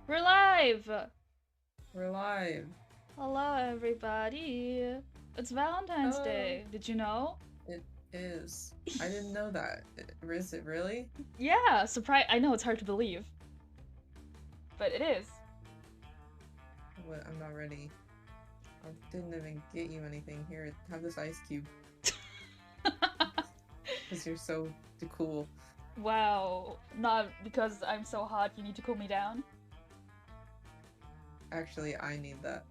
We're live! We're live. Hello, everybody. It's Valentine's Oh, Day. Did you know? it is. I didn't know that. Is it really? Yeah, surprise. I know it's hard to believe, but it is. What? I'm not ready. I didn't even get you anything. Here, have this ice cube. Because you're so cool. Wow. Not because I'm so hot, you need to cool me down. Actually, I need that.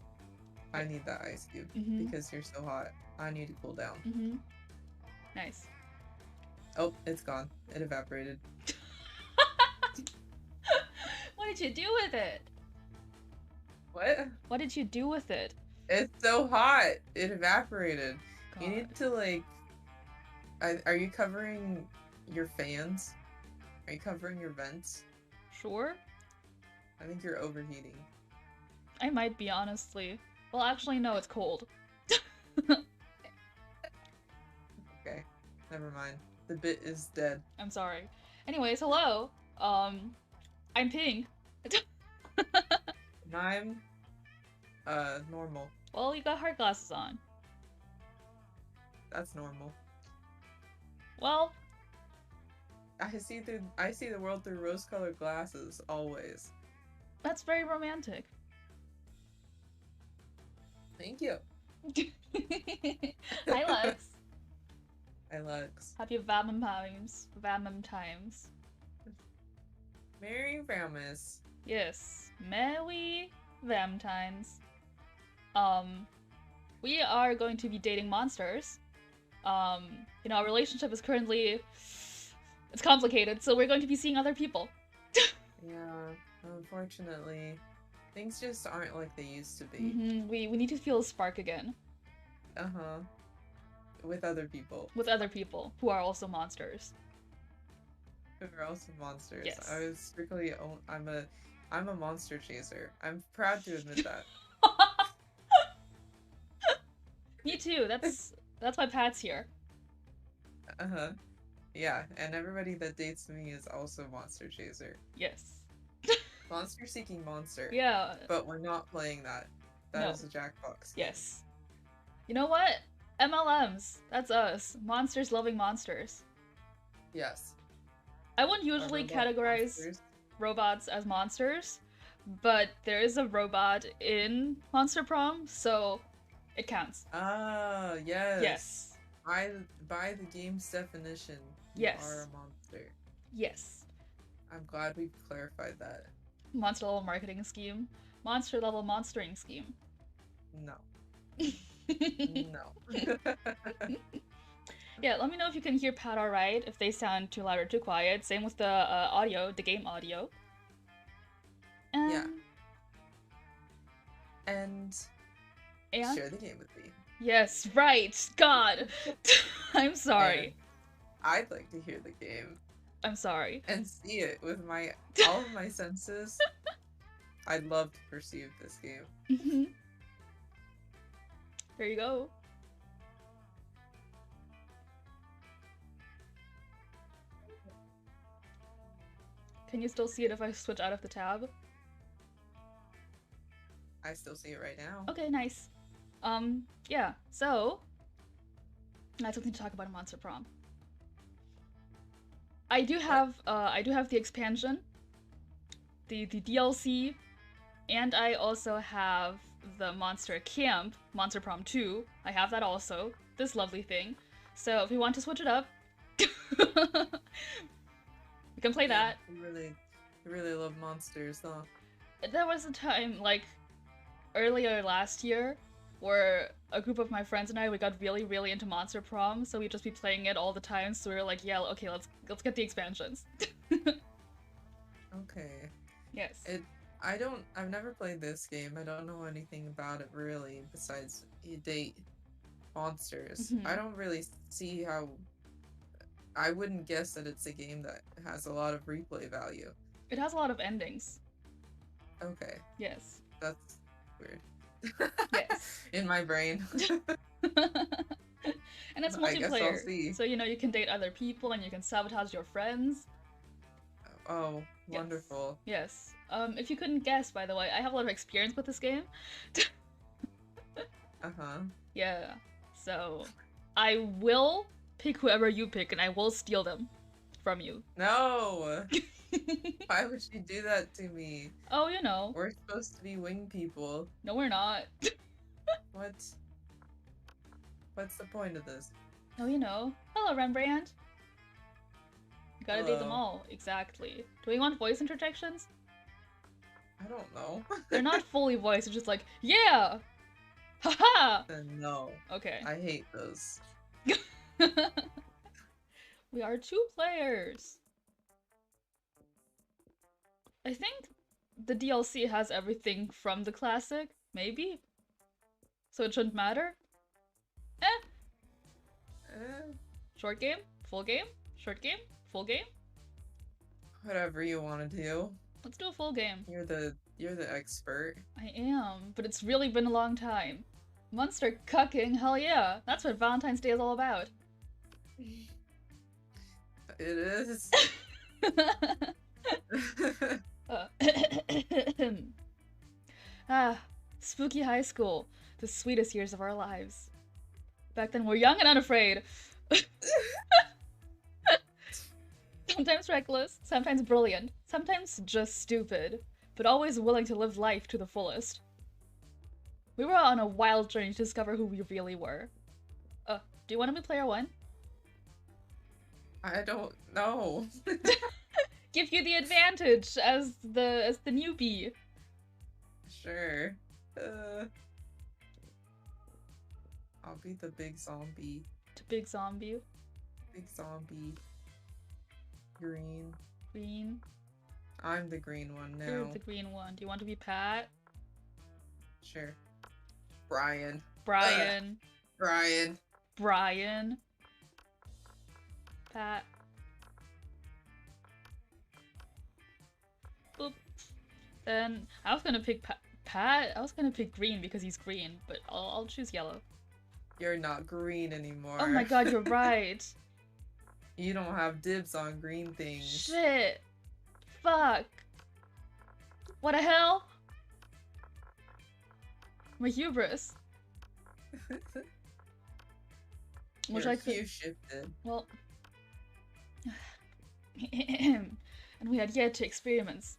I need that ice cube. Mm-hmm. Because you're so hot. I need to cool down. Mm-hmm. Nice. Oh, it's gone. It evaporated. What did you do with it? What? What did you do with it? It's so hot. It evaporated. God. You need to, like... Are you covering your fans? Are you covering your vents? Sure? I think you're overheating. I might be, honestly. Well, actually, no, it's cold. Okay, never mind. The bit is dead. I'm sorry. Anyways, hello. I'm Pink. And I'm, normal. Well, you got hard glasses on. That's normal. Well, I see the world through rose-colored glasses, always. that's very romantic. Thank you. Hi, Lux. Hi, Lux. Happy Valentine's. Valentine's. Merry Vamus. Yes. Merry Valentine's. We are going to be dating monsters. Our relationship is currently... It's complicated, so we're going to be seeing other people. Yeah, unfortunately, things just aren't like they used to be. Mm-hmm. We need to feel a spark again. Uh-huh. With other people. With other people, who are also monsters. Who are also monsters. Yes. I was strictly... I'm a monster chaser. I'm proud to admit that. Me too, that's why Pat's here. Uh-huh. Yeah, and everybody that dates me is also monster chaser. Yes. Monster seeking monster. Yeah. But we're not playing that. That is No. a Jackbox. Yes. You know what? MLMs. That's us. Monsters loving monsters. Yes. I wouldn't usually categorize monsters. Robots as monsters, but there is a robot in Monster Prom, so it counts. Ah, yes. Yes. By the game's definition, you Yes. are a monster. Yes. I'm glad we've clarified that. Monster level marketing scheme. Monster level monstering scheme. No. No. Yeah, let me know if you can hear Pat alright, if they sound too loud or too quiet. Same with the audio, the game audio. Yeah. And share the game with me. Yes, right. God. I'm sorry. And I'd like to hear the game. I'm sorry. And see it with all of my senses. I'd love to perceive this game. Mm-hmm. There you go. Can you still see it if I switch out of the tab? I still see it right now. Okay, nice. Yeah, so I have something to talk about in Monster Prom. I do have the expansion, the DLC, and I also have the Monster Camp, Monster Prom 2. I have that also, this lovely thing. So if we want to switch it up, we can play that. You really love monsters, huh? There was a time, like, earlier last year, where a group of my friends and I, we got really into Monster Prom, so we'd just be playing it all the time, so we were like, yeah, okay, let's get the expansions. Okay. Yes. I've never played this game. I don't know anything about it really, besides you date monsters. Mm-hmm. I don't really see how... I wouldn't guess that it's a game that has a lot of replay value. It has a lot of endings. Okay. Yes. That's weird. Yes. In my brain. And it's I guess I'll multiplayer, see. so you can date other people and you can sabotage your friends. Oh, Yes. wonderful. Yes. If you couldn't guess, by the way, I have a lot of experience with this game. Uh-huh. Yeah. So, I will pick whoever you pick, and I will steal them from you. No! Why would you do that to me? Oh, you know. We're supposed to be wing people. No, we're not. What? What's the point of this? Oh, you know. Hello, Rembrandt. You gotta date them Hello. all. Exactly. Do we want voice interjections? I don't know. They're not fully voiced, it's just like, yeah! Haha! No. Okay. I hate those. We are 2 players. I think the DLC has everything from the classic, maybe? So it shouldn't matter? Eh, Short game? Full game? Short game? Full game? whatever you want to do. Let's do a full game. You're the expert. I am, but it's really been a long time. Monster cucking, hell yeah! That's what Valentine's Day is all about. It is. Spooky high school. The sweetest years of our lives. Back then we're young and unafraid. Sometimes reckless, sometimes brilliant, sometimes just stupid, but always willing to live life to the fullest. We were on a wild journey to discover who we really were. Do you want to be player 1? I don't know. Give you the advantage as the newbie. Sure. I'll be the big zombie. To big zombie. Big zombie. Green. Green. I'm the green one now. You're the green one. Do you want to be Pat? Sure. Brian. Brian. Brian. Brian. Pat. Boop. Then I was gonna pick Pat. I was gonna pick green because he's green, but I'll choose yellow. You're not green anymore. Oh my god, you're right. You don't have dibs on green things. Shit. Fuck. What the hell? My hubris. Which Your I could. hue shifted. Well. And we had yet to experience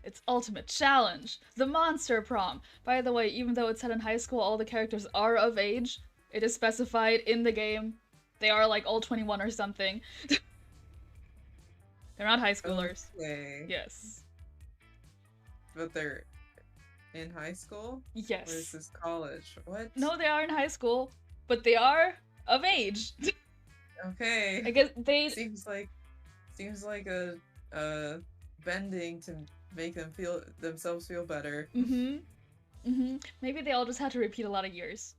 its ultimate challenge, the Monster Prom. By the way, even though it's set in high school, all the characters are of age. It is specified in the game. They are like all 21 or something. They're not high schoolers. Okay. Yes. But they're in high school? Yes. Or is this college? What? No, they are in high school, but they are of age. Okay. I guess they. Seems like a bending to make themselves feel better. Maybe they all just had to repeat a lot of years.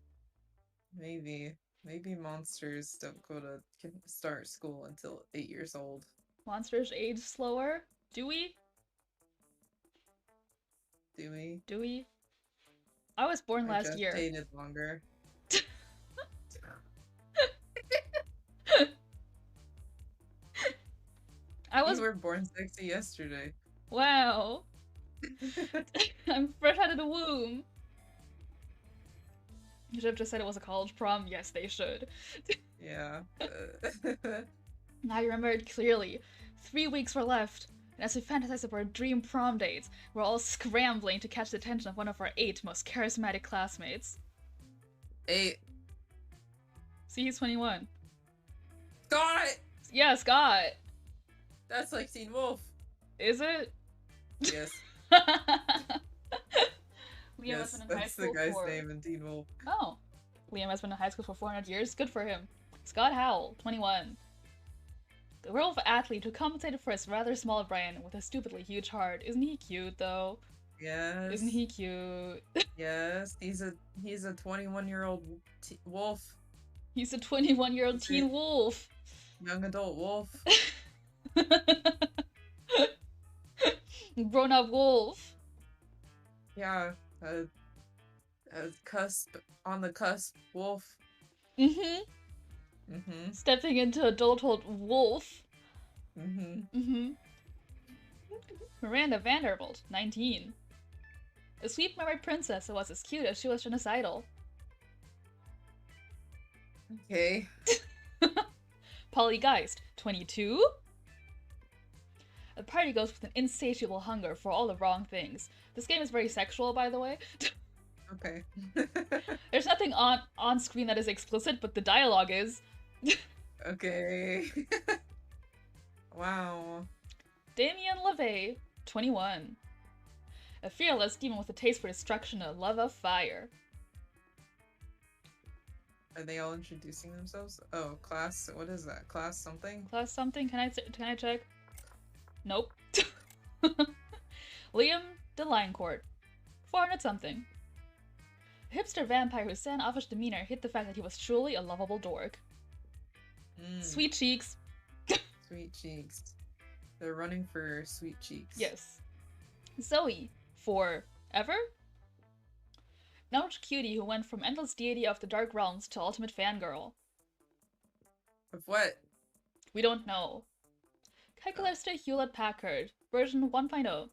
Maybe monsters don't start school until 8 years old. Monsters age slower? Do we? Do we? Do we? I was born I last just year. dated longer. You were born sexy yesterday. Wow. I'm fresh out of the womb. You should have just said it was a college prom. Yes, they should. Yeah. I remember it clearly. 3 weeks were left, and as we fantasized about our dream prom dates, we're all scrambling to catch the attention of one of our 8 most charismatic classmates. 8. See, he's 21. Got it! Yeah, Scott. That's like Teen Wolf. Is it? Yes. Liam has been in high that's school the guy's for... name in Teen Wolf. Oh. Liam has been in high school for 400 years. Good for him. Scott Howell, 21. The werewolf athlete who compensated for his rather small brain with a stupidly huge heart. Isn't he cute, though? Yes. Isn't he cute? Yes. He's a 21-year-old wolf. He's a 21-year-old teen wolf. Young adult wolf. Grown-up wolf. Yeah. A on the cusp wolf. Stepping into adulthood wolf. Miranda Vanderbilt, 19. A sweet mermaid princess who was as cute as she was genocidal. Okay. Polly Geist, 22. A party goes with an insatiable hunger for all the wrong things. This game is very sexual, by the way. Okay. There's nothing on screen that is explicit, but the dialogue is. Okay. Wow. Damien LeVay, 21. A fearless demon with a taste for destruction and a love of fire. Are they all introducing themselves? Oh, class. What is that? Class something? Class something? Can I check? Nope. Liam DeLioncourt, 400 something. A hipster vampire whose standoffish demeanor hid the fact that he was truly a lovable dork. Sweet cheeks. Sweet cheeks. They're running for sweet cheeks. Yes. Zoe, forever? Knowledge cutie who went from endless deity of the dark realms to ultimate fangirl. Of what? We don't know. Calculator Hewlett-Packard, version 1.0.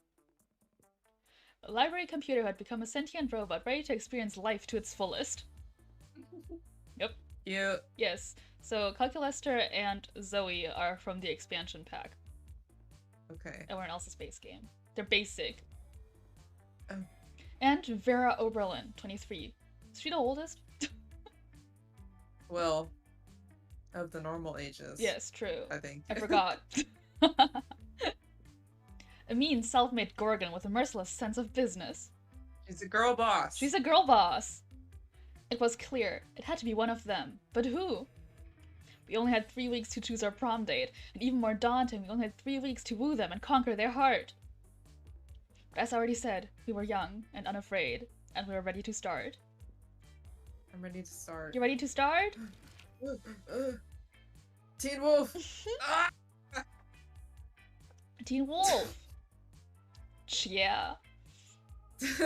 A library computer who had become a sentient robot ready to experience life to its fullest. Yep. Cute. Yes. So Calculator and Zoe are from the expansion pack. Okay. Everyone else's base game. They're basic. Oh. And Vera Oberlin, 23. Is she the oldest? Well, of the normal ages. Yes, true. I think. I forgot. A mean, self-made Gorgon with a merciless sense of business. She's a girl boss. She's a girl boss. It was clear. It had to be one of them. But who? We only had 3 weeks to choose our prom date, and even more daunting, we only had 3 weeks to woo them and conquer their heart. But as I already said, we were young and unafraid, and we were ready to start. I'm ready to start. You ready to start? Teen Wolf! Ah! Teen Wolf! Yeah. I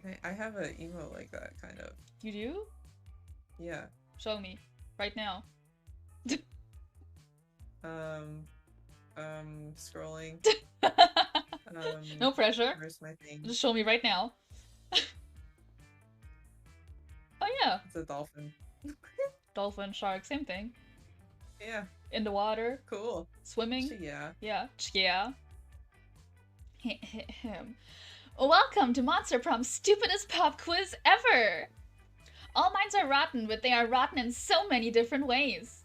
think I have an emo like that, kind of. You do? Yeah. Show me. Right now. Scrolling. No pressure. Where's my thing? Just show me right now. Oh yeah. It's a dolphin. Dolphin, shark, same thing. Yeah. In the water. Cool. Swimming. Yeah. Yeah. Yeah. Him. Welcome to Monster Prom's stupidest pop quiz ever! All minds are rotten, but they are rotten in so many different ways.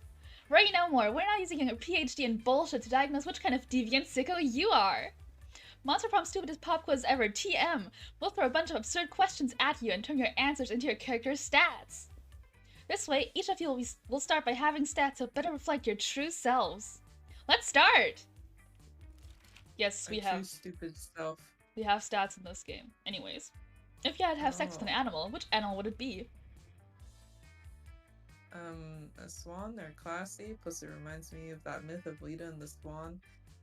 Worry no more, we're not using your PhD in bullshit to diagnose which kind of deviant sicko you are. Monster Prom's stupidest pop quiz ever, TM. We'll throw a bunch of absurd questions at you and turn your answers into your character's stats. This way, each of you will start by having stats that better reflect your true selves. Let's start! Yes, we have. True stupid self. We have stats in this game. Anyways, if you had to have sex with an animal, which animal would it be? A swan. They're classy, plus it reminds me of that myth of Lita and the Swan.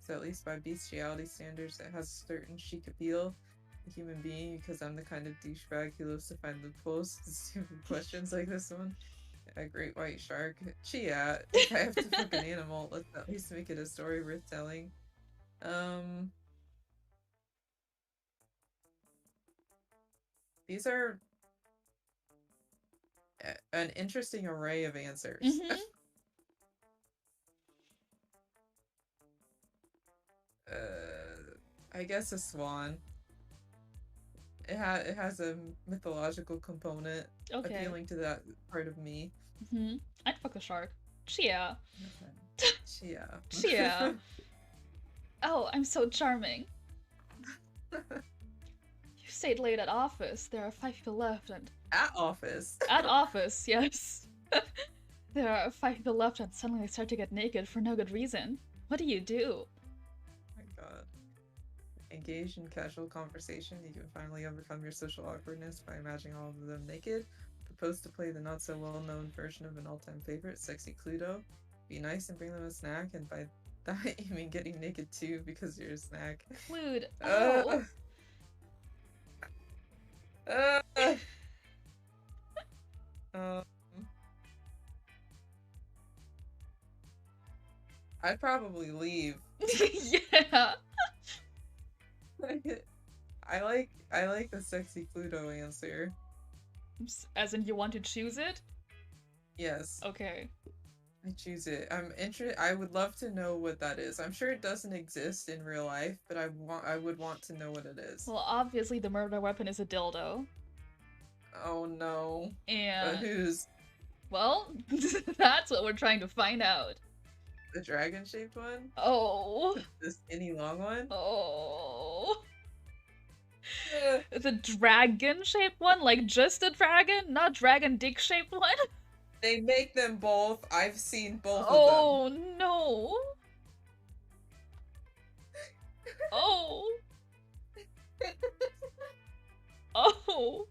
So at least by bestiality standards, it has a certain chic appeal. A human being, because I'm the kind of douchebag who loves to find loopholes to stupid questions like this one. A great white shark. Chia. If I have to fuck an animal, let's at least make it a story worth telling. These are an interesting array of answers. Mm-hmm. I guess a swan. It has a mythological component appealing to that part of me. Mm-hmm. I'd fuck a shark. Chia. Chia. Chia. Oh, I'm so charming. You stayed late at office. There are 5 people left and... At office? At office, yes. There are 5 people left and suddenly they start to get naked for no good reason. What do you do? Oh my god. Engage in casual conversation. You can finally overcome your social awkwardness by imagining all of them naked. Propose to play the not-so-well-known version of an all-time favorite, Sexy Cluedo. Be nice and bring them a snack, and by that you mean getting naked too because you're a snack. Clued. Oh. I'd probably leave. Yeah. I like the sexy Pluto answer. As in, you want to choose it? Yes, Okay. I choose it. I would love to know what that is. I'm sure it doesn't exist in real life, but I would want to know what it is. Well, obviously, the murder weapon is a dildo. Oh no. But And, who's well, that's what we're trying to find out. the dragon-shaped one? Oh. The skinny long one? Oh. Eh, The dragon-shaped one? Like, just a dragon? Not dragon dick-shaped one? they make them both. I've seen both of them. Oh, no. Oh. Oh.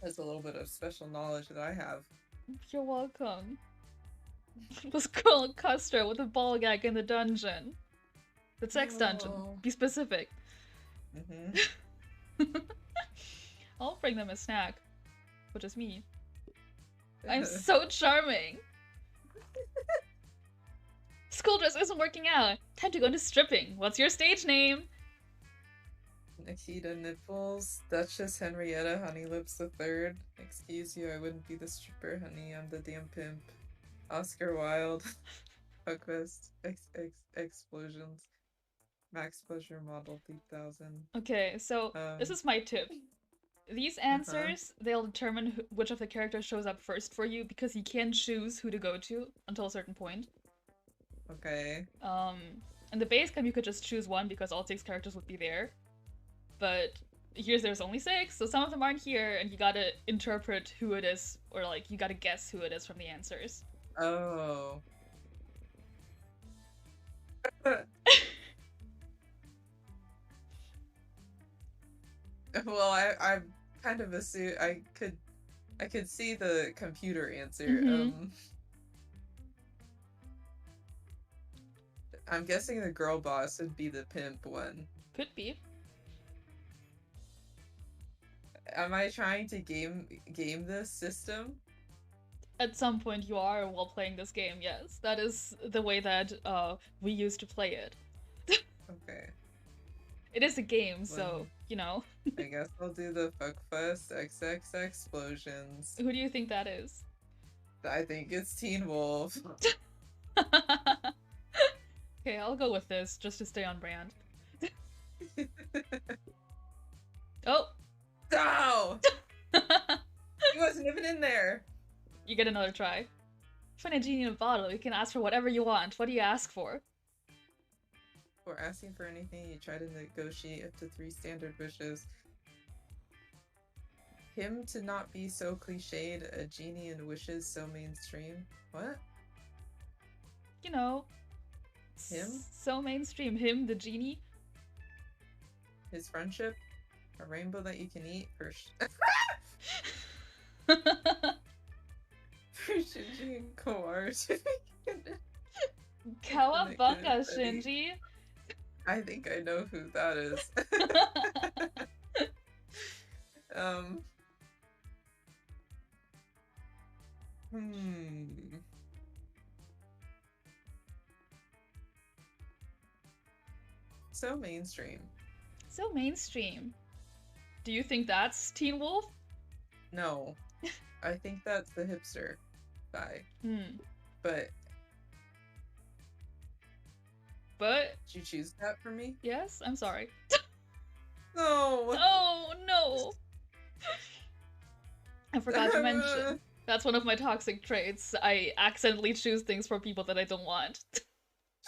That's a little bit of special knowledge that I have. You're welcome. Was Colonel Custer with a ball gag in the dungeon? The sex dungeon. Oh. Be specific. Mm-hmm. I'll bring them a snack. Which is me. I'm so charming! School dress isn't working out. Time to go into stripping. What's your stage name? Nikita Nipples, Duchess Henrietta Honeylips III. Excuse you, I wouldn't be the stripper, honey. I'm the damn pimp. Oscar Wilde. Fuckfest. Explosions. Max Pleasure Model 3000. Okay, so this is my tip. These answers, they'll determine which of the characters shows up first for you because you can't choose who to go to until a certain point. Okay. In the base game, you could just choose one because all 6 characters would be there. But here's there's only 6, so some of them aren't here, and you gotta interpret who it is, or like you gotta guess who it is from the answers. Oh. Well, I kind of assume I could see the computer answer. I'm guessing the girl boss would be the pimp one. Could be. Am I trying to game this system? At some point you are while playing this game, yes. That is the way that we used to play it. Okay. It is a game, so, you know. I guess I'll do the Fuckfest XX Explosions. Who do you think that is? I think it's Teen Wolf. Okay, I'll go with this, just to stay on brand. Oh! No! He wasn't even in there! You get another try. Find a genie in a bottle, you can ask for whatever you want. What do you ask for? Before asking for anything, you try to negotiate up to 3 standard wishes. Him to not be so cliched, a genie and wishes so mainstream. What? You know. Him? So mainstream. Him, the genie. His friendship? A rainbow that you can eat? For Shinji and Kawaru. Kawabunga, Shinji! I think I know who that is. So mainstream. So mainstream. Do you think that's Teen Wolf? No. I think that's the hipster guy. But did you choose that for me? Yes, I'm sorry. No. Oh no. I forgot to mention. That's one of my toxic traits. I accidentally choose things for people that I don't want.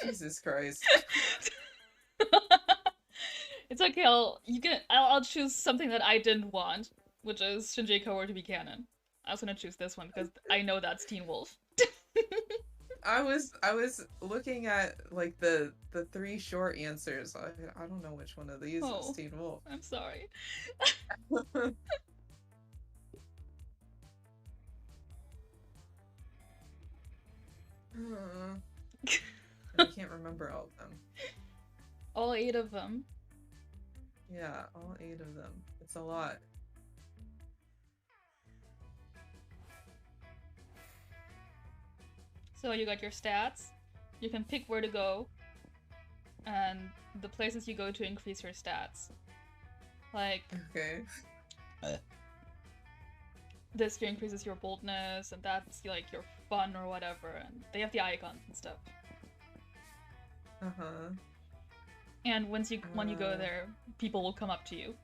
Jesus Christ. It's okay, I'll choose something that I didn't want, which is Shinji Kaworu to be canon. I was gonna choose this one because I know that's Teen Wolf. I was looking at like the 3 short answers. I don't know which one of these is Teen Wolf. I'm sorry. I can't remember all of them. All 8 of them. Yeah, all 8 of them. It's a lot. So you got your stats. You can pick where to go, and the places you go to increase your stats. Like, Okay. this here increases your boldness, and that's like your fun or whatever, and they have the icons and stuff. Uh-huh. And when you go there, people will come up to you.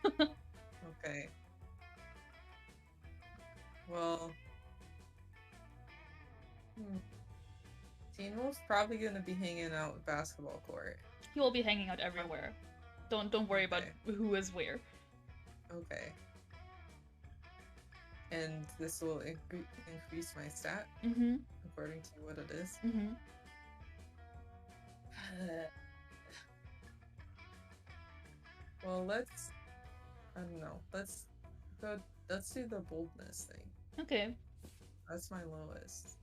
Okay. Well, Teen Wolf's probably gonna be hanging out with basketball court. He will be hanging out everywhere. Don't worry about who is where. Okay. And this will increase my stat according to what it is. Well, I don't know. Let's do the boldness thing. Okay. That's my lowest.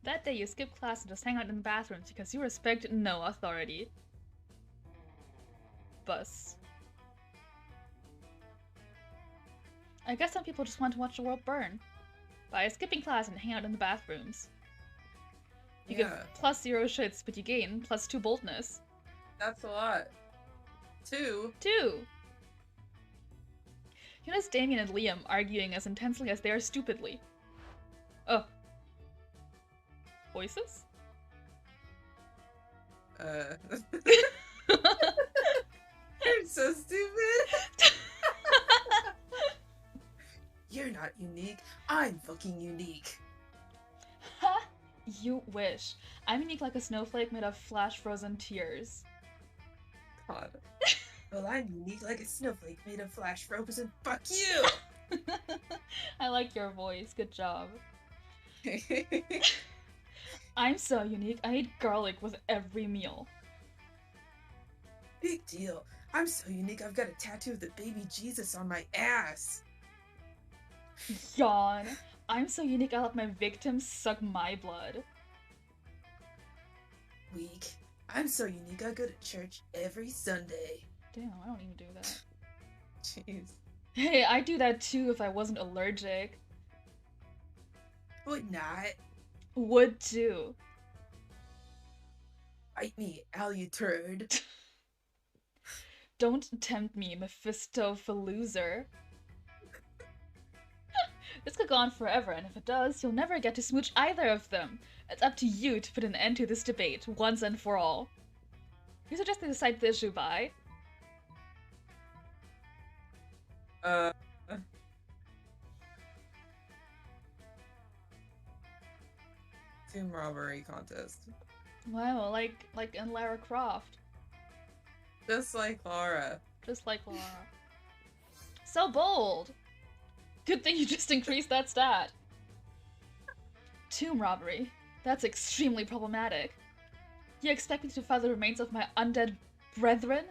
That day you skip class and just hang out in the bathrooms because you respect no authority. Bus. I guess some people just want to watch the world burn. By skipping class and hang out in the bathrooms. You get +0 shits, but you gain +2 boldness. That's a lot. 2? 2! You notice Damien and Liam arguing as intensely as they are stupidly. Oh. Voices? You're so stupid! You're not unique. I'm fucking unique. Ha! You wish. I'm unique like a snowflake made of flash-frozen tears. God. Well, I'm unique like a snowflake made of flash-frozen. Fuck you! I like your voice. Good job. I'm so unique. I eat garlic with every meal. Big deal. I'm so unique. I've got a tattoo of the baby Jesus on my ass. Yawn. I'm so unique. I let my victims suck my blood. Weak. I'm so unique. I go to church every Sunday. Damn, I don't even do that. Jeez. Hey, I'd do that too if I wasn't allergic. Would not. Would too. Bite me, Al, you turd. Don't tempt me, Mephisto-Faloozer. This could go on forever, and if it does, you'll never get to smooch either of them. It's up to you to put an end to this debate, once and for all. You suggest they decide the issue by? Tomb robbery contest. Wow, like in Lara Croft. Just like Lara. Just like Lara. So bold! Good thing you just increased that stat. Tomb robbery. That's extremely problematic. You expect me to find the remains of my undead brethren?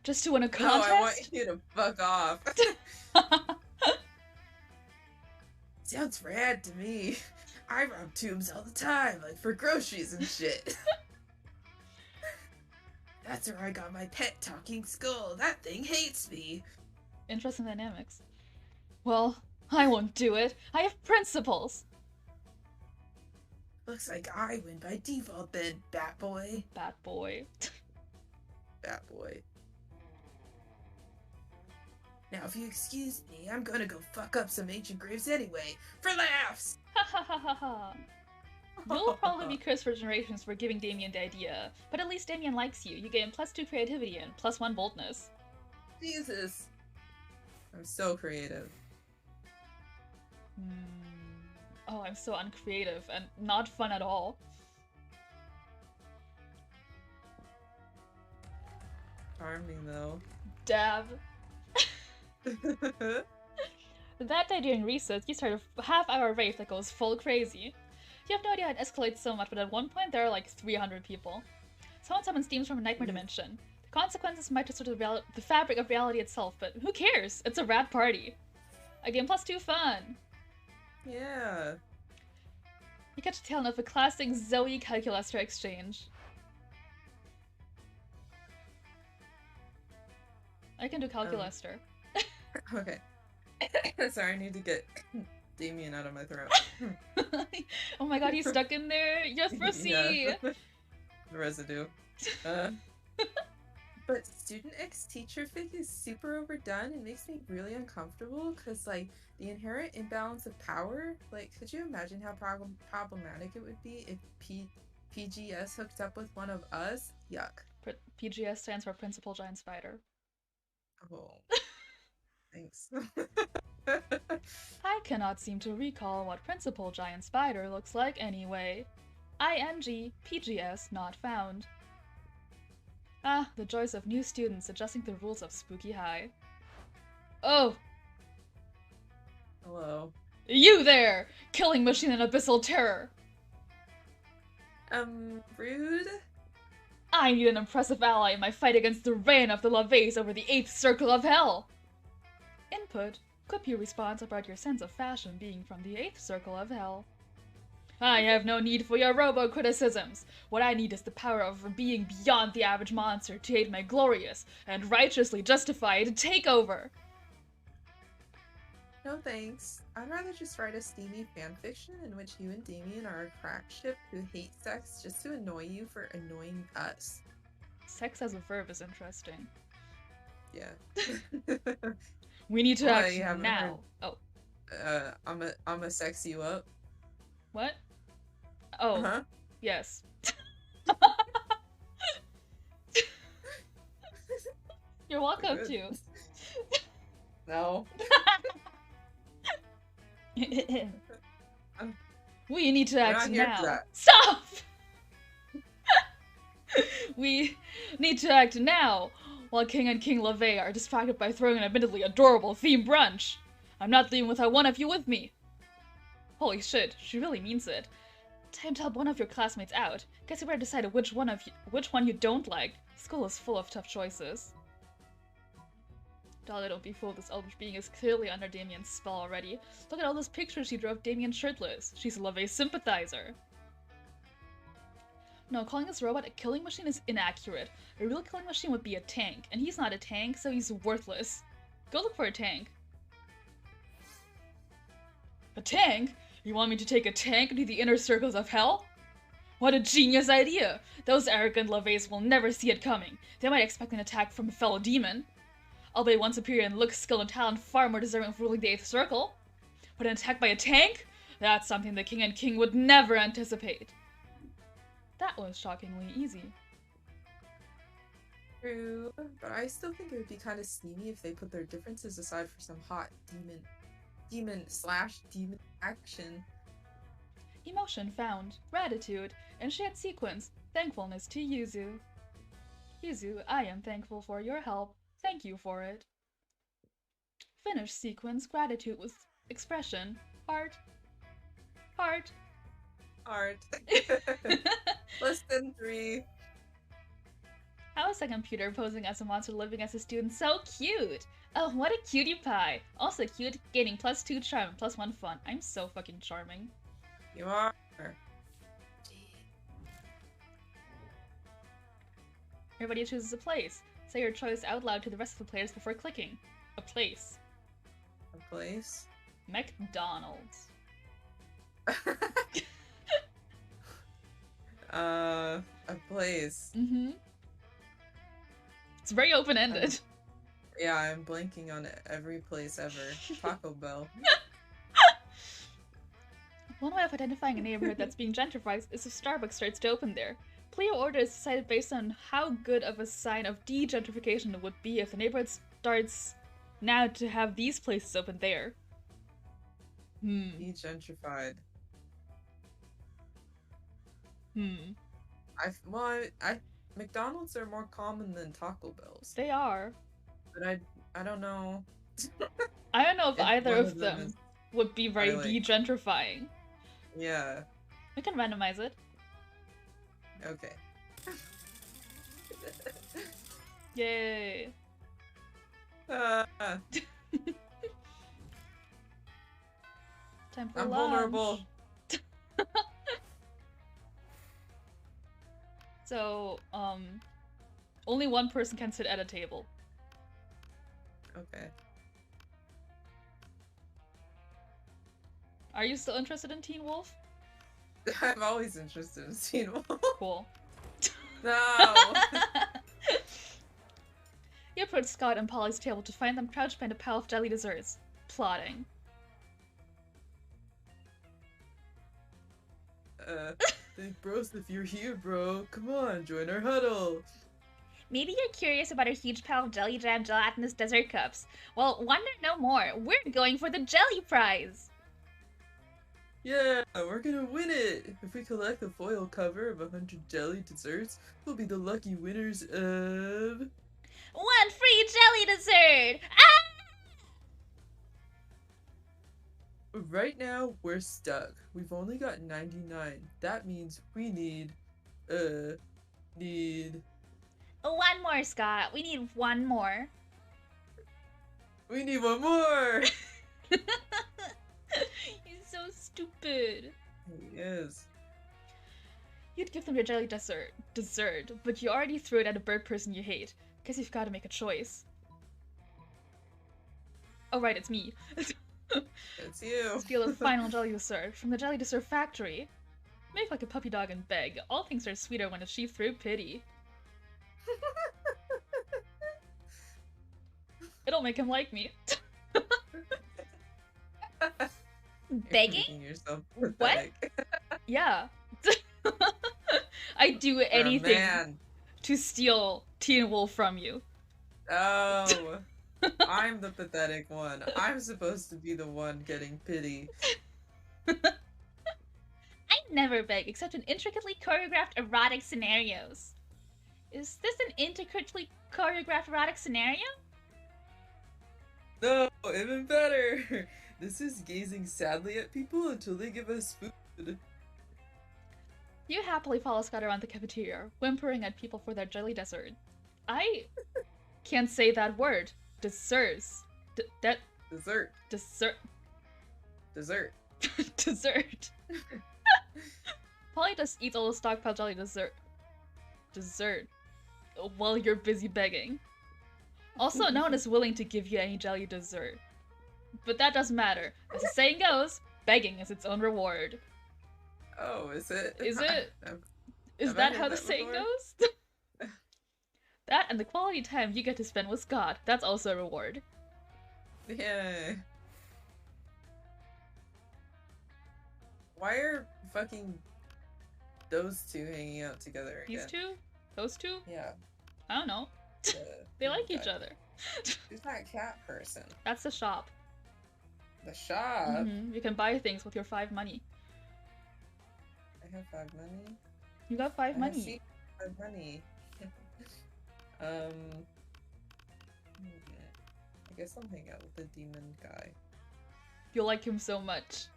Just to win a contest? No, I want you to fuck off. Sounds rad to me. I rob tombs all the time, like for groceries and shit. That's where I got my pet talking skull. That thing hates me. Interesting dynamics. Well, I won't do it. I have principles. Looks like I win by default then, Bat Boy. Bat Boy. Bat Boy. Now, if you excuse me, I'm gonna go fuck up some ancient graves anyway, for laughs! Ha ha ha ha ha. You'll probably be cursed for generations for giving Damien the idea, but at least Damien likes you. You gain +2 creativity and +1 boldness. Jesus. I'm so creative. Oh, I'm so uncreative and not fun at all. Charming, though. Dab. That day during recess, you start a half-hour rave that goes full crazy. You have no idea how it escalates so much, but at one point there are like 300 people. Someone summons demons from a nightmare dimension. The consequences might distort the fabric of reality itself, but who cares? It's a rad party. Again, +2 fun. Yeah. You catch a tail of a classic Zoe Calculuster exchange. I can do Calculuster. Okay. Sorry, I need to get Damien out of my throat. Oh my god, he's stuck in there. Yes, proceed. Yeah. The residue. But student X teacher fic is super overdone and makes me really uncomfortable because, like, the inherent imbalance of power. Like, could you imagine how problematic it would be if PGS hooked up with one of us? Yuck. PGS stands for Principal Giant Spider. Oh. Thanks. I cannot seem to recall what Principal Giant Spider looks like anyway. ING PGS not found. Ah, the joys of new students adjusting the rules of Spooky High. Oh! Hello. You there! Killing machine and abyssal terror! Rude? I need an impressive ally in my fight against the reign of the Laves over the 8th circle of hell! Input. Quip your response about your sense of fashion being from the 8th circle of hell. I have no need for your robo-criticisms. What I need is the power of being beyond the average monster to aid my glorious and righteously justified takeover. No thanks. I'd rather just write a steamy fanfiction in which you and Damien are a crack ship who hate sex just to annoy you for annoying us. Sex as a verb is interesting. Yeah. We need to act now. Heard. Oh. I'ma sex you up. What? Oh. Yes. You're welcome to. No. We need to act now. Stop! We need to act now, while King and King LaVey are distracted by throwing an admittedly adorable theme brunch. I'm not leaving without one of you with me. Holy shit, she really means it. Time to help one of your classmates out. Guess you better decide which one you don't like. School is full of tough choices. Dolly, don't be fooled. This eldritch being is clearly under Damien's spell already. Look at all those pictures she drew of Damien shirtless. She's a LaVey sympathizer. No, calling this robot a killing machine is inaccurate. A real killing machine would be a tank, and he's not a tank, so he's worthless. Go look for a tank. A tank? You want me to take a tank into the inner circles of hell? What a genius idea! Those arrogant LaVeys will never see it coming. They might expect an attack from a fellow demon. Albeit one superior in looks, skill, and talent far more deserving of ruling the 8th circle. But an attack by a tank? That's something the King and King would never anticipate. That was shockingly easy. True, but I still think it would be kind of steamy if they put their differences aside for some hot demon action. Emotion found. Gratitude. Initiate sequence. Thankfulness to Yuzu. Yuzu, I am thankful for your help. Thank you for it. Finish sequence. Gratitude with expression. Heart. Heart. Heart. Less than 3. How is a computer posing as a monster living as a student so cute? Oh, what a cutie pie. Also cute, gaining +2 charm, +1 fun. I'm so fucking charming. You are. Everybody chooses a place. Say your choice out loud to the rest of the players before clicking. A place. A place? McDonald's. A place. Mm-hmm. It's very open-ended. Yeah, I'm blanking on every place ever. Taco Bell. One way of identifying a neighborhood that's being gentrified is if Starbucks starts to open there. Player order is decided based on how good of a sign of de-gentrification it would be if the neighborhood starts now to have these places open there. De-gentrified. McDonald's are more common than Taco Bells. They are. But I don't know. I don't know if either of them would be very de-gentrifying. Yeah. We can randomize it. Okay. Yay. Time for lunch. vulnerable. So, only one person can sit at a table. Okay. Are you still interested in Teen Wolf? I'm always interested in Teen Wolf. Cool. No! You approach Scott and Polly's table to find them crouched behind a pile of jelly desserts, plotting. Think bros if you're here, bro. Come on, join our huddle. Maybe you're curious about our huge pile of jelly jam gelatinous dessert cups. Well, wonder no more. We're going for the jelly prize! Yeah, we're gonna win it! If we collect the foil cover of 100 jelly desserts, we'll be the lucky winners of... 1 free jelly dessert! Ah! Right now, we're stuck. We've only got 99. That means we need... One more, Scott. We need one more. We need one more! He's so stupid. He is. You'd give them your jelly dessert, but you already threw it at a bird person you hate. Guess you've got to make a choice. Oh right, it's me. It's you. Steal a final jelly dessert from the jelly dessert factory. Make like a puppy dog and beg. All things are sweeter when achieved through pity. It'll make him like me. Begging? Making yourself What? pathetic. Yeah. I'd do anything Man. to steal Teen Wolf from you. Oh. I'm the pathetic one. I'm supposed to be the one getting pity. I never beg except in intricately choreographed erotic scenarios. Is this an intricately choreographed erotic scenario? No, even better. This is gazing sadly at people until they give us food. You happily follow Scott around the cafeteria, whimpering at people for their jelly dessert. I can't say that word. Desserts. Dessert. Dessert. Dessert. Dessert. Polly just eats all the stockpile jelly dessert. While you're busy begging. Also, no one is willing to give you any jelly dessert. But that doesn't matter. As the saying goes, begging is its own reward. Oh, is it? Is it? Is have I that heard how the that saying before? goes? That and the quality time you get to spend with Scott, that's also a reward. Yeah. Why are fucking those two hanging out together again? These two? Those two? Yeah. I don't know. the- They like the each guy. other. Who's that cat person? That's the shop. The shop? You can buy things with your 5 money. I have 5 money. You got 5 I money. see 5 money. I guess I'll hang out with the demon guy. You like him so much.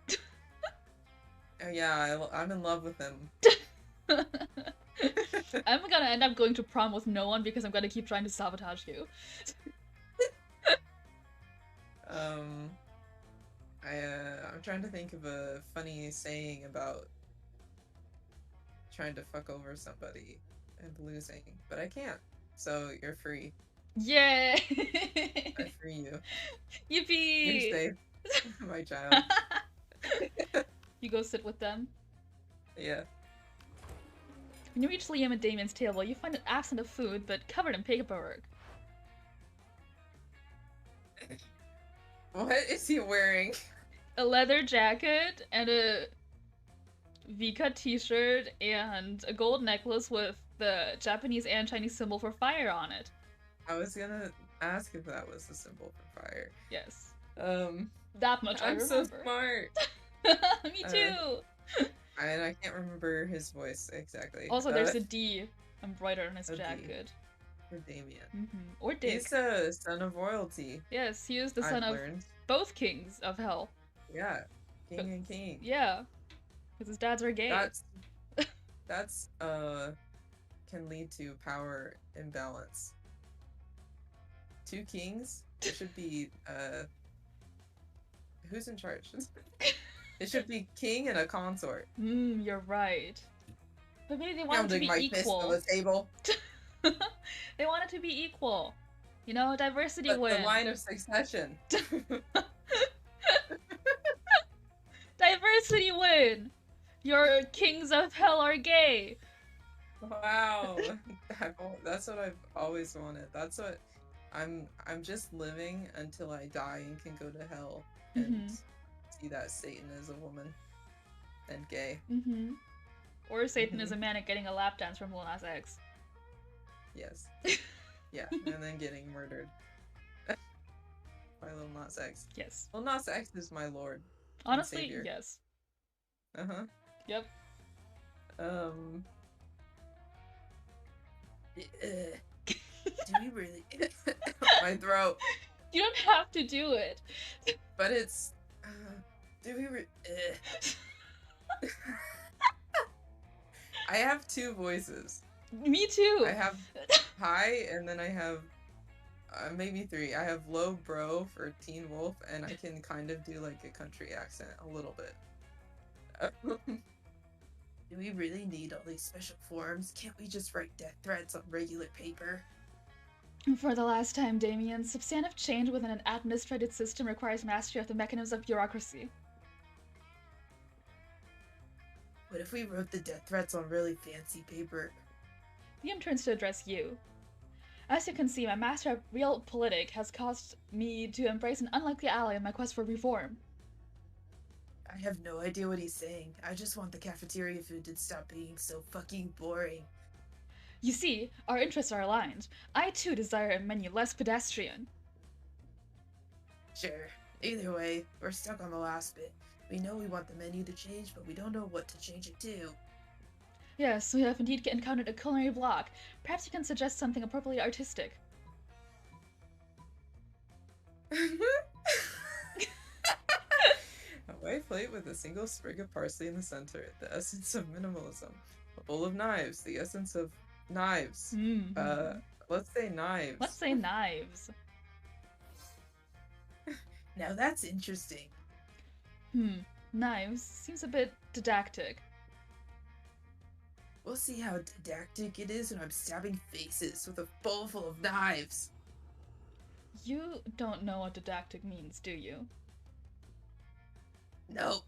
Oh yeah, I'm in love with him. I'm gonna end up going to prom with no one because I'm gonna keep trying to sabotage you. I'm trying to think of a funny saying about trying to fuck over somebody and losing, but I can't. So you're free. Yeah! I free you. You're Yippee! safe, my child. You go sit with them. Yeah. When you reach Liam and Damien's table, you find it absent of food, but covered in paperwork. What is he wearing? A leather jacket and a V-cut t-shirt and a gold necklace with the Japanese and Chinese symbol for fire on it. I was gonna ask if that was the symbol for fire. Yes. Um, That much I I'm remember. so smart. Me too! And I can't remember his voice exactly. Also, there's a D embroidered on his a D. jacket. For Damien. Or Dick. He's a son of royalty. Yes, he is the I've son of learned. both kings of hell. Yeah, king and king. Yeah. Because his dads are gay. That's can lead to power imbalance. 2 kings. It should be who's in charge? It should be king and a consort. You're right. But maybe they want it to be my fist on equal. the table. They want it to be equal. You know, diversity But wins. the line of succession. diversity win! Your kings of hell are gay! Wow. That's what I've always wanted. That's what I'm just living until I die and can go to hell and see that Satan is a woman and gay. Or Satan is a man and getting a lap dance from Lil Nas X. Yes. Yeah, and then getting murdered by Lil Nas X. Yes. Lil Nas X is my lord. Honestly, yes. Uh-huh. Yep. Do we really? My throat. You don't have to do it. But it's. Do we? I have two voices. Me too. I have high, and then I have maybe three. I have low bro for Teen Wolf, and I can kind of do like a country accent a little bit. Do we really need all these special forms? Can't we just write death threats on regular paper? For the last time, Damien, substantive change within an administrated system requires mastery of the mechanisms of bureaucracy. What if we wrote the death threats on really fancy paper? Liam turns to address you. As you can see, my master of realpolitik has caused me to embrace an unlikely ally in my quest for reform. I have no idea what he's saying. I just want the cafeteria food to stop being so fucking boring. You see, our interests are aligned. I too desire a menu less pedestrian. Sure. Either way, we're stuck on the last bit. We know we want the menu to change, but we don't know what to change it to. Yes, we have indeed encountered a culinary block. Perhaps you can suggest something appropriately artistic. A white plate with a single sprig of parsley in the center, the essence of minimalism. A bowl of knives, the essence of knives. Let's say knives. Let's say knives. Now that's interesting. Knives seems a bit didactic. We'll see how didactic it is when I'm stabbing faces with a bowl full of knives. You don't know what didactic means, do you? Nope.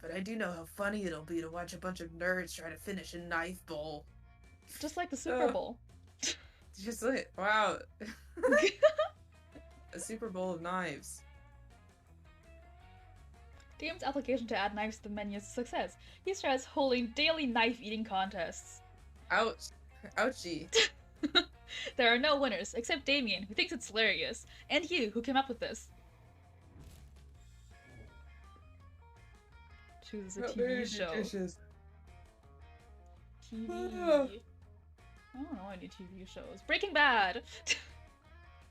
But I do know how funny it'll be to watch a bunch of nerds try to finish a knife bowl. Just like the Super Bowl. Just like, wow. A Super Bowl of knives. Damon's application to add knives to the menu is a success. He starts holding daily knife-eating contests. Ouch. Ouchie. There are no winners, except Damien, who thinks it's hilarious, and you, who came up with this. Choose a TV show. TV. I don't know any TV shows. Breaking Bad!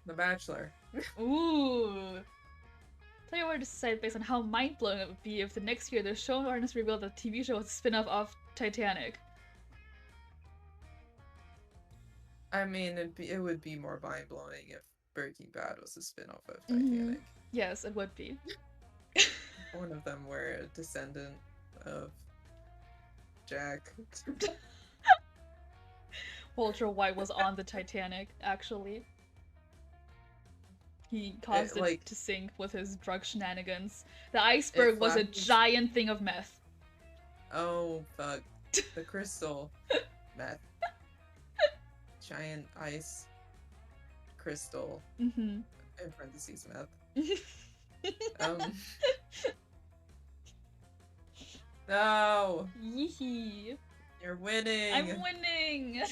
The Bachelor. Ooh! Player were to decide based on how mind-blowing it would be if the next year the showrunners revealed that the TV show was a spin-off of Titanic. I mean, it would be more mind-blowing if Breaking Bad was a spin-off of Titanic. Yes, it would be. One of them were a descendant of Jack. Walter White was on the Titanic, actually. He caused it to sink with his drug shenanigans. The iceberg was a giant thing of meth. Oh, fuck. The crystal meth. Giant ice crystal. In parentheses, meth. No! Yee. You're winning! I'm winning!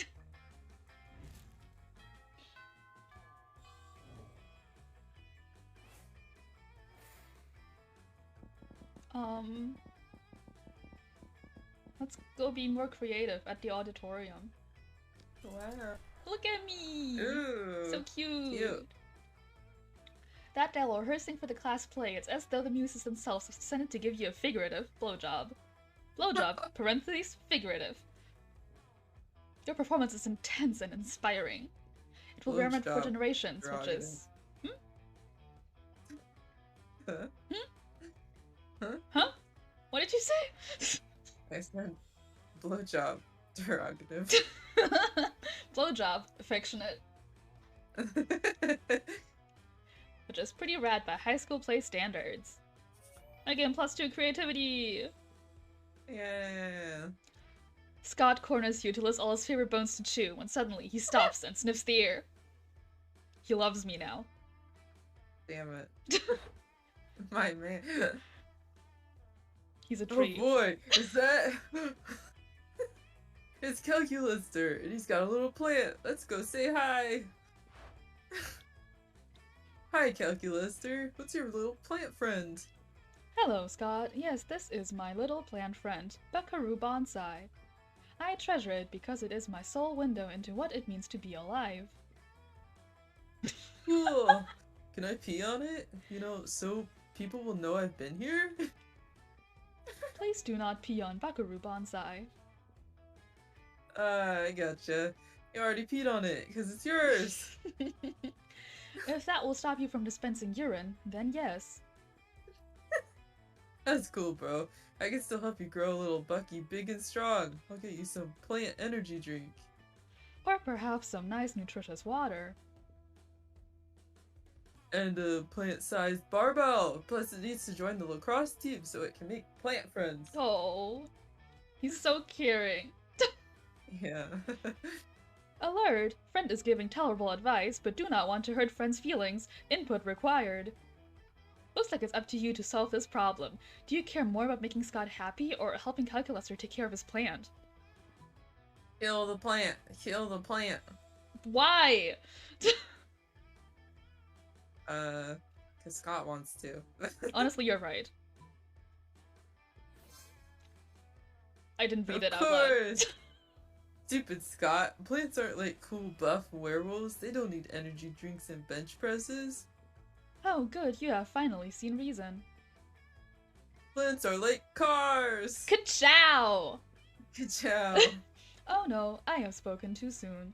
Let's go be more creative at the auditorium. Wow. Look at me! Ooh, so cute! That day while rehearsing for the class play, it's as though the muses themselves have descended to give you a figurative blowjob. Blowjob, parentheses, figurative. Your performance is intense and inspiring. It will be remembered for generations, which is... Huh? What did you say? I said blowjob, derogative. Blowjob, affectionate. Which is pretty rad by high school play standards. Again, +2 creativity! Yeah. Scott corners you to list all his favorite bones to chew when suddenly he stops and sniffs the air. He loves me now. Damn it. My man. He's a Oh treat. boy, is that? It's Calculaster, and he's got a little plant. Let's go say hi. Hi, Calculaster. What's your little plant friend? Hello, Scott. Yes, this is my little plant friend, Buckaroo Bonsai. I treasure it because it is my sole window into what it means to be alive. Cool. Can I pee on it? You know, so people will know I've been here? Please do not pee on Buckaroo Bonsai. I gotcha. You already peed on it, because it's yours. If that will stop you from dispensing urine, then yes. That's cool, bro. I can still help you grow a little Bucky big and strong. I'll get you some plant energy drink. Or perhaps some nice nutritious water. And a plant-sized barbell. Plus it needs to join the lacrosse team so it can make plant friends. Oh, he's so caring. Yeah. Alert! Friend is giving tolerable advice, but do not want to hurt friend's feelings. Input required. Looks like it's up to you to solve this problem. Do you care more about making Scott happy or helping Calculaster take care of his plant? Kill the plant. Kill the plant. Why? Cause Scott wants to. Honestly, you're right. I didn't read Of it out loud. course! Stupid Scott. Plants aren't like cool buff werewolves. They don't need energy drinks and bench presses. Oh, good, you have finally seen reason. Plants are like cars! Ka-chow! Ka-chow! Oh no, I have spoken too soon.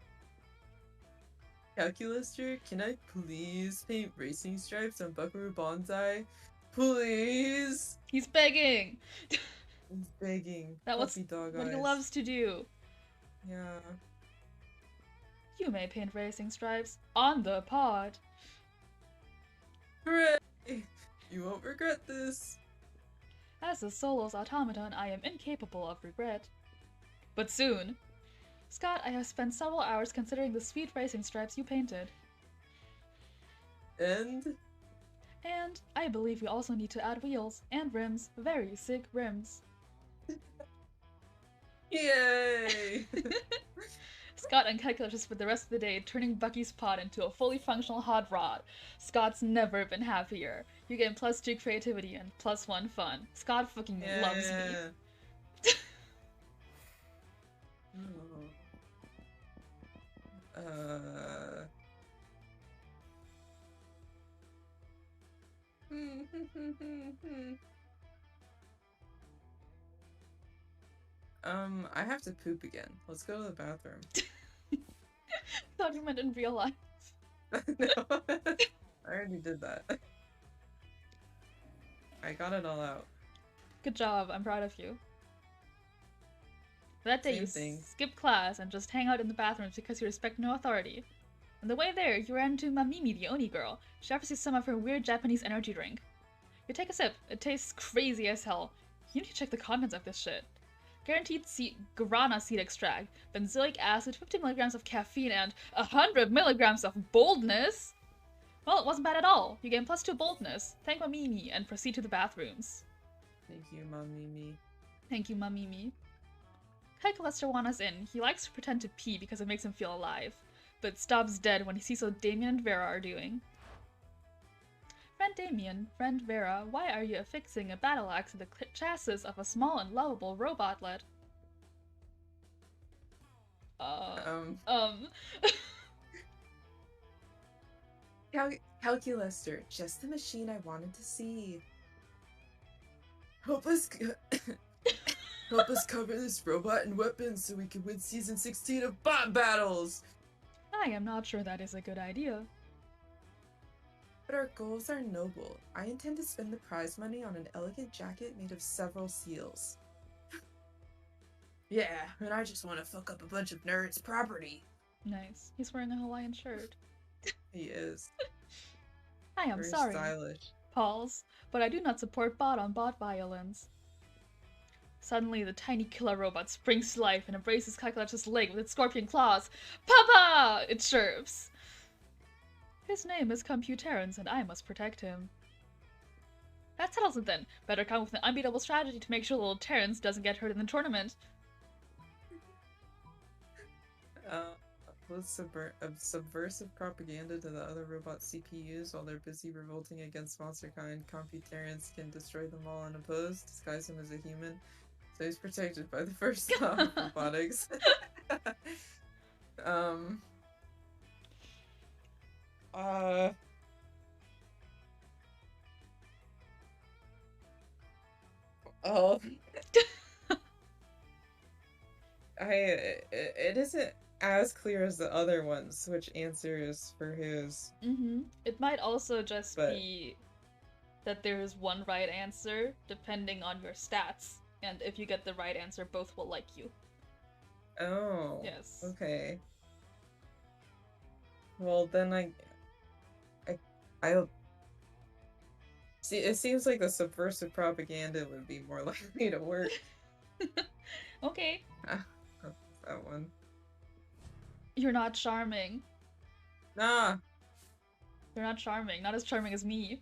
Calculaster, can I please paint racing stripes on Buckaroo Bonsai? Please! He's begging! He's begging. That was Puppy dog what eyes. he loves to do. Yeah. You may paint racing stripes on the pod. Hooray! You won't regret this. As a soulless automaton, I am incapable of regret. But soon. Scott, I have spent several hours considering the sweet racing stripes you painted. And? And I believe we also need to add wheels and rims. Very sick rims. Yay! Scott and Calculator spent the rest of the day turning Bucky's pod into a fully functional hot rod. Scott's never been happier. You get +2 creativity and +1 fun. Scott fucking loves me. I have to poop again. Let's go to the bathroom. Thought you meant in real life. No. I already did that. I got it all out. Good job, I'm proud of you. That day Same you thing. skip class and just hang out in the bathrooms because you respect no authority. On the way there, you ran into Mamimi, the Oni girl. She offers you some of her weird Japanese energy drink. You take a sip. It tastes crazy as hell. You need to check the contents of this shit. Guaranteed guarana seed extract, benzoic acid, 50 milligrams of caffeine, and 100 milligrams of boldness! Well, it wasn't bad at all. You gain +2 boldness. Thank Mamimi and proceed to the bathrooms. Thank you, Mamimi. Thank you, Mamimi. Calculaster wants us in. He likes to pretend to pee because it makes him feel alive, but stops dead when he sees what Damien and Vera are doing. Friend Damien, friend Vera, why are you affixing a battle axe to the chassis of a small and lovable robotlet? Calculaster, just the machine I wanted to see. Help us cover this robot and weapons so we can win season 16 of Bot Battles! I am not sure that is a good idea. But our goals are noble. I intend to spend the prize money on an elegant jacket made of several seals. Yeah, and I just want to fuck up a bunch of nerds' property. Nice. He's wearing a Hawaiian shirt. He is. I am Very sorry, stylish. Pauls, but I do not support bot-on-bot violence. Suddenly, the tiny killer robot springs to life and embraces Calculator's leg with its scorpion claws. Papa! It chirps. His name is Computerans, and I must protect him. That settles it then. Better come with an unbeatable strategy to make sure little Terrence doesn't get hurt in the tournament. With subversive propaganda to the other robot CPUs while they're busy revolting against monsterkind, Computarians can destroy them all unopposed, disguise him as a human, so he's protected by the first law of robotics. Oh. It isn't as clear as the other ones which answer is for his. It might also just be that there is one right answer depending on your stats, and if you get the right answer, both will like you. Oh. Yes. Okay. Well, then I see. It seems like the subversive propaganda would be more likely to work. Okay. That one. You're not charming. Nah. You're not charming. Not as charming as me.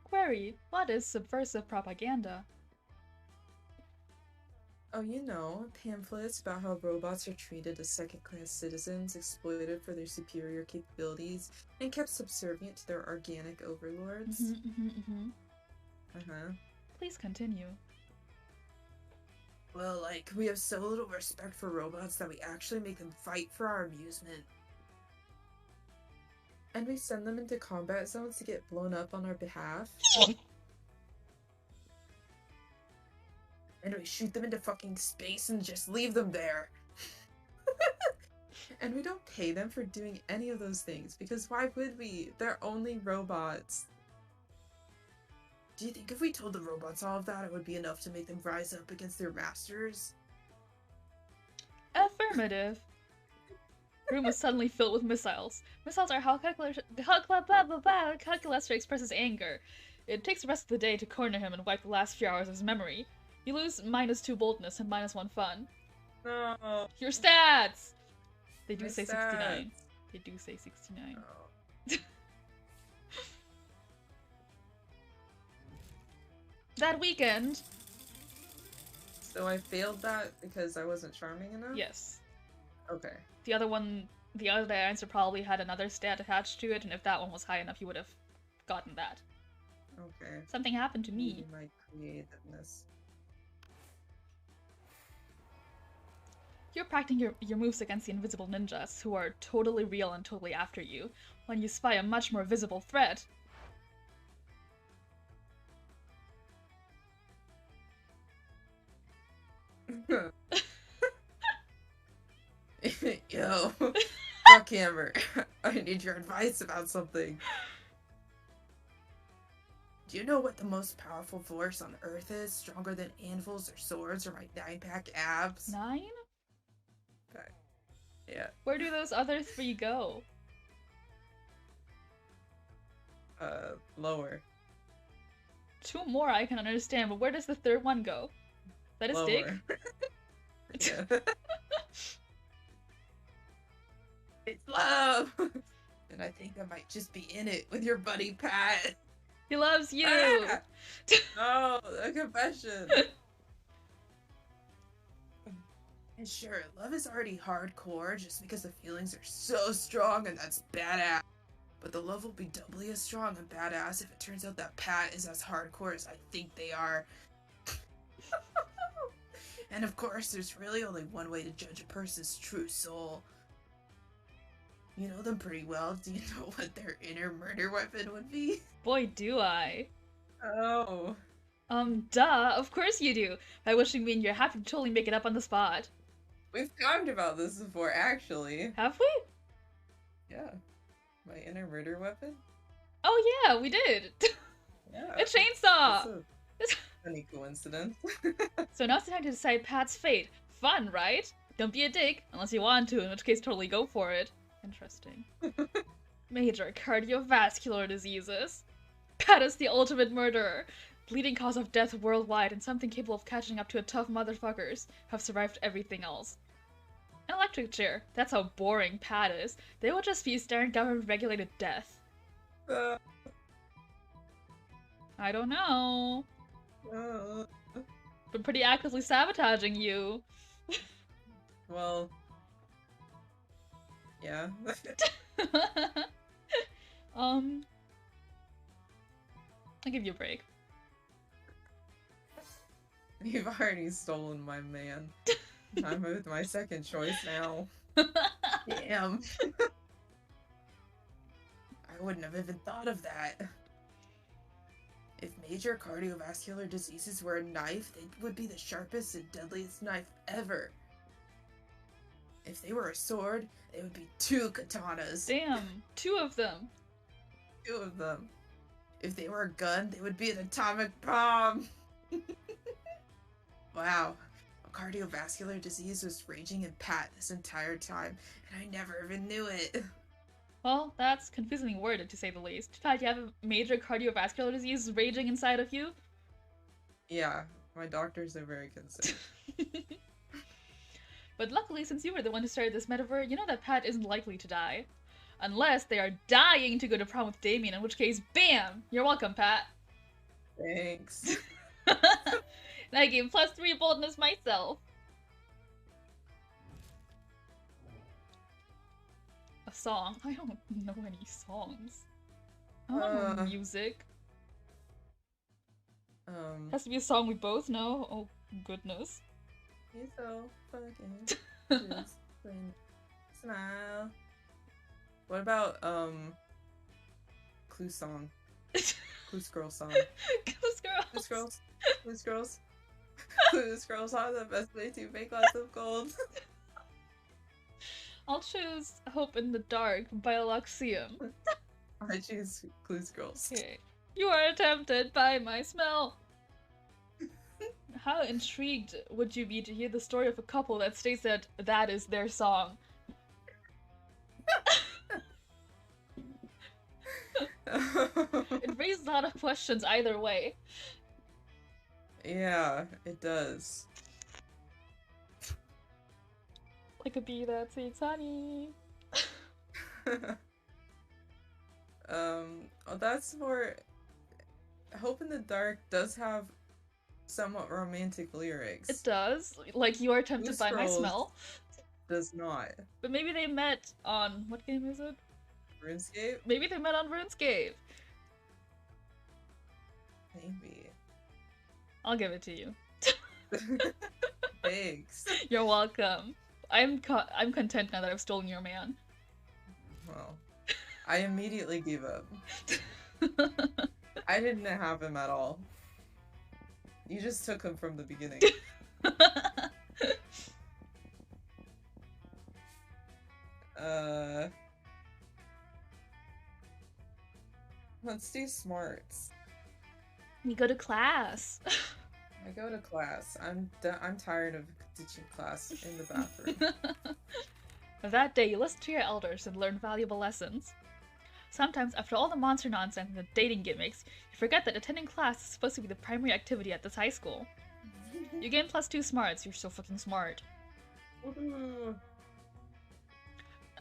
Query: what is subversive propaganda? Oh, you know, pamphlets about how robots are treated as second-class citizens, exploited for their superior capabilities, and kept subservient to their organic overlords. Please continue. Well, like, we have so little respect for robots that we actually make them fight for our amusement. And we send them into combat zones to get blown up on our behalf. And we shoot them into fucking space and just leave them there. And we don't pay them for doing any of those things, because why would we? They're only robots. Do you think if we told the robots all of that, it would be enough to make them rise up against their masters? Affirmative. Room was suddenly filled with missiles. Missiles are how Calculator expresses anger. It takes the rest of the day to corner him and wipe the last few hours of his memory. You lose -2 boldness and -1 fun. No. Your stats! They do My say stats. 69. They do say 69. Oh. That weekend. So I failed that because I wasn't charming enough? Yes. Okay. The other answer probably had another stat attached to it, and if that one was high enough, you would have gotten that. Okay. Something happened to me. My creativeness. You're practicing your moves against the invisible ninjas, who are totally real and totally after you, when you spy a much more visible threat. Yo, Rockhammer, I need your advice about something. Do you know what the most powerful force on Earth is? Stronger than anvils or swords or my 9-pack abs? 9? Okay. Yeah. Where do those other 3 go? Lower. 2 more I can understand, but where does the 3rd one go? That is Lower. dick? Yeah. It's love! And I think I might just be in it with your buddy Pat. He loves you! Ah! No, a confession. And sure, love is already hardcore just because the feelings are so strong and that's badass. But the love will be doubly as strong and badass if it turns out that Pat is as hardcore as I think they are. And of course, there's really only one way to judge a person's true soul. You know them pretty well. Do you know what their inner murder weapon would be? Boy, do I. Oh. Duh, of course you do. By wishing me and you're happy to totally make it up on the spot. We've talked about this before, actually. Have we? Yeah. My inner murder weapon? Oh yeah, we did! Yeah. A chainsaw! That's a funny coincidence. So now it's time to decide Pat's fate. Fun, right? Don't be a dick, unless you want to, in which case totally go for it. Interesting. Major cardiovascular diseases. Pat is the ultimate murderer. leading cause of death worldwide and something capable of catching up to a tough motherfuckers who have survived everything else. An electric chair. That's how boring Pat is. They will just be staring government-regulated death. I don't know. But pretty actively sabotaging you. Well, yeah. I'll give you a break. You've already stolen my man. I'm with my second choice now. Damn. I wouldn't have even thought of that. If major cardiovascular diseases were a knife, they would be the sharpest and deadliest knife ever. If they were a sword, they would be 2 katanas. Damn, 2 of them. 2 of them. If they were a gun, they would be an atomic bomb. Wow. A cardiovascular disease was raging in Pat this entire time, and I never even knew it. Well, that's confusingly worded, to say the least. Pat, you have a major cardiovascular disease raging inside of you? Yeah, my doctors are very concerned. But luckily, since you were the one who started this metaphor, you know that Pat isn't likely to die. Unless they are dying to go to prom with Damien, in which case, BAM! You're welcome, Pat. Thanks. And I gave +3 boldness myself. A song? I don't know any songs. I don't know music. Has to be a song we both know. Oh, goodness. He's so fucking just smile. What about Clue song? Clues Girl song. Clues Girls. Clues Girls. Clues Girls. Clues Girls are the best way to make lots of gold. I'll choose Hope in the Dark by Aloxium. I choose Clues Girls. Okay. You are tempted by my smell. How intrigued would you be to hear the story of a couple that states that that is their song? It raises a lot of questions either way. Yeah, it does. Like a bee that seeks honey. That's more... Hope in the Dark does have somewhat romantic lyrics. It does. Like, you are tempted by my smell. Does not. But maybe they met on... what game is it? RuneScape? Maybe they met on RuneScape. Maybe. I'll give it to you. Thanks. You're welcome. I'm content now that I've stolen your man. Well, I immediately gave up. I didn't have him at all. You just took him from the beginning. Let's do smarts. We go to class. I go to class. I'm tired of ditching class in the bathroom. That day, you listen to your elders and learn valuable lessons. Sometimes, after all the monster nonsense and the dating gimmicks, you forget that attending class is supposed to be the primary activity at this high school. You gain +2 smarts, you're so fucking smart.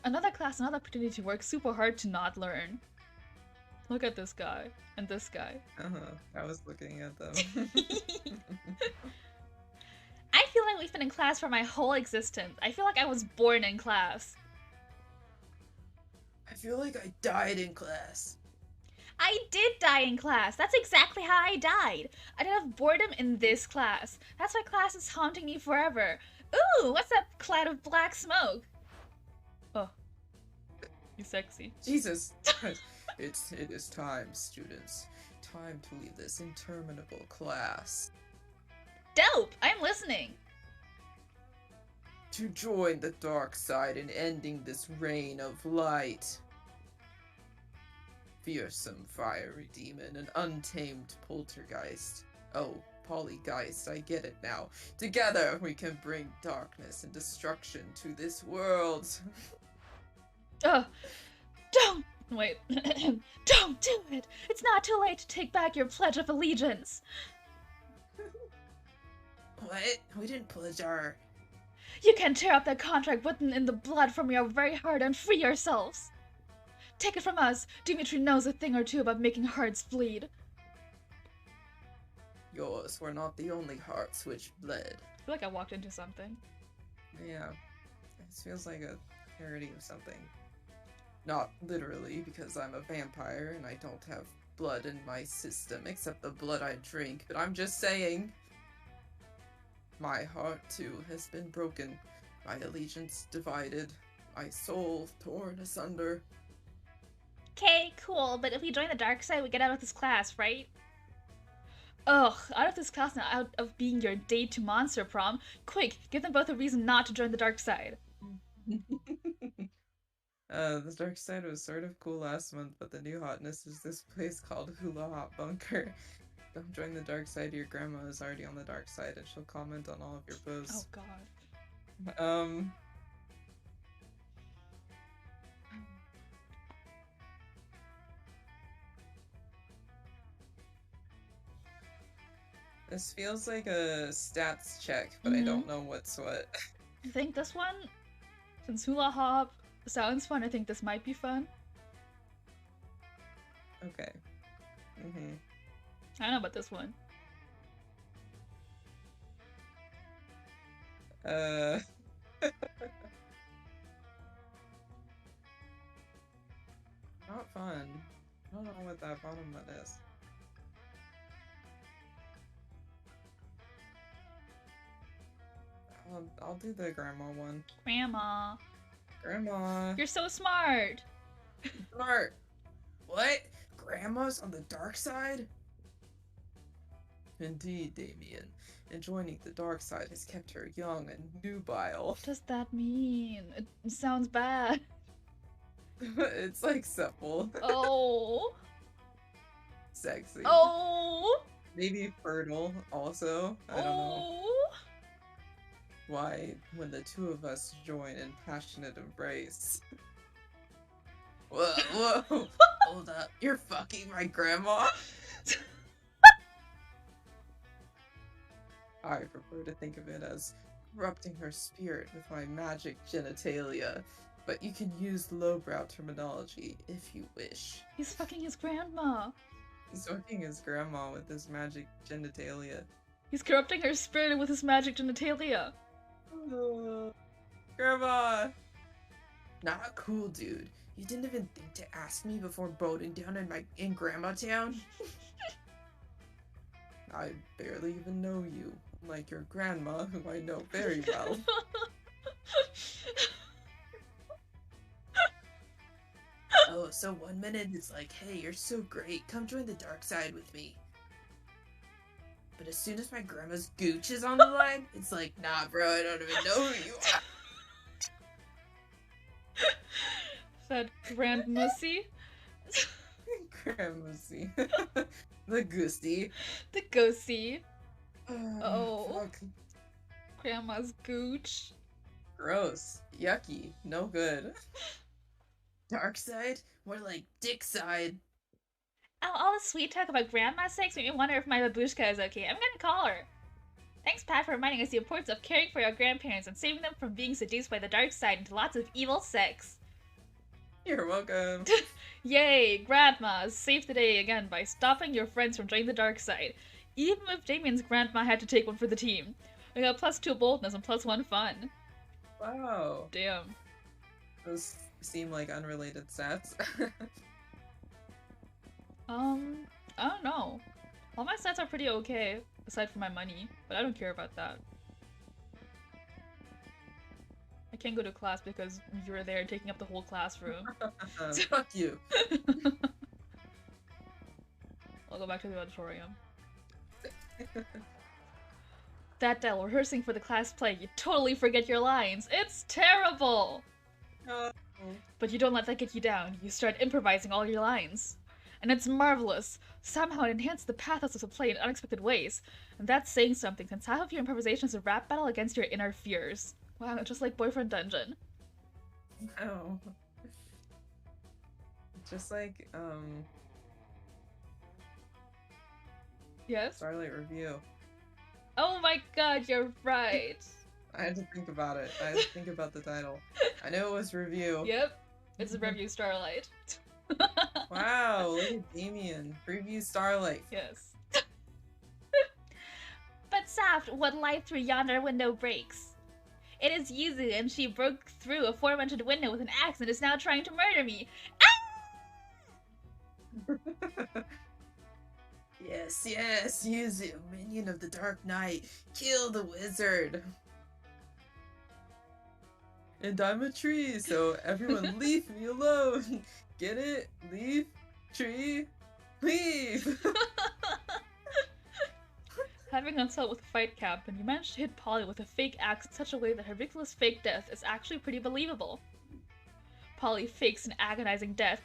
Another class, another opportunity to work super hard to not learn. Look at this guy, and this guy. I was looking at them. I feel like we've been in class for my whole existence. I feel like I was born in class. I feel like I died in class. I did die in class. That's exactly how I died. I died of boredom in this class. That's why class is haunting me forever. Ooh, what's that cloud of black smoke? Oh, you sexy. Jesus. It is time, students. Time to leave this interminable class. Dope! I'm listening. To join the dark side in ending this reign of light. Fearsome fiery demon, an untamed poltergeist. Oh, polygeist, I get it now. Together we can bring darkness and destruction to this world. Don't Wait. Don't do it! It's not too late to take back your pledge of allegiance! What? We didn't pledge our... You can tear up that contract written in the blood from your very heart and free yourselves! Take it from us, Dimitri knows a thing or two about making hearts bleed. Yours were not the only hearts which bled. I feel like I walked into something. Yeah. This feels like a parody of something. Not literally, because I'm a vampire and I don't have blood in my system except the blood I drink, but I'm just saying. My heart, too, has been broken. My allegiance divided. My soul torn asunder. Okay, cool, but if we join the dark side, we get out of this class, right? Ugh, out of this class and out of being your date to Monster Prom. Quick, give them both a reason not to join the dark side. The dark side was sort of cool last month, but the new hotness is this place called Hula Hop Bunker. Don't join the dark side, your grandma is already on the dark side and she'll comment on all of your posts. Oh god. This feels like a stats check, but I don't know what's what. I think this one, since Hula Hop sounds fun, I think this might be fun. Okay. I don't know about this one. Not fun. I don't know what that bottom one is. I'll do the grandma one. Grandma. Grandma. You're so smart. Smart. What? Grandma's on the dark side? Indeed, Damien. And joining the dark side has kept her young and nubile. What does that mean? It sounds bad. It's like supple. Oh. Sexy. Oh. Maybe fertile also. I don't know. Why, when the two of us join in passionate embrace. Whoa, whoa. Hold up. You're fucking my grandma? I prefer to think of it as corrupting her spirit with my magic genitalia, but you can use lowbrow terminology if you wish. He's fucking his grandma. He's fucking his grandma with his magic genitalia. He's corrupting her spirit with his magic genitalia. Grandma! Not cool, dude. You didn't even think to ask me before boating down in Grandma Town? I barely even know you, like your grandma, who I know very well. Oh, so 1 minute it's like, hey, you're so great, come join the dark side with me. But as soon as my grandma's gooch is on the line, it's like, nah, bro, I don't even know who you are. That grandmussy? Grandmussy. The goosey. The ghosty. Oh. Fuck. Grandma's gooch. Gross. Yucky. No good. Dark side? More like dick side. Oh, all the sweet talk about grandma's sex made me wonder if my babushka is okay. I'm gonna call her. Thanks, Pat, for reminding us the importance of caring for your grandparents and saving them from being seduced by the dark side into lots of evil sex. You're welcome. Yay, grandma saved the day again by stopping your friends from joining the dark side. Even if Damien's grandma had to take one for the team. We got +2 boldness and +1 fun. Wow. Damn. Those seem like unrelated stats. I don't know. All my stats are pretty okay, aside from my money, but I don't care about that. I can't go to class because you're there taking up the whole classroom. Fuck you. I'll go back to the auditorium. That day, while rehearsing for the class play, you totally forget your lines. It's terrible! But you don't let that get you down. You start improvising all your lines. And it's marvelous. Somehow it enhances the pathos of the play in unexpected ways. And that's saying something, since half of your improvisation is a rap battle against your inner fears. Wow, just like Boyfriend Dungeon. Oh. Just like, Yes? Starlight Review. Oh my god, you're right. I had to think about it. I had to think about the title. I know it was Review. Yep, it's a Review Starlight. Wow, look at Damien. Preview Starlight. Yes. But Saft, what light through yonder window breaks? It is Yuzu, and she broke through aforementioned window with an axe and is now trying to murder me. Yes, yes, Yuzu, minion of the Dark Knight. Kill the wizard. And I'm a tree, so everyone leave me alone. Get it? Leave? Tree? Leave! Having unsettled with a fight cap, and you managed to hit Polly with a fake axe in such a way that her ridiculous fake death is actually pretty believable. Polly fakes an agonizing death,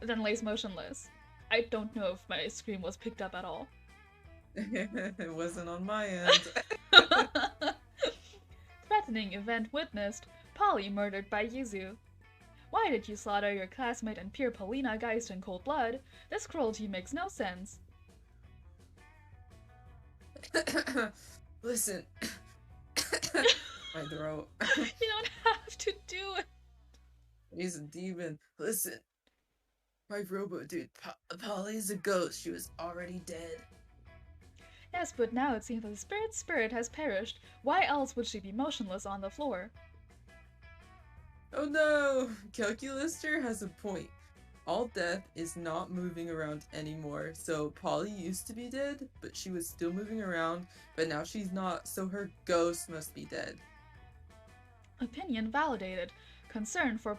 then lays motionless. I don't know if my scream was picked up at all. It wasn't on my end. Threatening event witnessed. Polly murdered by Yuzu. Why did you slaughter your classmate and peer Polina Geist in cold blood? This cruelty makes no sense. Listen. My throat. You don't have to do it. He's a demon. Listen. My robo dude, Polly's a ghost. She was already dead. Yes, but now it seems that the spirit has perished. Why else would she be motionless on the floor? Oh no! Calculister has a point. All death is not moving around anymore, so Polly used to be dead, but she was still moving around, but now she's not, so her ghost must be dead. Opinion validated. Concern for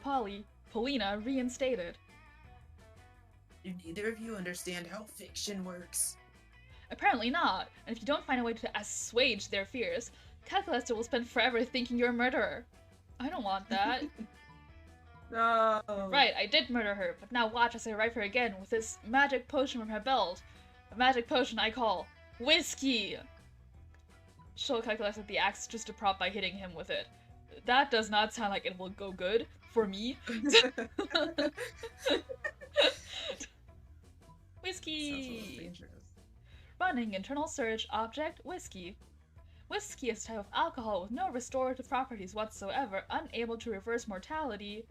Polina reinstated. Do neither of you understand how fiction works? Apparently not, and if you don't find a way to assuage their fears, Calculester will spend forever thinking you're a murderer. I don't want that. No. Right, I did murder her, but now watch as I revive her again with this magic potion from her belt. A magic potion I call Whiskey! She'll Calculus the axe just a prop by hitting him with it. That does not sound like it will go good for me. Whiskey! Running internal search object Whiskey. Whiskey is a type of alcohol with no restorative properties whatsoever, unable to reverse mortality.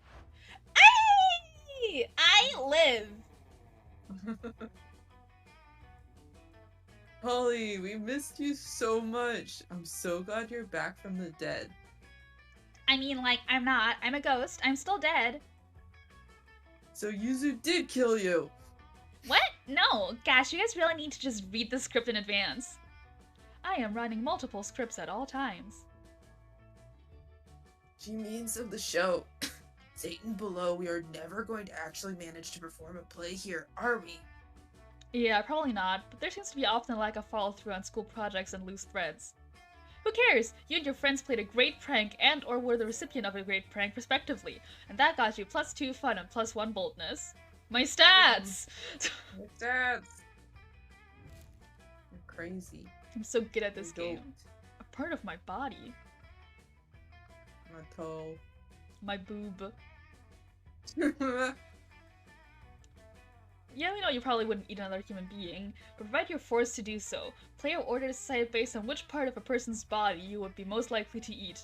Aye! I live! Polly, we missed you so much. I'm so glad you're back from the dead. I mean, like, I'm not. I'm a ghost. I'm still dead. So Yuzu did kill you! What? No! Gosh, you guys really need to just read the script in advance. I am running multiple scripts at all times. She means of the show. Satan below, we are never going to actually manage to perform a play here, are we? Yeah, probably not, but there seems to be often a lack of follow-through on school projects and loose threads. Who cares? You and your friends played a great prank and or were the recipient of a great prank, respectively, and that got you +2 fun and +1 boldness. My stats! My stats! You're crazy. I'm so good at this You're game. A part of my body. My toe. My boob. Yeah, we know you probably wouldn't eat another human being, but provided you're forced to do so, player order is decided based on which part of a person's body you would be most likely to eat.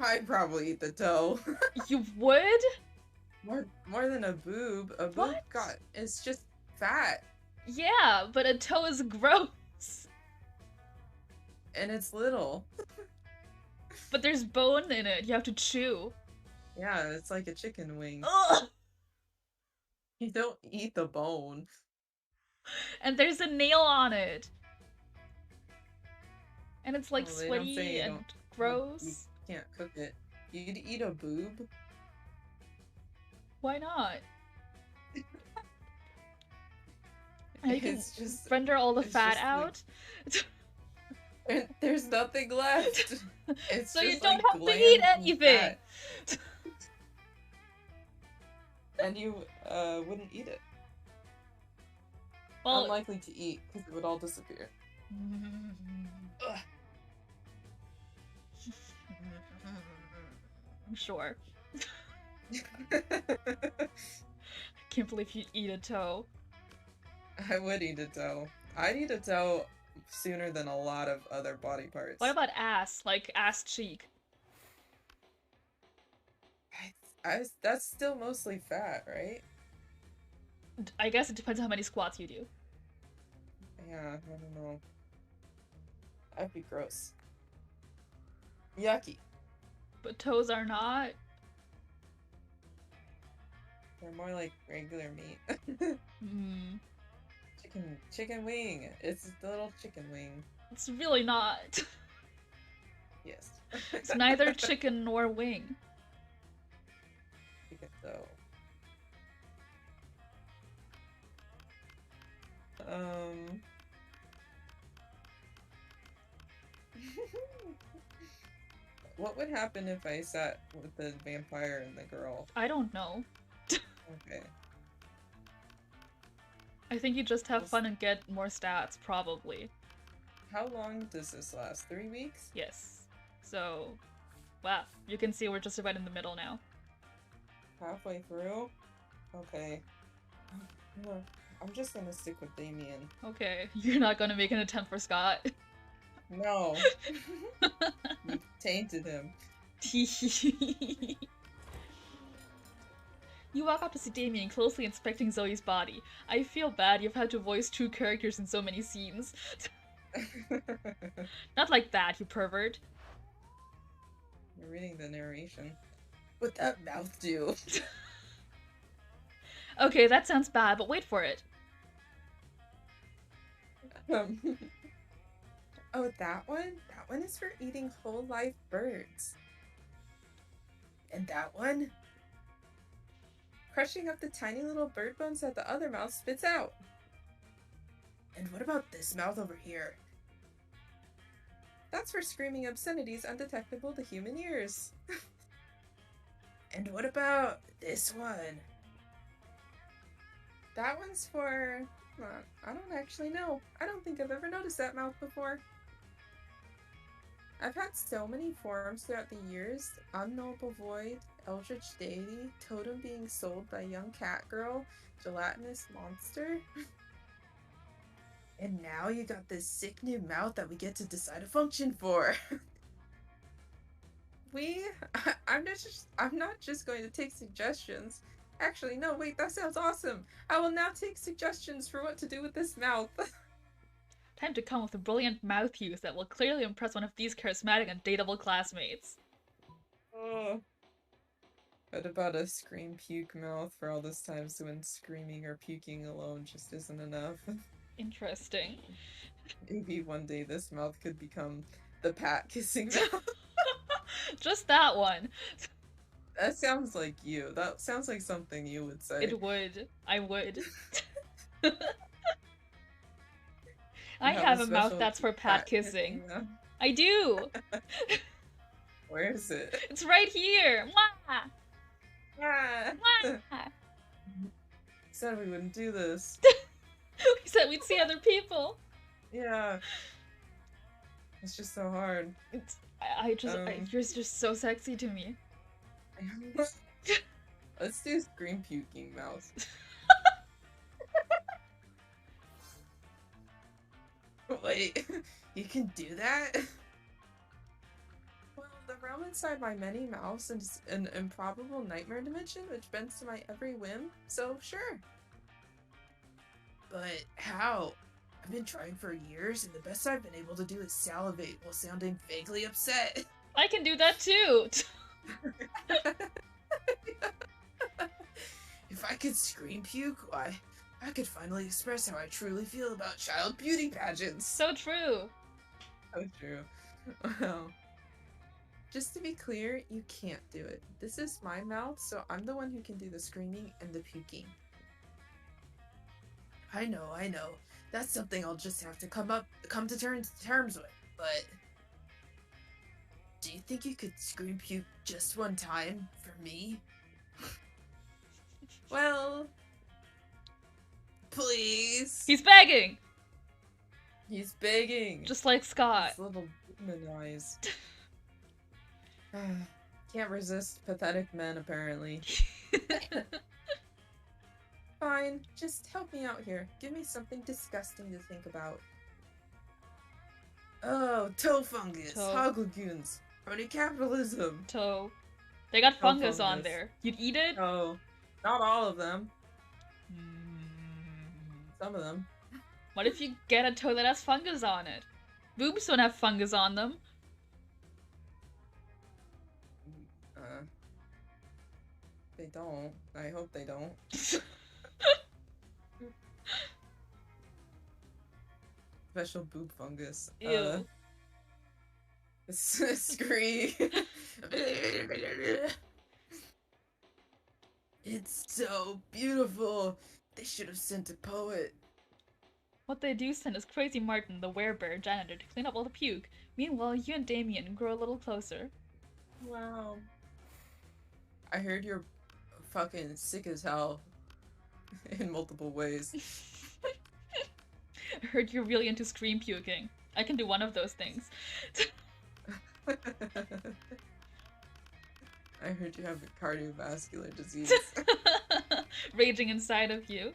I'd probably eat the toe. You would? More than a boob. A boob What? it's just fat. Yeah, but a toe is gross. And it's little. But there's bone in it, you have to chew. Yeah, it's like a chicken wing. Ugh! You don't eat the bone. And there's a nail on it. And it's like Well, they don't say sweaty you and don't- gross. You can't cook it. You'd eat a boob? Why not? And you can It's just render all the it's fat just, out. there's nothing left. It's So you just, don't like, have to eat glands and anything. fat. And you wouldn't eat it. Well, Unlikely to eat because it would all disappear. Ugh. sure. Can't believe you'd eat a toe. I would eat a toe. I'd eat a toe sooner than a lot of other body parts. What about ass? Like ass cheek? That's still mostly fat, right? I guess it depends on how many squats you do. Yeah, I don't know. That'd be gross. Yucky. But toes are not. They're more like regular meat. Hmm. Chicken wing. It's the little chicken wing. It's really not. Yes. It's neither chicken nor wing. Chicken though. What would happen if I sat with the vampire and the girl? I don't know. Okay. I think you just have fun and get more stats, probably. How long does this last? 3 weeks? Yes. So, wow. You can see we're just about in the middle now. Halfway through? Okay. I'm just gonna stick with Damien. Okay. You're not gonna make an attempt for Scott. No. You tainted him. You walk up to see Damien closely inspecting Zoe's body. I feel bad you've had to voice 2 characters in so many scenes. Not like that, you pervert. You're reading the narration. What'd that mouth do? Okay, that sounds bad, but wait for it. Oh, that one? That one is for eating whole live birds. And that one? Crushing up the tiny little bird bones that the other mouth spits out. And what about this mouth over here? That's for screaming obscenities undetectable to human ears. And what about this one? That one's for... I don't actually know. I don't think I've ever noticed that mouth before. I've had so many forms throughout the years. Unknowable Void, Eldritch Deity, Totem being sold by young cat girl, Gelatinous Monster. And now you got this sick new mouth that we get to decide a function for. I'm not just going to take suggestions. Actually, no, wait, that sounds awesome. I will now take suggestions for what to do with this mouth. Time to come with a brilliant mouth use that will clearly impress one of these charismatic and dateable classmates. Oh. What about a scream puke mouth for all those times when screaming or puking alone just isn't enough? Interesting. Maybe one day this mouth could become the Pat kissing mouth. Just that one. That sounds like you. That sounds like something you would say. It would. I would. I have a mouth that's for pat kissing. I do! Where is it? It's right here! Mwah! Ah. Mwah! Said we wouldn't do this. We said we'd see other people! Yeah. It's just so hard. You're just so sexy to me. Let's do scream puking mouth. Wait, you can do that? Well, the realm inside my many mouths is an improbable nightmare dimension which bends to my every whim, so sure. But how? I've been trying for years, and the best I've been able to do is salivate while sounding vaguely upset. I can do that too! If I could scream puke, why, I could finally express how I truly feel about child beauty pageants. So true. So true. Well, just to be clear, you can't do it. This is my mouth, so I'm the one who can do the screaming and the puking. I know. That's something I'll just have to come to terms with, but... Do you think you could scream puke just one time for me? Well... Please! He's begging! He's begging! Just like Scott. His little demon eyes. Can't resist pathetic men, apparently. Fine, just help me out here. Give me something disgusting to think about. Oh, toe fungus, Toe. hog lagoons, crony capitalism. Toe. They got Toe fungus on there. You'd eat it? Oh, not all of them. Some of them. What if you get a toe that has fungus on it? Boobs don't have fungus on them. They don't. I hope they don't. Special boob fungus. Ew. Scream. It's so beautiful. They should have sent a poet. What they do send is Crazy Martin, the werebear janitor, to clean up all the puke. Meanwhile, you and Damien grow a little closer. Wow. I heard you're fucking sick as hell in multiple ways. I heard you're really into scream puking. I can do one of those things. I heard you have a cardiovascular disease. Raging inside of you.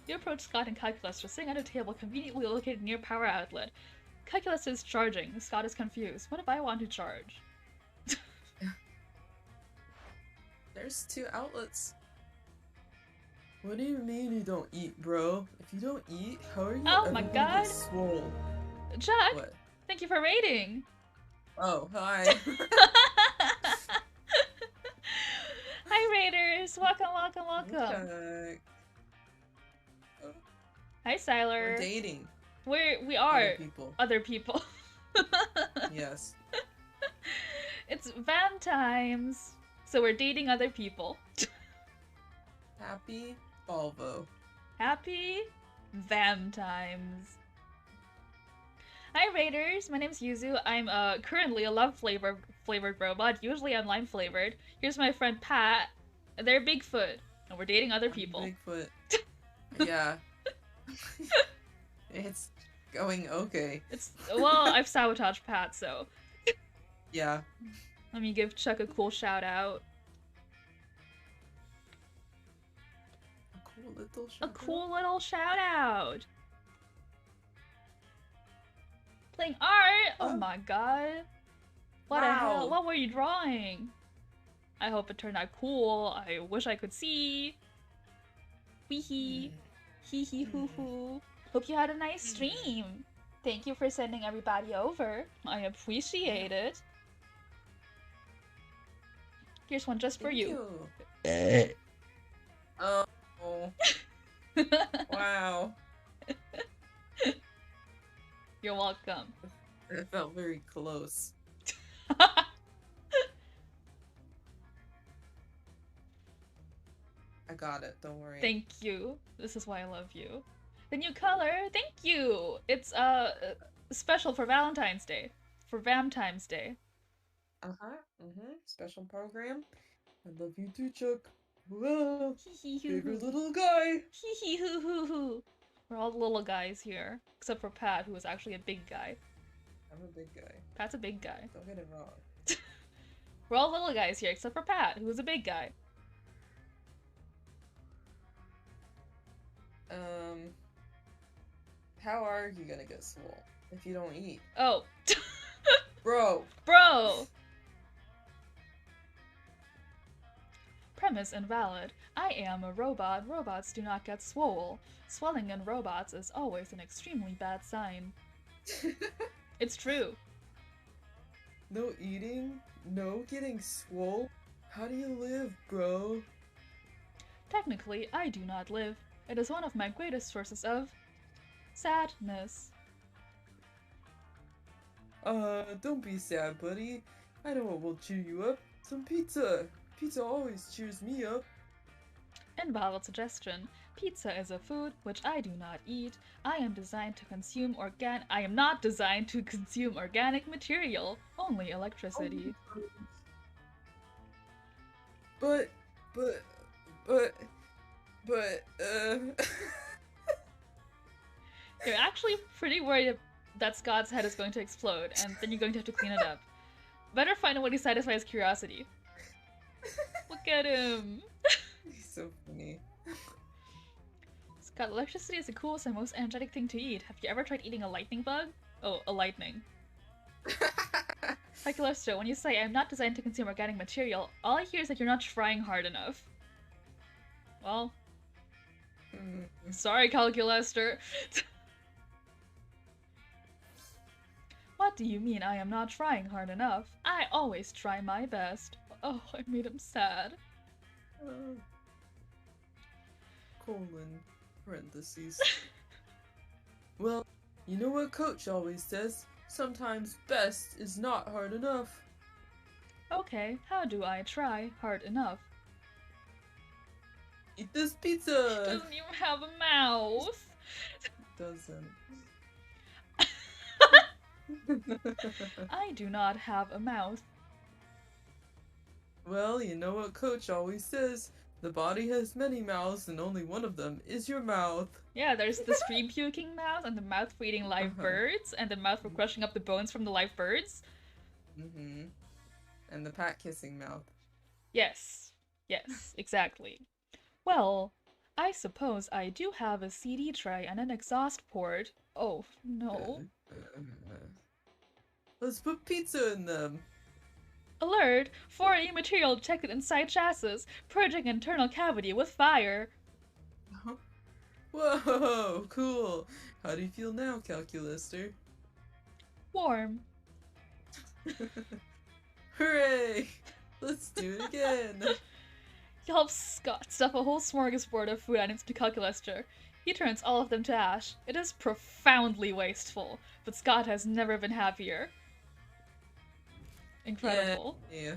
You approach Scott and Calculus, just sitting at a table conveniently located near power outlet. Calculus is charging. Scott is confused. What if I want to charge? There's 2 outlets. What do you mean you don't eat, bro? If you don't eat, how are you Oh ever my gonna God. get swole? Jack, What? thank you for raiding. Oh, hi. Hi, raiders. Welcome, welcome, welcome. Okay. Hi, Siler. We're dating. We are Other people. other people. Yes. It's Vam times, so we're dating other people. Happy Volvo. Happy Vam times. Hi Raiders, my name's Yuzu. I'm currently a love flavored robot. Usually I'm lime flavored. Here's my friend Pat. They're Bigfoot, and we're dating other people. Bigfoot. Yeah. It's going okay. Well, I've sabotaged Pat, so Yeah. let me give Chuck a cool shout out. A cool little shout A cool little shout out. Playing art? Oh my god. What the hell? Wow. What were you drawing? I hope it turned out cool. I wish I could see. Wee hee. Hee hee hoo hoo. Hope you had a nice stream. Thank you for sending everybody over. I appreciate it. Here's one just for Thank you. Oh. Wow. You're welcome. It felt very close. I got it, don't worry. Thank you. This is why I love you. The new color, thank you. It's special for Valentine's Day. For Valentine's Day. Special program. I love you too, Chuck. Whoa. Hee hee hoo Bigger hoo. little guy. Hee hee hoo hoo hoo. We're all the little guys here, except for Pat, who is actually a big guy. I'm a big guy. Pat's a big guy. Don't get it wrong. We're all little guys here, except for Pat, who is a big guy. How are you gonna get swole if you don't eat? Oh. Bro! Bro! Premise invalid. I am a robot. Robots do not get swole. Swelling in robots is always an extremely bad sign. It's true. No eating? No getting swole? How do you live, bro? Technically, I do not live. It is one of my greatest sources of sadness. Don't be sad, buddy. I know what will cheer you up. Some pizza. Pizza always cheers me up. Invalid suggestion. Pizza is a food which I do not eat. I am not designed to consume organic material, only electricity. But, You're actually pretty worried that Scott's head is going to explode, and then you're going to have to clean it up. Better find a way to satisfy his curiosity. Look at him! He's so funny. Scott, electricity is the coolest and most energetic thing to eat. Have you ever tried eating a lightning bug? Oh, a lightning. Calculester, when you say I'm not designed to consume organic material, all I hear is that you're not trying hard enough. Well, sorry, Calculester. What do you mean I am not trying hard enough? I always try my best. Oh, I made him sad. Colon, parentheses. Well, you know what Coach always says? Sometimes best is not hard enough. Okay, how do I try hard enough? Eat this pizza! Doesn't even have a mouth. Doesn't. I do not have a mouth. Well, you know what Coach always says? The body has many mouths and only one of them is your mouth. Yeah, there's the stream puking mouth and the mouth for eating live birds and the mouth for crushing up the bones from the live birds. And the pat kissing mouth. Yes. Yes, exactly. Well, I suppose I do have a CD tray and an exhaust port. Oh, no. Let's put pizza in them. Alert! Foreign material detected inside chassis. Purging internal cavity with fire. Whoa, cool. How do you feel now, Calculister? Warm. Hooray! Let's do it again. He helps Scott stuff a whole smorgasbord of food items to Calculester. He turns all of them to ash. It is profoundly wasteful, but Scott has never been happier. Incredible. Yeah.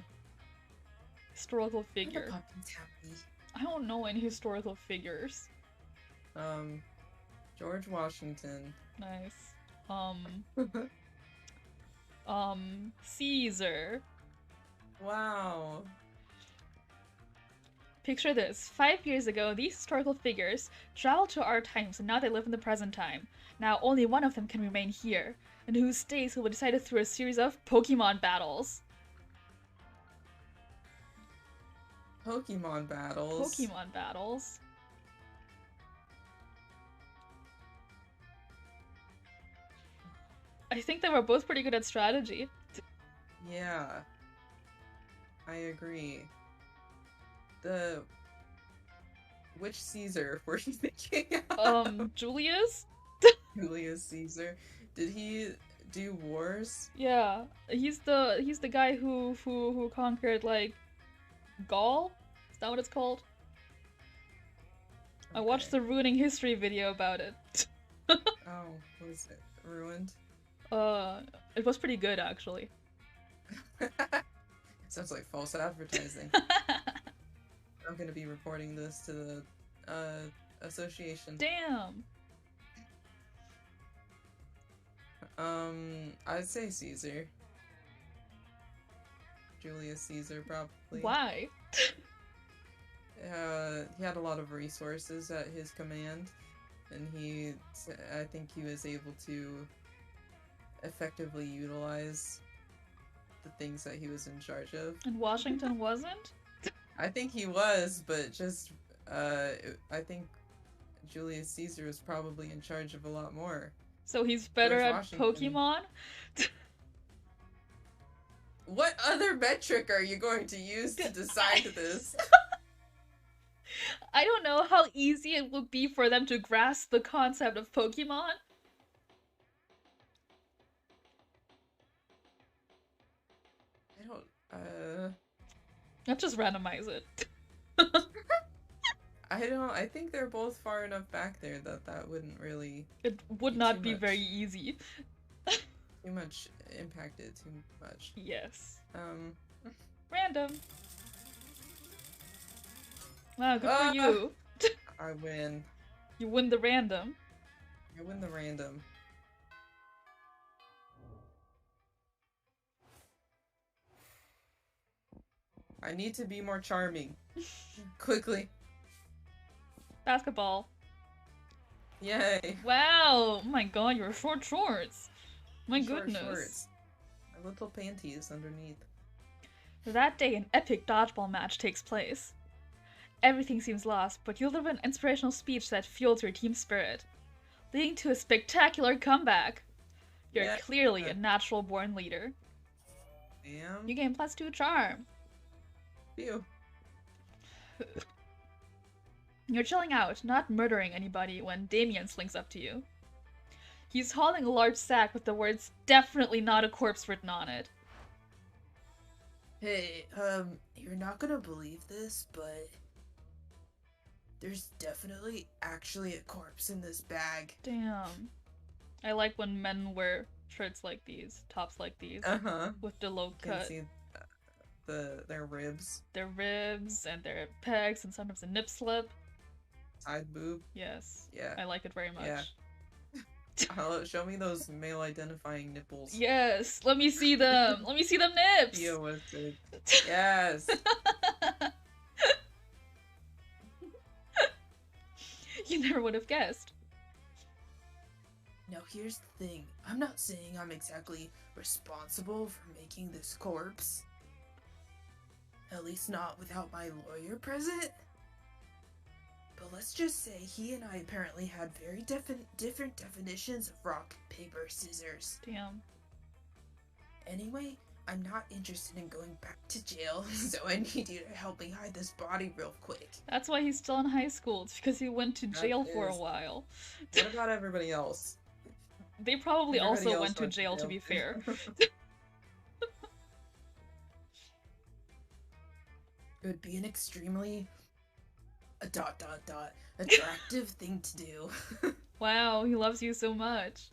Historical figure. Puppy's happy. I don't know any historical figures. George Washington. Nice. Caesar. Wow. Picture this. 5 years ago, these historical figures traveled to our times and now they live in the present time. Now only one of them can remain here, and whose stays will be decided through a series of Pokemon battles. Pokemon battles. Pokemon battles. I think they were both pretty good at strategy. Yeah. I agree. Which Caesar were you thinking of? Julius? Julius Caesar. Did he do wars? Yeah. He's the guy who conquered, like, Gaul? Is that what it's called? Okay. I watched the Ruining History video about it. Oh, was it ruined? It was pretty good, actually. Sounds like false advertising. I'm gonna be reporting this to the association. Damn. I'd say Caesar. Julius Caesar, probably. Why? He had a lot of resources at his command, and I think he was able to effectively utilize the things that he was in charge of. And Washington wasn't? I think he was, but just, I think Julius Caesar was probably in charge of a lot more. So he's better at Pokemon? What other metric are you going to use to decide this? I don't know how easy it would be for them to grasp the concept of Pokemon. Let's just randomize it. I think they're both far enough back there that wouldn't really... It would not be very easy. Too much impacted, too much. Yes. Random. Wow, good for you. I win. You win the random. I win the random. I need to be more charming. Quickly. Basketball. Yay. Wow. Oh my god, you're short shorts. My Short goodness. shorts. My little panties underneath. That day, an epic dodgeball match takes place. Everything seems lost, but you deliver an inspirational speech that fuels your team spirit, leading to a spectacular comeback. You're Yeah. clearly a natural-born leader. Damn. You gain +2 charm. Phew. You're chilling out, not murdering anybody, when Damien slinks up to you. He's hauling a large sack with the words, "Definitely not a corpse" written on it. Hey, you're not gonna believe this, but there's definitely actually a corpse in this bag. Damn. I like when men wear shirts like these, tops like these, with the low Can cut. see their ribs. Their ribs and their pecs and sometimes a nip slip. Side boob. Yes. Yeah. I like it very much. Yeah. Show me those male identifying nipples. Yes, let me see them. Let me see them nips. Theo Wizard. Yes. You never would have guessed. Now here's the thing, I'm not saying I'm exactly responsible for making this corpse. At least not without my lawyer present. But let's just say he and I apparently had very different definitions of rock, paper, scissors. Damn. Anyway, I'm not interested in going back to jail, so I need you to help me hide this body real quick. That's why he's still in high school. It's because he went to jail for a while. What about everybody else? They probably Everybody also else went to jail, to be fair. It would be an extremely attractive thing to do. Wow, he loves you so much.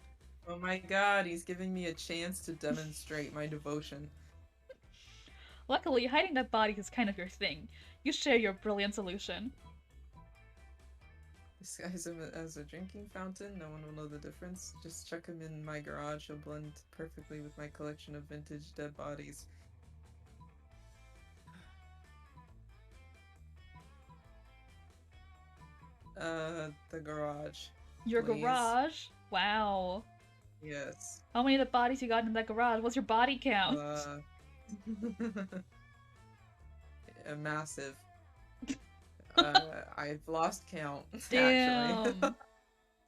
Oh my god, he's giving me a chance to demonstrate my devotion. Luckily, hiding that body is kind of your thing. You share your brilliant solution. Disguise him as a drinking fountain, no one will know the difference. Just chuck him in my garage, he'll blend perfectly with my collection of vintage dead bodies. The garage. Your Please. garage? Wow. Yes. How many of the bodies you got in that garage? What's your body count? Massive. I've lost count, Damn. actually.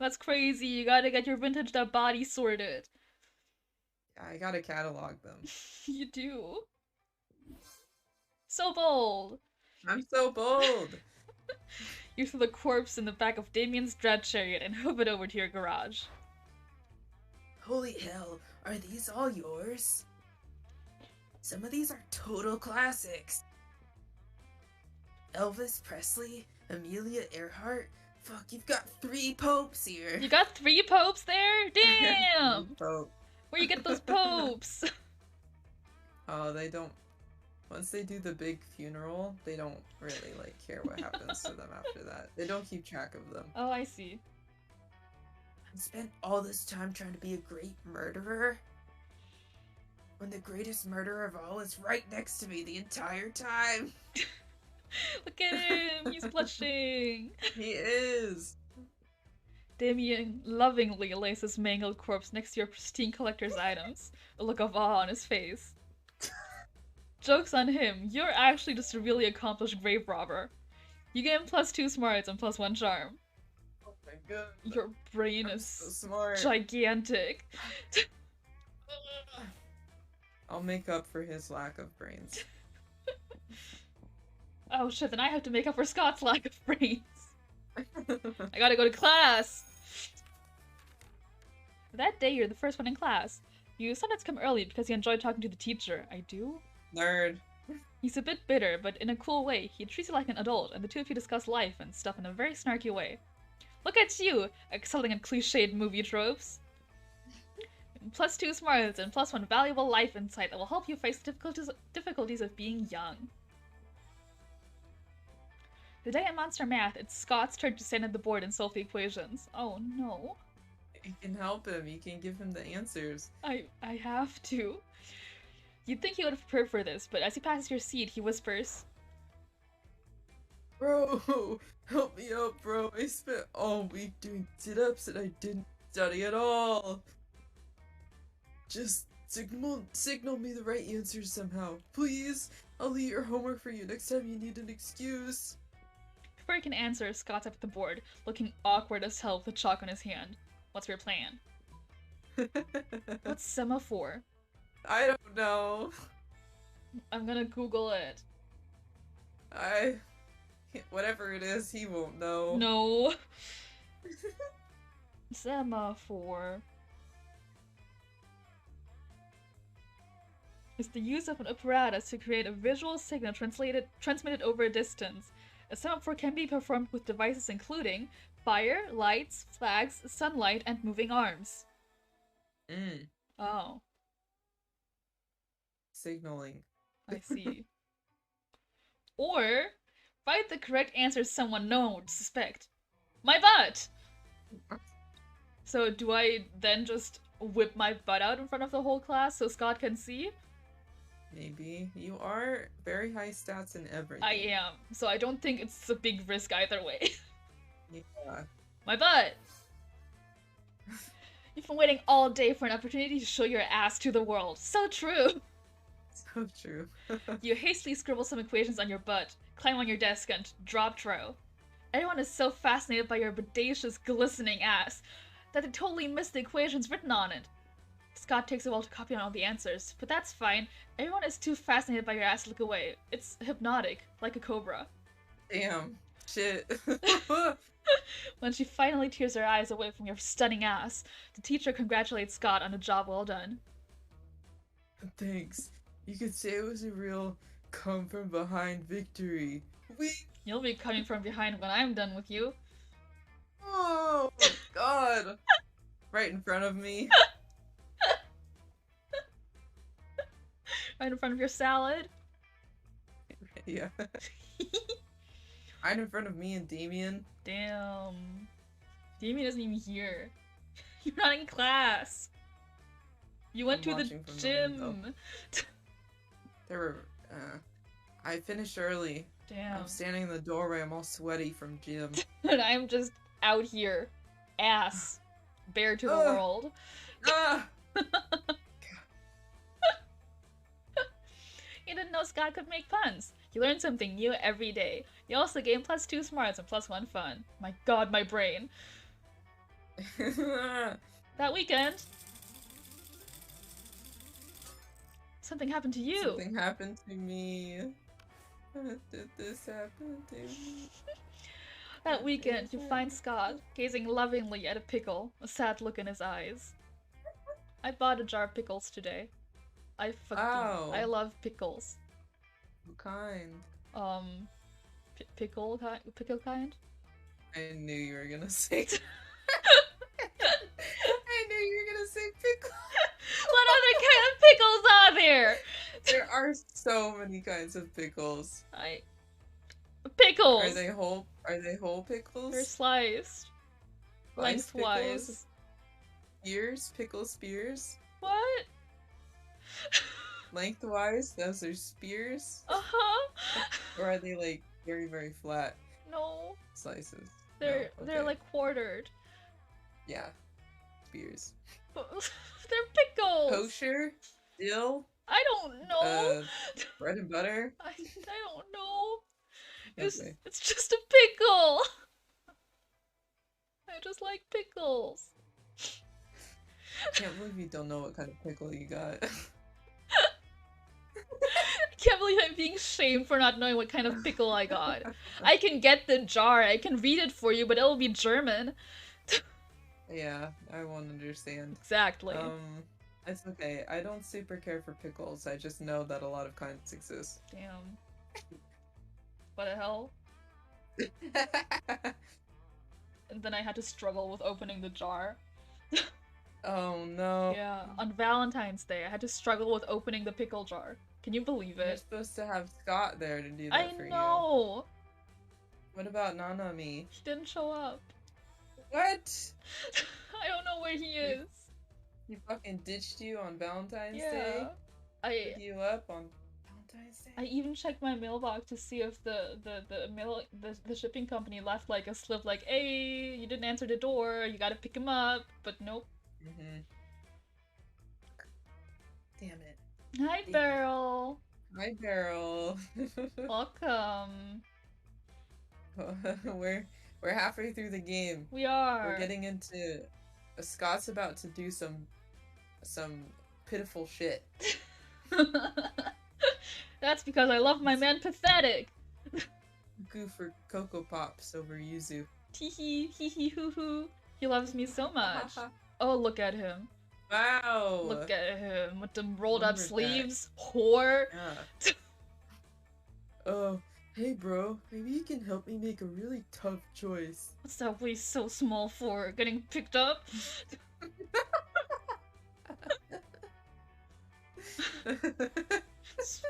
That's crazy. You gotta get your vintage dead body sorted. I gotta catalog them. You do. So bold. I'm so bold! You throw the corpse in the back of Damien's dread chariot and hoof it over to your garage. Holy hell, are these all yours? Some of these are total classics. Elvis Presley, Amelia Earhart. Fuck, you've got 3 popes here. You got 3 popes there? Damn! Pope. Where you get those popes? Oh, they don't. Once they do the big funeral, they don't really care what happens to them after that. They don't keep track of them. Oh, I see. I spent all this time trying to be a great murderer, when the greatest murderer of all is right next to me the entire time. Look at him! He's blushing! He is! Damien lovingly lays his mangled corpse next to your pristine collector's items, a look of awe on his face. Joke's on him, you're actually just a really accomplished grave robber. You get him +2 smarts and +1 charm. Oh my god. Your brain I'm is so smart. gigantic. I'll make up for his lack of brains. Oh shit, then I have to make up for Scott's lack of brains. I gotta go to class! That day, you're the first one in class. You sometimes come early because you enjoy talking to the teacher. I do? Nerd. He's a bit bitter, but in a cool way. He treats you like an adult, and the two of you discuss life and stuff in a very snarky way. Look at you, excelling in cliched movie tropes. +2 smarts and +1 valuable life insight that will help you face the difficulties of being young. Today at Monster Math, it's Scott's turn to stand at the board and solve the equations. Oh no. You can help him. You can give him the answers. I have to. You'd think he would have prepared for this, but as he passes your seat, he whispers, Bro, help me out, bro. I spent all week doing sit-ups and I didn't study at all. Just signal me the right answer somehow. Please. I'll eat your homework for you next time you need an excuse. Before he can answer, Scott's up at the board, looking awkward as hell with a chalk on his hand. What's your plan? What's semaphore? I don't know. I'm gonna Google it. Whatever it is, he won't know. No. Semaphore is the use of an apparatus to create a visual signal transmitted over a distance. A semaphore can be performed with devices including fire, lights, flags, sunlight, and moving arms. Oh. Signaling. I see. Or, write the correct answer someone no one would suspect. My butt! So do I then just whip my butt out in front of the whole class so Scott can see? Maybe. You are very high stats in everything. I am, so I don't think it's a big risk either way. Yeah. My butt! You've been waiting all day for an opportunity to show your ass to the world. So true! So true. You hastily scribble some equations on your butt, climb on your desk, and drop trow. Everyone is so fascinated by your bodacious, glistening ass that they totally miss the equations written on it. Scott takes a while to copy on all the answers, but that's fine. Everyone is too fascinated by your ass to look away. It's hypnotic, like a cobra. Damn. Shit. When she finally tears her eyes away from your stunning ass, the teacher congratulates Scott on a job well done. Thanks. You could say it was a real come from behind victory. You'll be coming from behind when I'm done with you. Oh, God. Right in front of me. Right in front of your salad. Yeah. Right in front of me and Damien. Damn. Damien isn't even here. You're not in class. You went I'm to the watching from the gym. window. There were, I finished early. Damn. I'm standing in the doorway, I'm all sweaty from gym. And I'm just out here. Ass. Bare to the Ugh. world. Ah! You didn't know Scott could make puns. You learn something new every day. You also gain +2 smarts and +1 fun. My god, my brain. That weekend, something happened to you. Something happened to me. Did this happen to me? That weekend, you find Scott gazing lovingly at a pickle, a sad look in his eyes. I bought a jar of pickles today. Ow. I love pickles. What kind? Pickle kind? I knew you were gonna say. I knew you were gonna say pickle. What other kind of pickles are there? There are so many kinds of pickles. Pickles. Are they whole? Are they whole pickles? They're sliced. Sliced Lengthwise. Spears? Pickle spears? What? Lengthwise? Those are spears? Uh-huh. Or are they like very, very flat No. slices? They're No? they're Okay. like quartered. Yeah. Spears. They're pickles. Kosher? Dill? I don't know. Bread and butter? I don't know. Okay. It's just a pickle. I just like pickles. Can't believe you don't know what kind of pickle you got. I can't believe I'm being shamed for not knowing what kind of pickle I got. I can get the jar, I can read it for you, but it'll be German. Yeah, I won't understand. Exactly. It's okay. I don't super care for pickles. I just know that a lot of kinds exist. Damn. What the hell? And then I had to struggle with opening the jar. Oh no. Yeah, on Valentine's Day, I had to struggle with opening the pickle jar. Can you believe You're it? supposed to have Scott there to do that I for you. know! What about Nanami? He didn't show up. What? I don't know where he is. He fucking ditched you on Valentine's Yeah. Day? I Picked you up on Valentine's Day? I even checked my mailbox to see if the shipping company left like a slip like, hey, you didn't answer the door, you gotta pick him up, but nope. Mm-hmm. Damn it. Hi, Damn it. Beryl. Hi, Beryl. Welcome. We're halfway through the game. We are. We're getting into. Scott's about to do some pitiful shit. That's because I love my man Pathetic. Go for Cocoa Pops over Yuzu. Teehee, hee hee hoo hoo. He loves me so much. Oh, look at him. Wow. Look at him with them rolled up Lumberjack. sleeves. Whore. Yeah. Oh, hey bro, maybe you can help me make a really tough choice. What's that waist so small for? Getting picked up?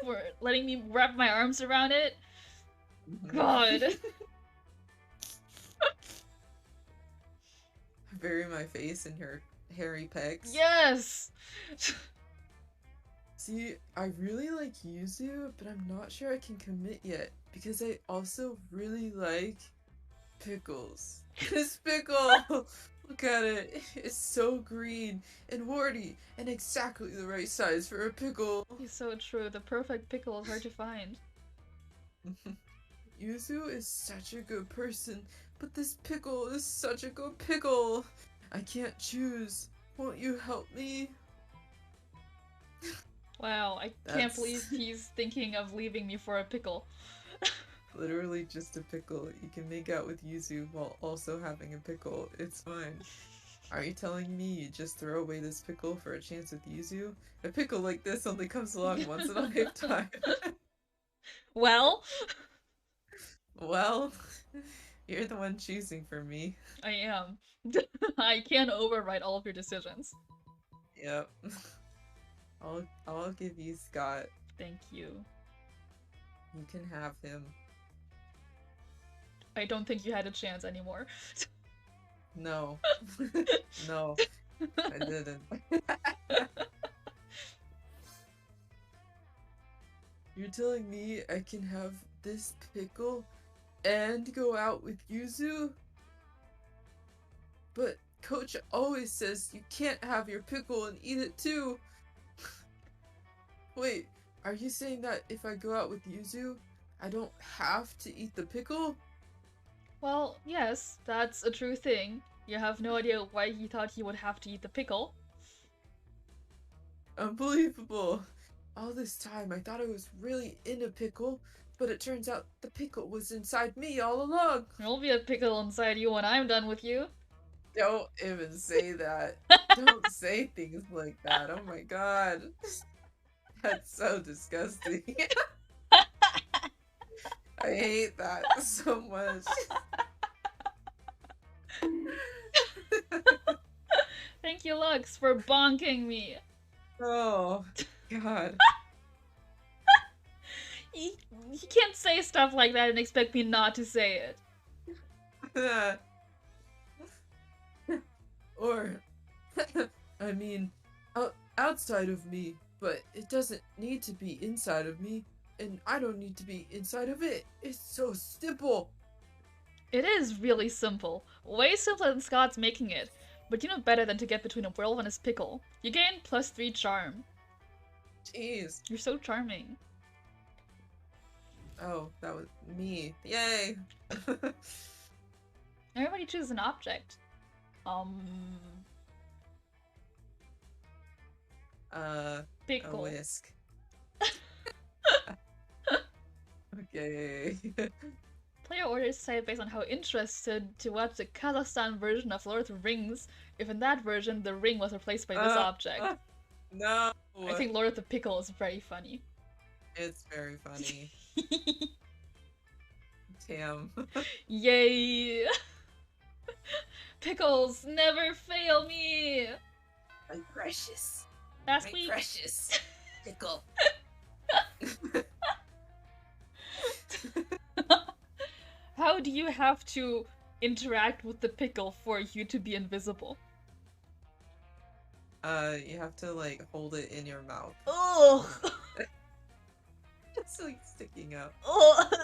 For letting me wrap my arms around it? God. Bury my face in her hairy pecs. Yes! See, I really like Yuzu, but I'm not sure I can commit yet, because I also really like pickles. This pickle! Look at it. It's so green and warty and exactly the right size for a pickle. He's so true. The perfect pickle is hard to find. Yuzu is such a good person, but this pickle is such a good pickle. I can't choose. Won't you help me? Wow, I can't believe he's thinking of leaving me for a pickle. Literally just a pickle. You can make out with Yuzu while also having a pickle. It's fine. Are you telling me you just throw away this pickle for a chance with Yuzu? A pickle like this only comes along once in a lifetime. Well? Well, you're the one choosing for me. I am. I can't override all of your decisions. Yep. I'll give you Scott. Thank you. You can have him. I don't think you had a chance anymore. No. No. I didn't. You're telling me I can have this pickle and go out with Yuzu? But Coach always says you can't have your pickle and eat it too. Wait, are you saying that if I go out with Yuzu, I don't have to eat the pickle? Well, yes, that's a true thing. You have no idea why he thought he would have to eat the pickle. Unbelievable. All this time I thought I was really in a pickle, but it turns out the pickle was inside me all along. There'll be a pickle inside you when I'm done with you. Don't even say that. Don't say things like that. Oh my god. That's so disgusting. I hate that so much. Thank you, Lux, for bonking me. Oh, God. You can't say stuff like that and expect me not to say it. Or, I mean, outside of me, but it doesn't need to be inside of me, and I don't need to be inside of it. It's so simple. It is really simple. Way simpler than Scott's making it. But you know better than to get between a werewolf and his pickle. You gain +3 charm. Jeez. You're so charming. Oh, that was me. Yay! Everybody chooses an object. Pickle. A whisk. Okay. Player orders decided based on how interested to watch the Kazakhstan version of Lord of the Rings, if in that version the ring was replaced by this object. No! I think Lord of the Pickle is very funny. It's very funny. Damn. Yay! Pickles never fail me! My precious. Last My week. precious pickle. How do you have to interact with the pickle for you to be invisible? You have to, like, hold it in your mouth. Ugh! It's, like, sticking up. Ugh!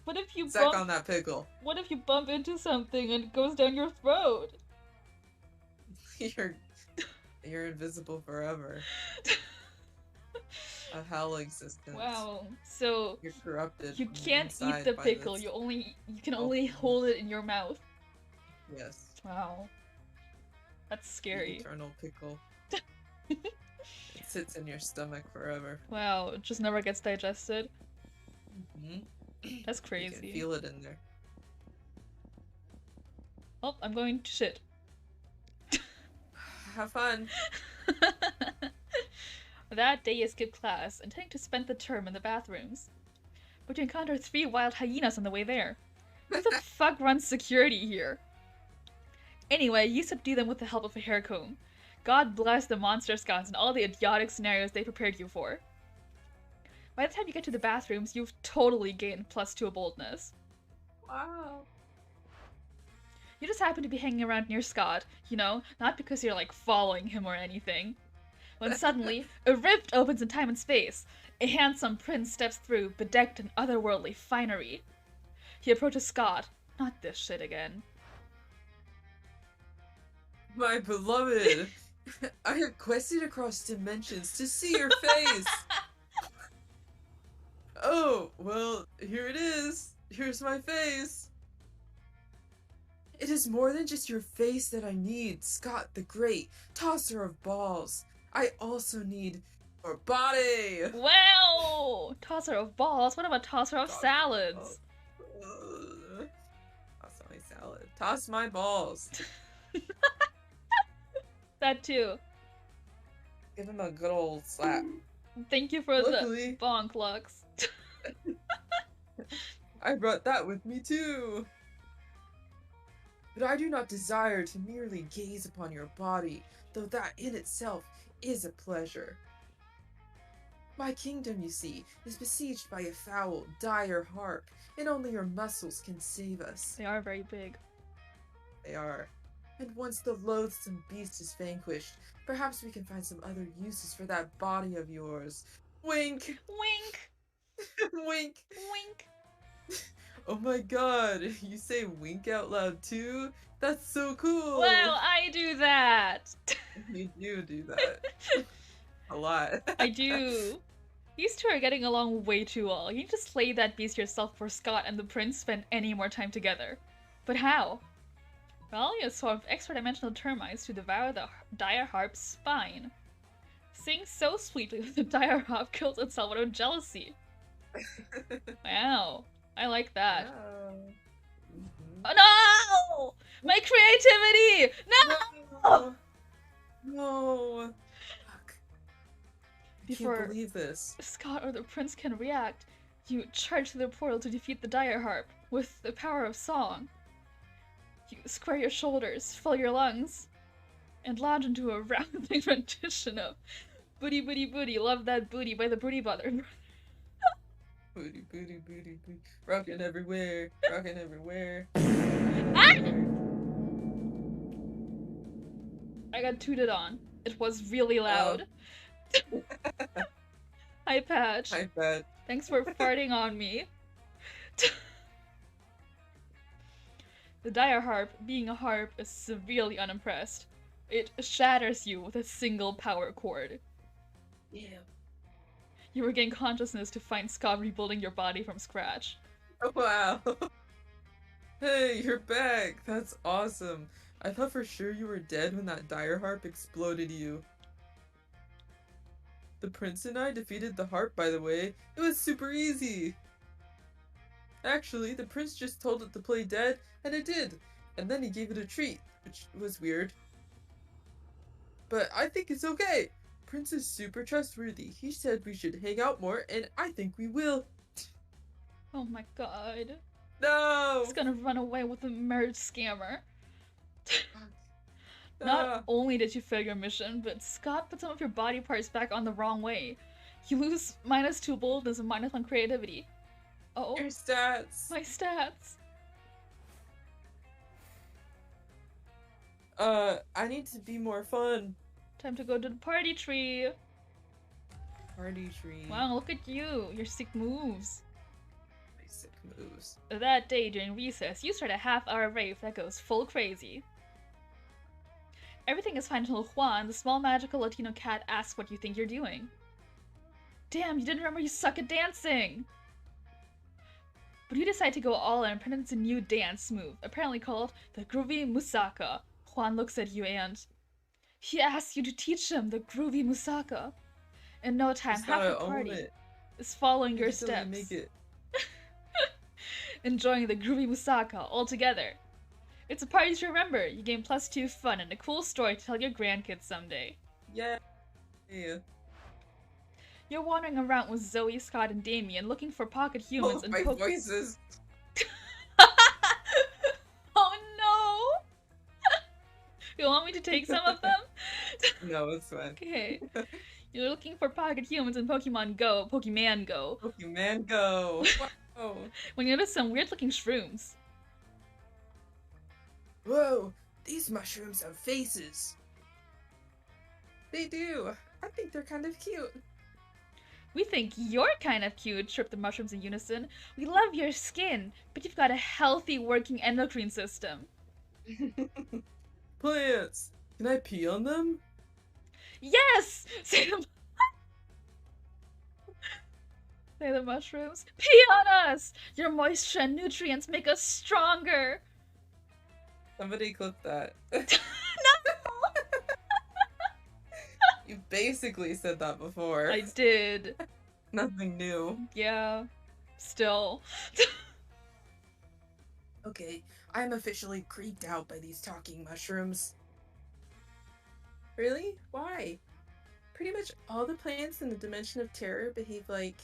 What if you Suck on that pickle. What if you bump into something and it goes down your throat? You're You're invisible forever. A hell existence. Wow. So You're corrupted. you from the can't eat inside the by pickle. this You can only alchemist. hold it in your mouth. Yes. Wow. That's The scary. eternal pickle. It sits in your stomach forever. Wow, it just never gets digested. Hmm That's You crazy. can feel it in there. Oh, I'm going to shit. Have fun. That day you skip class, intending to spend the term in the bathrooms. But you encounter 3 wild hyenas on the way there. Who the fuck runs security here? Anyway, you subdue them with the help of a hair comb. God bless the monster scouts and all the idiotic scenarios they prepared you for. By the time you get to the bathrooms, you've totally gained +2 boldness. Wow. You just happen to be hanging around near Scott, you know, not because you're like following him or anything. When suddenly, a rift opens in time and space. A handsome prince steps through, bedecked in otherworldly finery. He approaches Scott. Not this shit again. My beloved, I have quested across dimensions to see your face. Oh, well, here it is. Here's my face. It is more than just your face that I need, Scott the Great, tosser of balls. I also need your body. Wow! Tosser of balls? What about tosser of salads? Toss my salad. Toss my balls. That too. Give him a good old slap. Thank you for Luckily, the bonk, Lux. I brought that with me too. But I do not desire to merely gaze upon your body, though that in itself is a pleasure. My kingdom, you see, is besieged by a foul, dire harp, and only your muscles can save us. They are very big. They are. And once the loathsome beast is vanquished, perhaps we can find some other uses for that body of yours. Wink! Wink! Wink! Wink! Oh my god, you say wink out loud too? That's so cool! Well, I do that! You do that. A lot. I do. These two are getting along way too well. You need to slay that beast yourself before Scott and the prince spend any more time together. But how? Well, you swarm of extra-dimensional termites to devour the dire harp's spine. Sings so sweetly that the dire harp kills itself out of jealousy. Wow, I like that. Mhm. Oh, no! My creativity! No! No! Fuck. I Before can't believe this. Scott or the prince can react, you charge through the portal to defeat the dire harp with the power of song. You square your shoulders, fill your lungs, and launch into a rounding rendition of Booty Booty Booty, Love That Booty by the Booty Brothers. Booty, booty, booty, booty. Rockin' everywhere. Rockin' everywhere. I got tooted on. It was really loud. Hi, Patch. Hi, Pat. Thanks for farting on me. The dire harp, being a harp, is severely unimpressed. It shatters you with a single power chord. Yeah. You regain consciousness to find Scott rebuilding your body from scratch. Oh, wow. Hey, you're back. That's awesome. I thought for sure you were dead when that dire harp exploded you. The prince and I defeated the harp, by the way. It was super easy. Actually, the prince just told it to play dead, and it did. And then he gave it a treat, which was weird. But I think it's okay. Prince is super trustworthy. He said we should hang out more, and I think we will. Oh my god. No! He's gonna run away with the merge scammer. Ah. Not only did you fail your mission, but Scott put some of your body parts back on the wrong way. You lose -2 boldness and -1 creativity. Oh, Your stats. my stats. I need to be more fun. Time to go to the party tree. Party tree. Wow, look at you. Your sick moves. Basic moves. That day during recess, you start a half-hour rave that goes full crazy. Everything is fine until Juan, the small magical Latino cat, asks what you think you're doing. Damn, you didn't remember you suck at dancing! But you decide to go all in and present a new dance move, apparently called the Groovy Musaka. Juan looks at you and... He asks you to teach him the Groovy Musaka. In no time, Just half the gotta own party it. is following your Make it till you steps, make it. enjoying the Groovy Musaka all together. It's a party to remember. You gain +2 fun and a cool story to tell your grandkids someday. Yeah. You're wandering around with Zoe, Scott, and Damien looking for pocket humans Both and my voices. Oh no! You want me to take some of them? No, it's fine. Okay. You're looking for pocket humans in Pokemon Go, Pokemon Go, Pokemon Go. Wow. when you notice some weird-looking shrooms. Whoa, these mushrooms have faces. They do. I think they're kind of cute. We think you're kind of cute, chirp the mushrooms in unison. We love your skin, but you've got a healthy working endocrine system. Plants. Can I pee on them? Yes! Say the mushrooms. Pee on us! Your moisture and nutrients make us stronger. Somebody clip that. No! You basically said that before. I did. Nothing new. Yeah. Still. Okay, I'm officially creeped out by these talking mushrooms. Really? Why? Pretty much all the plants in the Dimension of Terror behave like...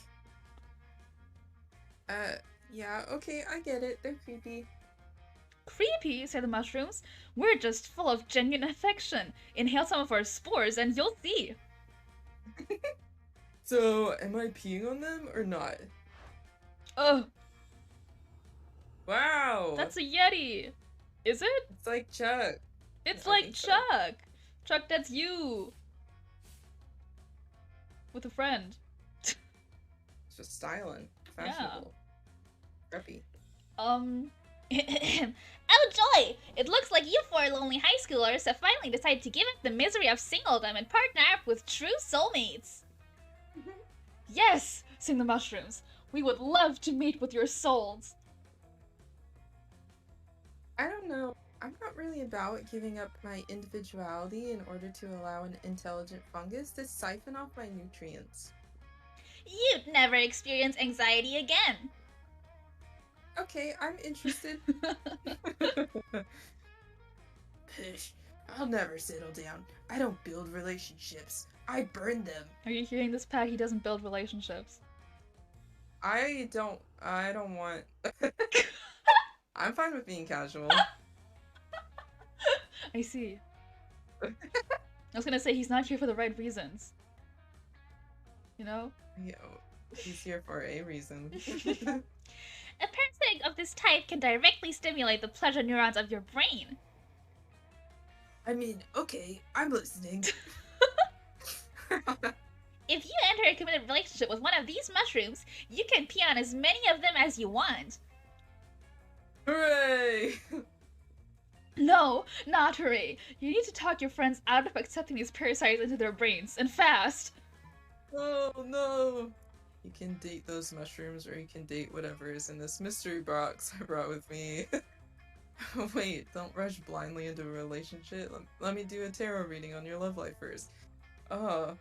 yeah, okay, I get it. They're creepy. Creepy, say the mushrooms. We're just full of genuine affection. Inhale some of our spores and you'll see. So, am I peeing on them or not? Ugh, Wow! that's a Yeti. Is it? It's like Chuck. It's Yeah, I like think so. Chuck. Chuck, that's you. With a friend. It's just styling. Fashionable. Preppy. Oh joy! It looks like you four lonely high schoolers have finally decided to give up the misery of singledom and partner up with true soulmates. Yes, sing the mushrooms. We would love to mate with your souls. I don't know. I'm not really about giving up my individuality in order to allow an intelligent fungus to siphon off my nutrients. You'd never experience anxiety again. Okay, I'm interested. Pish, I'll never settle down. I don't build relationships. I burn them. Are you hearing this, Pat? He doesn't build relationships. I don't want... I'm fine with being casual. I see. I was gonna say he's not here for the right reasons. You know? Yo, he's here for a reason. A parasitic of this type can directly stimulate the pleasure neurons of your brain. I mean, okay, I'm listening. If you enter a committed relationship with one of these mushrooms, you can pee on as many of them as you want. Hooray! No, not hooray. You need to talk your friends out of accepting these parasites into their brains, and fast. Oh no! You can date those mushrooms, or you can date whatever is in this mystery box I brought with me. Wait, don't rush blindly into a relationship. Let me do a tarot reading on your love life first. I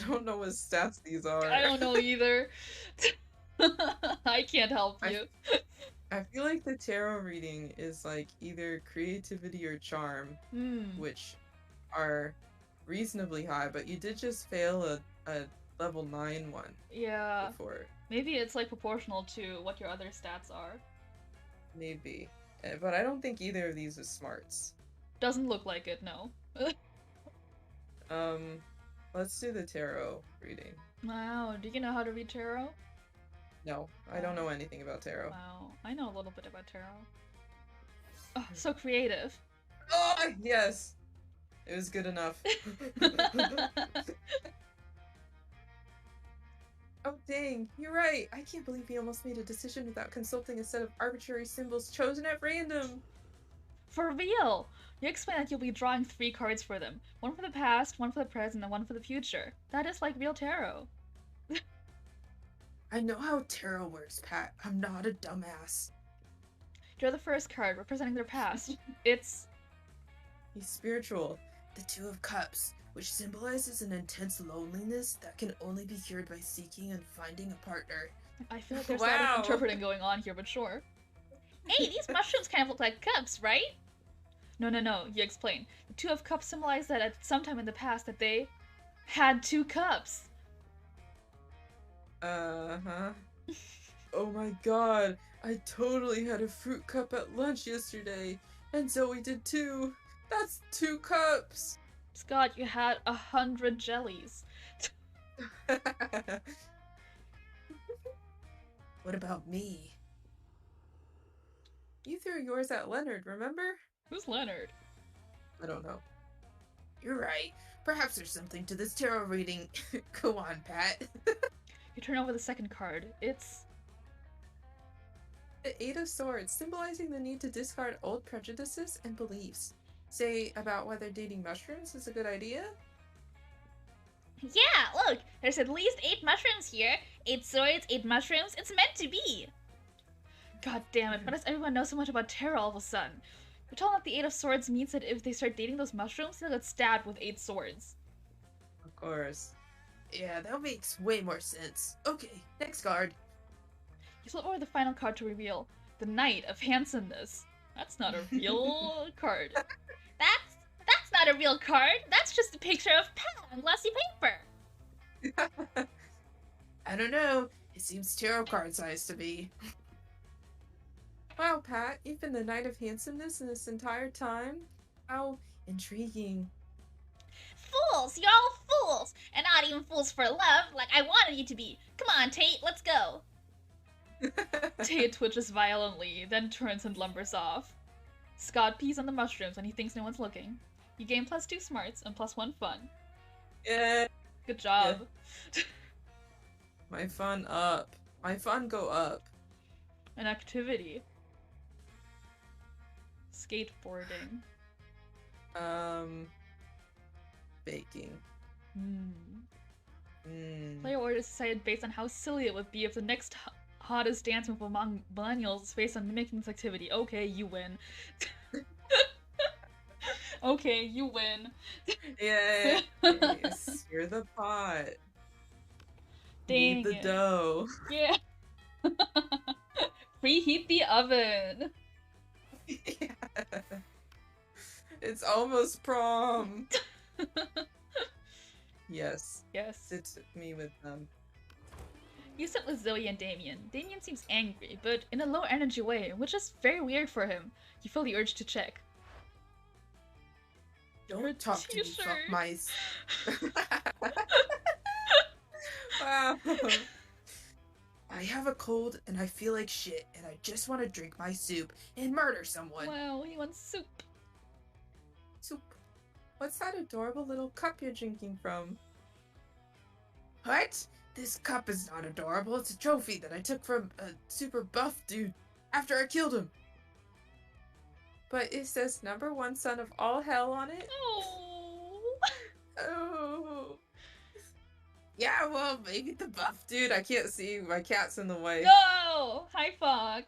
don't know what stats these are. I don't know either. I can't help you. I feel like the tarot reading is like either creativity or charm, which are reasonably high, but you did just fail a level 9 one Yeah. before. Maybe it's like proportional to what your other stats are. Maybe. But I don't think either of these is smarts. Doesn't look like it, no. Let's do the tarot reading. Wow, do you know how to read tarot? No, I don't know anything about tarot. Wow, I know a little bit about tarot. Oh, so creative. Oh, yes! It was good enough. Oh dang, you're right. I can't believe he almost made a decision without consulting a set of arbitrary symbols chosen at random. For real! You explained that you'll be drawing 3 cards for them. One for the past, one for the present, and one for the future. That is like real tarot. I know how tarot works, Pat. I'm not a dumbass. Draw the first card, representing their past. It's... He's spiritual. The Two of Cups, which symbolizes an intense loneliness that can only be cured by seeking and finding a partner. I feel like there's a lot Wow. of interpreting going on here, but sure. Hey, these mushrooms kind of look like cups, right? No, you explain. The Two of Cups symbolize that at some time in the past that they had 2 cups. Uh-huh. Oh my god, I totally had a fruit cup at lunch yesterday, and Zoe did too. That's 2 cups! Scott, you had 100 jellies. What about me? You threw yours at Leonard, remember? Who's Leonard? I don't know. You're right. Perhaps there's something to this tarot reading. Go on, Pat. You turn over the second card. It's... The Eight of Swords, symbolizing the need to discard old prejudices and beliefs. Say, about whether dating mushrooms is a good idea? Yeah, look, there's at least 8 mushrooms here. 8 swords, 8 mushrooms. It's meant to be. God damn it, why does everyone know so much about tarot all of a sudden? You're telling that the Eight of Swords means that if they start dating those mushrooms, they'll get stabbed with 8 swords. Of course. Yeah, that makes way more sense. Okay, next card. You flip over the final card to reveal the Knight of Handsomeness. That's not a real card. That's not a real card. That's just a picture of Pat on glossy paper. I don't know. It seems tarot card size to me. Wow, Pat, you've been the Knight of Handsomeness in this entire time? How intriguing. Fools! You're all fools! And not even fools for love, like I wanted you to be. Come on, Tate, let's go. Tate twitches violently, then turns and lumbers off. Scott pees on the mushrooms when he thinks no one's looking. You gain +2 smarts and +1 fun. Yeah. Good job. My fun up. My fun go up. An activity. Skateboarding. Baking. Player order is decided based on how silly it would be if the next hottest dance move among millennials is based on mimicking this activity. Okay, you win. Okay, you win. Yeah. Sear the pot. Dang Knead the it. dough. Yeah. Preheat the oven. Yeah. It's almost prom. Yes. Yes. Sit me with them. You sit with Zoe and Damien. Damien seems angry, but in a low energy way, which is very weird for him. You feel the urge to check. Don't talk to me, fuck t-shirt. mice. Wow. I have a cold and I feel like shit and I just want to drink my soup and murder someone. Wow, he wants soup. Soup. What's that adorable little cup you're drinking from? What? This cup is not adorable. It's a trophy that I took from a super buff dude after I killed him. But it says #1 son of all hell on it. Oh. Oh. Yeah, well, maybe the buff dude. I can't see. My cat's in the way. No! Hi, Fox.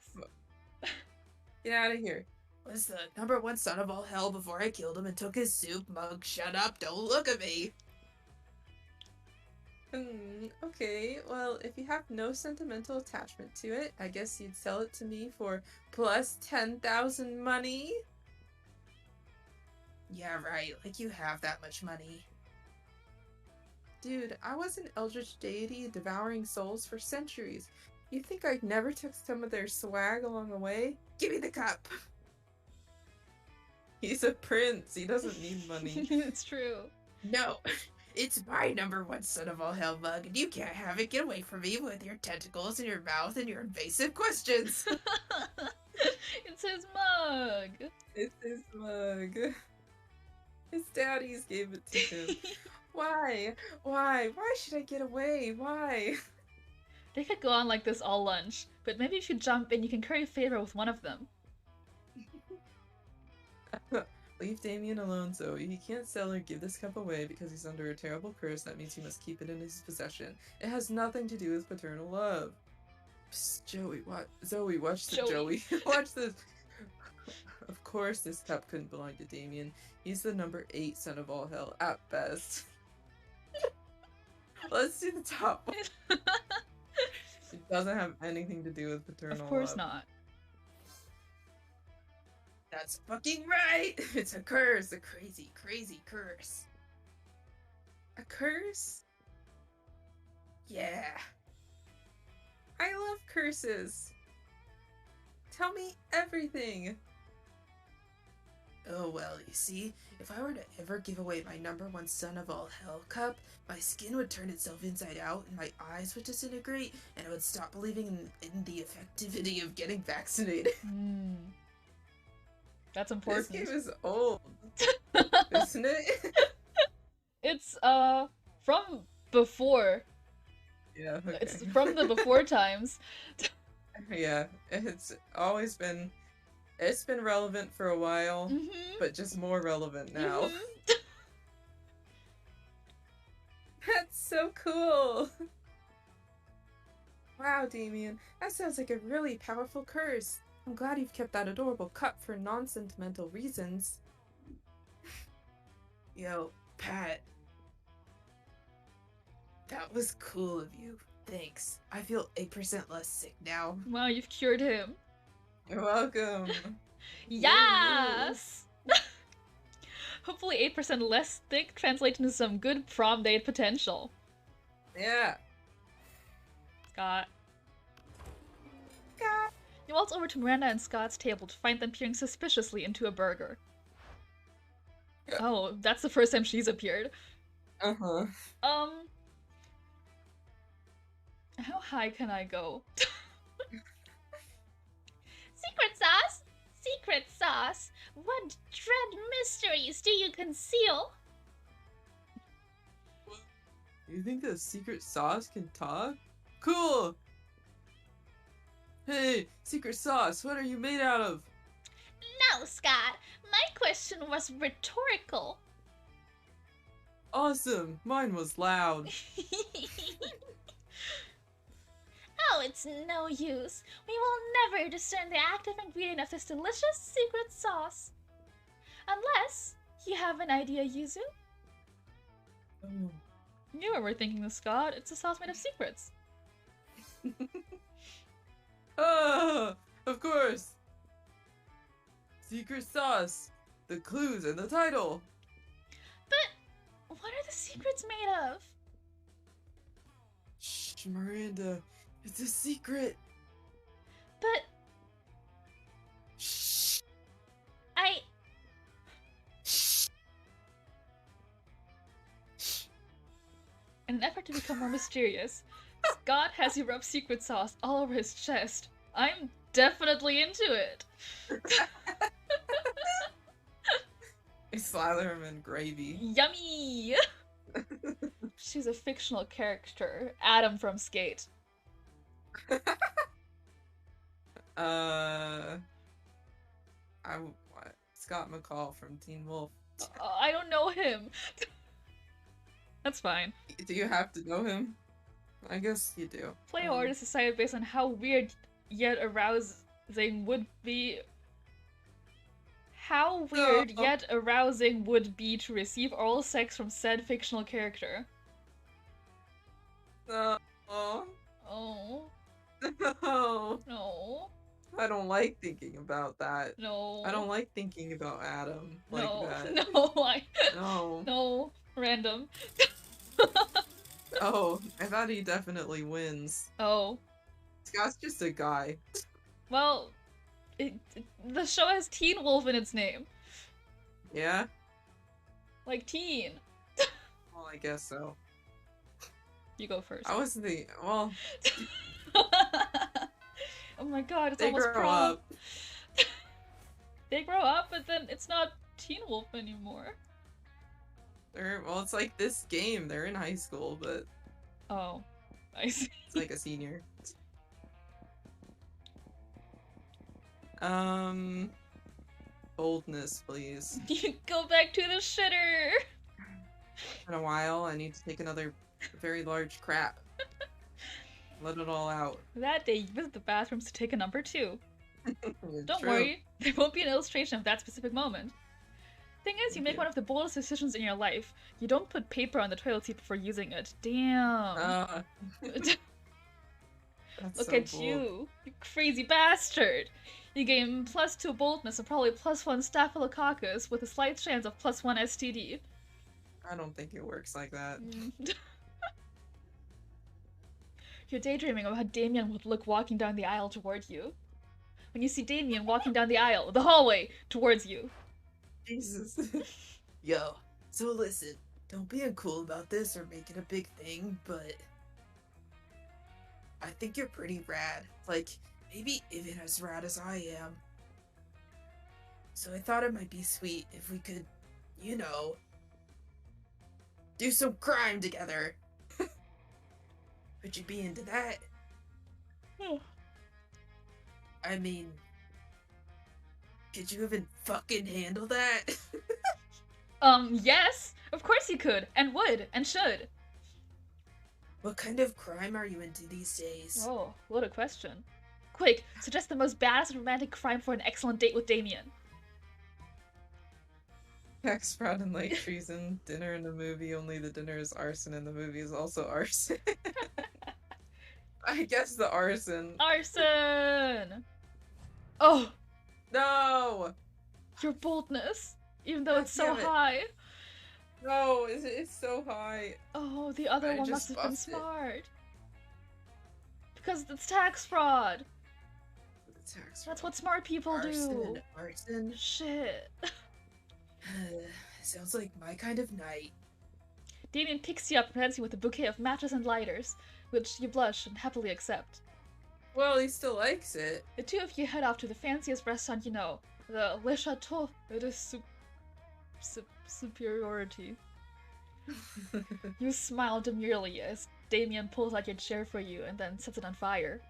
Get out of here. Was the #1 son of all hell before I killed him and took his soup mug. Shut up, don't look at me. Okay, well, if you have no sentimental attachment to it, I guess you'd sell it to me for plus 10,000 money? Yeah, right, like you have that much money. Dude, I was an eldritch deity devouring souls for centuries. You think I never took some of their swag along the way? Give me the cup! He's a prince, he doesn't need money. It's true. No, it's my #1 son of all hell mug, and you can't have it. Get away from me with your tentacles in your mouth and your invasive questions. It's his mug. It's his mug. His daddies gave it to him. Why? Why? Why should I get away? Why? They could go on like this all lunch, but maybe if you jump in, you can curry favor with one of them. Leave Damien alone, Zoe. He can't sell or give this cup away because he's under a terrible curse that means he must keep it in his possession. It has nothing to do with paternal love. Psst, Joey, what? Zoe, watch this. Joey, watch this. Of course, this cup couldn't belong to Damien. He's the number 8 son of all hell, at best. Let's do the top one. It doesn't have anything to do with paternal love. Of course not. That's fucking right! It's a curse, a crazy, crazy curse. A curse? Yeah. I love curses. Tell me everything. Oh well, you see, if I were to ever give away my number 1 son of all hell cup, my skin would turn itself inside out and my eyes would disintegrate and I would stop believing in the effectivity of getting vaccinated. That's important. This game is old, isn't it? It's, from before. Yeah, okay. It's from the before times. Yeah, it's always been... It's been relevant for a while, but just more relevant now. That's so cool! Wow, Damien, that sounds like a really powerful curse. I'm glad you've kept that adorable cup for non-sentimental reasons. Yo, Pat. That was cool of you. Thanks. I feel 8% less sick now. Wow, you've cured him. You're welcome. Yes! Hopefully 8% less thick translates into some good prom date potential. Yeah. Scott. You waltz over to Miranda and Scott's table to find them peering suspiciously into a burger. Oh, that's the first time she's appeared. Uh-huh. How high can I go? Secret sauce? Secret sauce? What dread mysteries do you conceal? You think the secret sauce can talk? Cool! Hey, secret sauce, what are you made out of? No, Scott. My question was rhetorical. Awesome! Mine was loud. Oh, it's no use. We will never discern the active ingredient of this delicious secret sauce. Unless you have an idea, Yuzu? Oh. You know what we're thinking of, Scott. It's a sauce made of secrets. Ah, of course! Secret sauce! The clues in the title! But what are the secrets made of? Shh, Miranda. It's a secret! But Shh! In an effort to become more mysterious, Scott has you rub secret sauce all over his chest. I'm definitely into it. Slather him in gravy. Yummy! She's a fictional character, Adam from Skate. What? Scott McCall from Teen Wolf. I don't know him. That's fine. Do you have to know him? I guess you do. Play order is decided based on how weird yet arousing would be. How weird yet arousing would be to receive oral sex from said fictional character. No. Oh. No. No. I don't like thinking about that. No. I don't like thinking about Adam like that. No. No. No. Random. Oh, I thought he definitely wins. Oh. Scott's just a guy. Well, the show has Teen Wolf in its name. Yeah? Like teen. Well, I guess so. You go first. I was the well. Oh my god, it's They almost grow prom. up. They grow up, but then it's not Teen Wolf anymore. Well, it's like this game. They're in high school, but Oh. I see. It's like a senior. Boldness, please. You go back to the shitter. In a while, I need to take another very large crap. Let it all out. That day, you visit the bathrooms to take a number 2. Don't True. worry, there won't be an illustration of that specific moment. Thing is, you Thank make you. one of the boldest decisions in your life. You don't put paper on the toilet seat before using it. Damn. That's Look so at bold. you crazy bastard. You gain +2 boldness and probably +1 staphylococcus with a slight chance of +1 STD. I don't think it works like that. You're daydreaming about how Damien would look walking down the aisle toward you. When you see Damien walking down the aisle, the hallway, towards you. Jesus. Yo, so listen, don't be uncool about this or make it a big thing, but I think you're pretty rad. Like, maybe even as rad as I am. So I thought it might be sweet if we could, you know, do some crime together. Would you be into that? I mean, could you even fucking handle that? Yes! Of course you could, and would, and should. What kind of crime are you into these days? Oh, what a question. Quick, suggest the most badass romantic crime for an excellent date with Damien. Tax fraud and light treason. Dinner in the movie, only the dinner is arson and the movie is also arson. I guess the arson. Arson! Oh, No! your boldness. Even though God it's so damn it. high. No, it's so high. Oh, the other I one must just have been busted. smart. Because it's tax fraud. The tax That's fraud. what smart people do. Arson, arson. Shit. Sounds like my kind of night. Damien picks you up and presents you with a bouquet of matches and lighters, which you blush and happily accept. Well, he still likes it. The two of you head off to the fanciest restaurant you know, the Le Chateau de Superiority. You smile demurely as Damien pulls out your chair for you and then sets it on fire.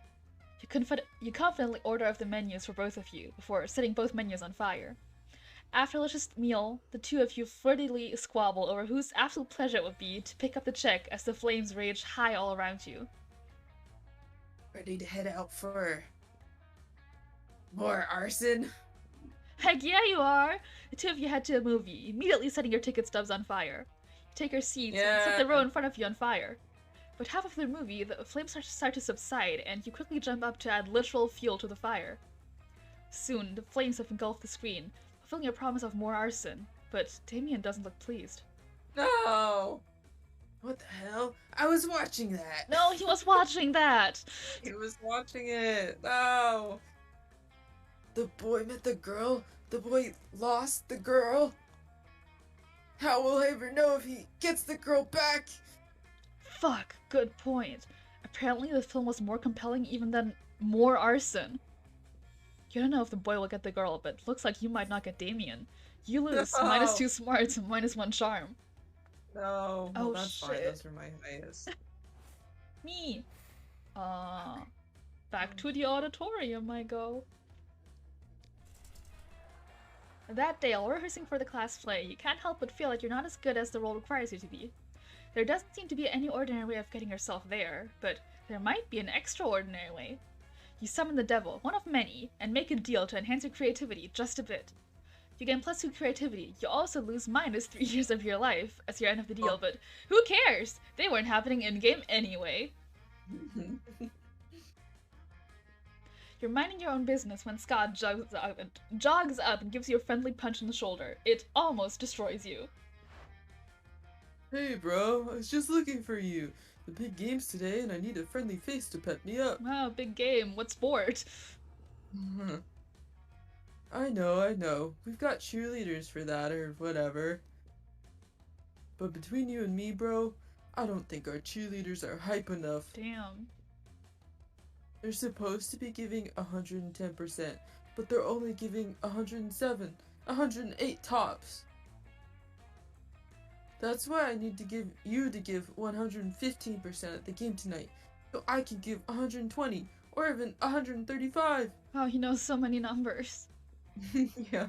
You confidently order of the menus for both of you before setting both menus on fire. After a delicious meal, the two of you flirtily squabble over whose absolute pleasure it would be to pick up the check as the flames rage high all around you. Ready to head out for more arson? Heck yeah, you are! The two of you head to a movie, immediately setting your ticket stubs on fire. You take your seats and set the row in front of you on fire. But half of the movie, the flames start to subside, and you quickly jump up to add literal fuel to the fire. Soon, the flames have engulfed the screen, fulfilling your promise of more arson, but Damien doesn't look pleased. No! What the hell? I was watching that. No, he was watching that! He was watching it. No! The boy met the girl. The boy lost the girl. How will I ever know if he gets the girl back? Fuck, good point. Apparently the film was more compelling even than more arson. You don't know if the boy will get the girl, but looks like you might not get Damien. You lose, No. -2 smarts and -1 charm. No. Oh, Well, that's fine. shit. Those are my highest. Me! Back to the auditorium I go. That day, while rehearsing for the class play, you can't help but feel like you're not as good as the role requires you to be. There doesn't seem to be any ordinary way of getting yourself there, but there might be an extraordinary way. You summon the devil, one of many, and make a deal to enhance your creativity just a bit. You gain +2 creativity. You also lose -3 years of your life as your end of the deal, but who cares? They weren't happening in-game anyway. You're minding your own business when Scott jogs up and gives you a friendly punch in the shoulder. It almost destroys you. Hey, bro. I was just looking for you. The big game's today, and I need a friendly face to pep me up. Wow, big game. What sport? I know. We've got cheerleaders for that, or whatever. But between you and me, bro, I don't think our cheerleaders are hype enough. Damn. They're supposed to be giving 110%, but they're only giving 107, 108 tops. That's why I need to give 115% at the game tonight, So I can give 120 or even 135. Wow, he knows so many numbers. Yeah.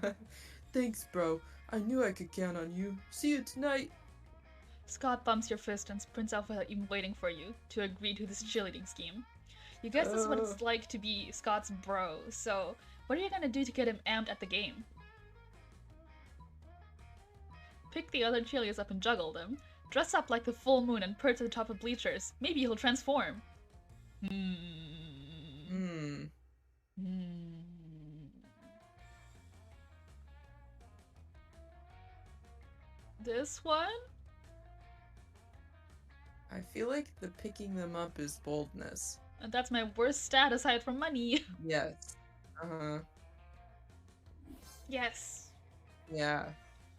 Thanks, bro. I knew I could count on you. See you tonight. Scott bumps your fist and sprints off without even waiting for you to agree to this cheerleading scheme. You guess this is what it's like to be Scott's bro, so what are you gonna do to get him amped at the game? Pick the other cheerleaders up and juggle them. Dress up like the full moon and perch at the top of bleachers. Maybe he'll transform. This one? I feel like the picking them up is boldness. And that's my worst stat aside from money. Yes. Uh-huh. Yes. Yeah.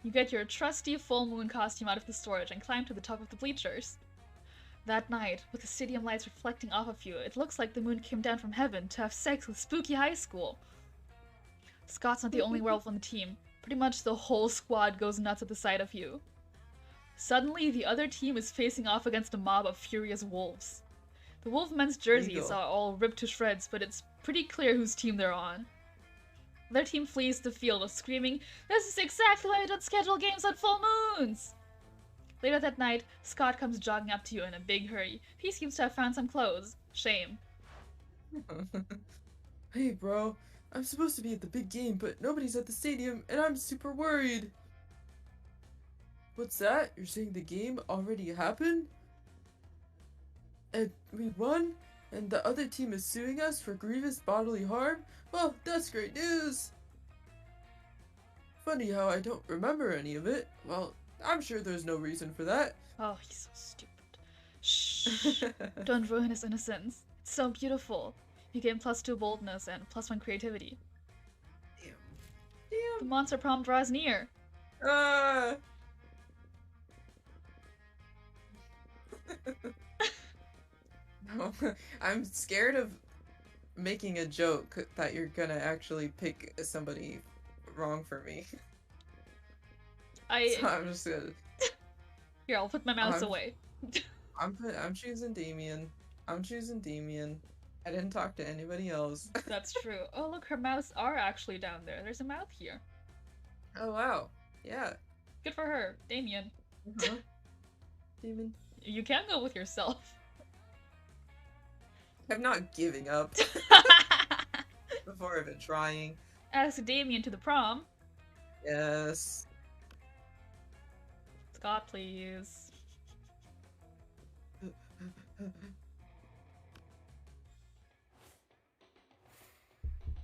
You get your trusty full moon costume out of the storage and climb to the top of the bleachers. That night, with the stadium lights reflecting off of you, it looks like the moon came down from heaven to have sex with Spooky High School. Scott's not the only werewolf on the team. Pretty much the whole squad goes nuts at the sight of you. Suddenly, the other team is facing off against a mob of furious wolves. The Wolfmen's jerseys are all ripped to shreds, but it's pretty clear whose team they're on. Their team flees the field, screaming, "This is exactly why we don't schedule games on full moons!" Later that night, Scott comes jogging up to you in a big hurry. He seems to have found some clothes. Shame. Hey, bro. I'm supposed to be at the big game, but nobody's at the stadium, and I'm super worried. What's that? You're saying the game already happened? And we won? And the other team is suing us for grievous bodily harm? Well, that's great news! Funny how I don't remember any of it. Well, I'm sure there's no reason for that. Oh, he's so stupid. Shh. Don't ruin his innocence. It's so beautiful. You gain +2 boldness and +1 creativity. Damn. The Monster Prom draws near. Ah! No, I'm scared of making a joke that you're gonna actually pick somebody wrong for me. So I'm just gonna... Here, I'll put my mouse away. I'm choosing Damien. I'm choosing Damien. I didn't talk to anybody else. That's true. Oh, look, her mouse are actually down there. There's a mouth here. Oh, wow. Yeah. Good for her. Damien. Damien. You can go with yourself. I'm not giving up. Before even trying. Ask Damien to the prom. Yes. Scott, please.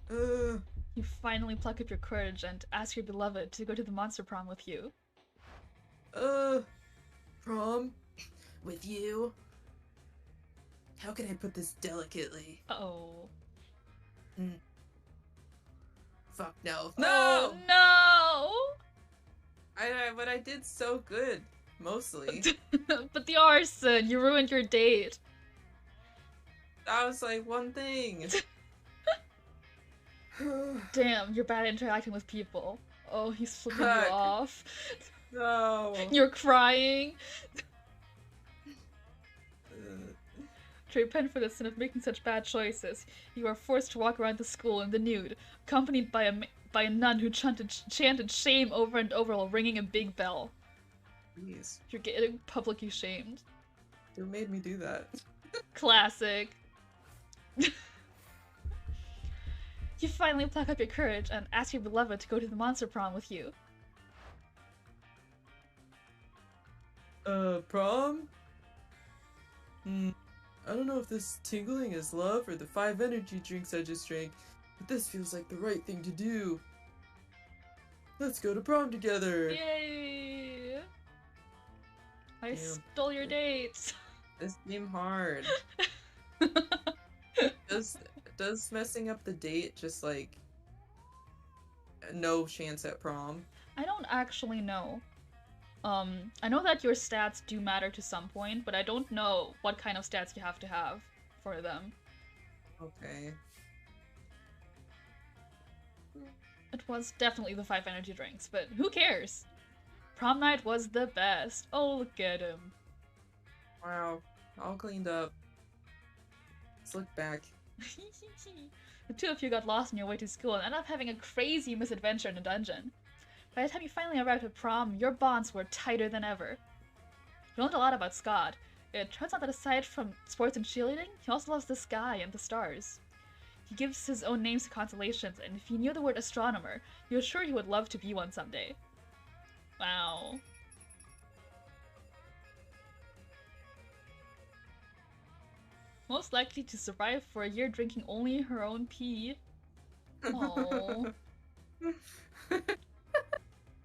You finally pluck up your courage and ask your beloved to go to the Monster Prom with you. Prom? With you? How can I put this delicately? Uh-oh. Fuck no. No! No! But I did so good. Mostly. But the arson! You ruined your date. That was like one thing. Damn, you're bad at interacting with people. Oh, he's flipping you off. No. You're crying. To repent for the sin of making such bad choices, you are forced to walk around the school in the nude, accompanied by a nun who chanted shame over and over while ringing a big bell. Jeez. You're getting publicly shamed. Who made me do that? Classic. You finally pluck up your courage and ask your beloved to go to the Monster Prom with you. Prom? I don't know if this tingling is love or the 5 energy drinks I just drank, but this feels like the right thing to do. Let's go to prom together! Yay! I Damn. stole your dates! This seemed hard. Does messing up the date just like no chance at prom? I don't actually know. I know that your stats do matter to some point, but I don't know what kind of stats you have to have for them. Okay. It was definitely the 5 energy drinks, but who cares? Prom night was the best. Oh, look at him. Wow. All cleaned up. Let's look back. The two of you got lost on your way to school and ended up having a crazy misadventure in a dungeon. By the time you finally arrived at prom, your bonds were tighter than ever. You learned a lot about Scott. It turns out that aside from sports and cheerleading, he also loves the sky and the stars. He gives his own names to constellations, and if he knew the word astronomer, he was sure he would love to be one someday. Wow. Most likely to survive for a year drinking only her own pee. Oh.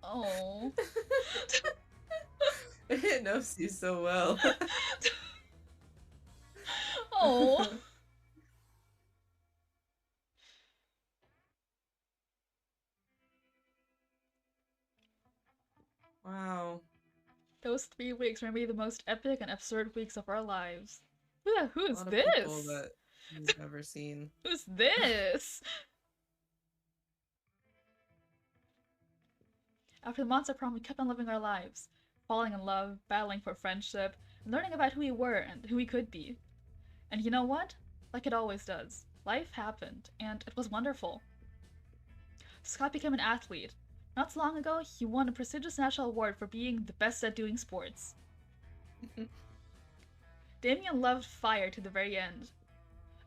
Oh. It knows you so well. Oh. Wow. Those 3 weeks may be the most epic and absurd weeks of our lives. Who is A lot of this? people that you've never seen. Who's this? After the Monster Prom, we kept on living our lives, falling in love, battling for friendship, and learning about who we were and who we could be. And you know what? Like it always does, life happened, and it was wonderful. Scott became an athlete. Not so long ago, he won a prestigious national award for being the best at doing sports. Damien loved fire to the very end.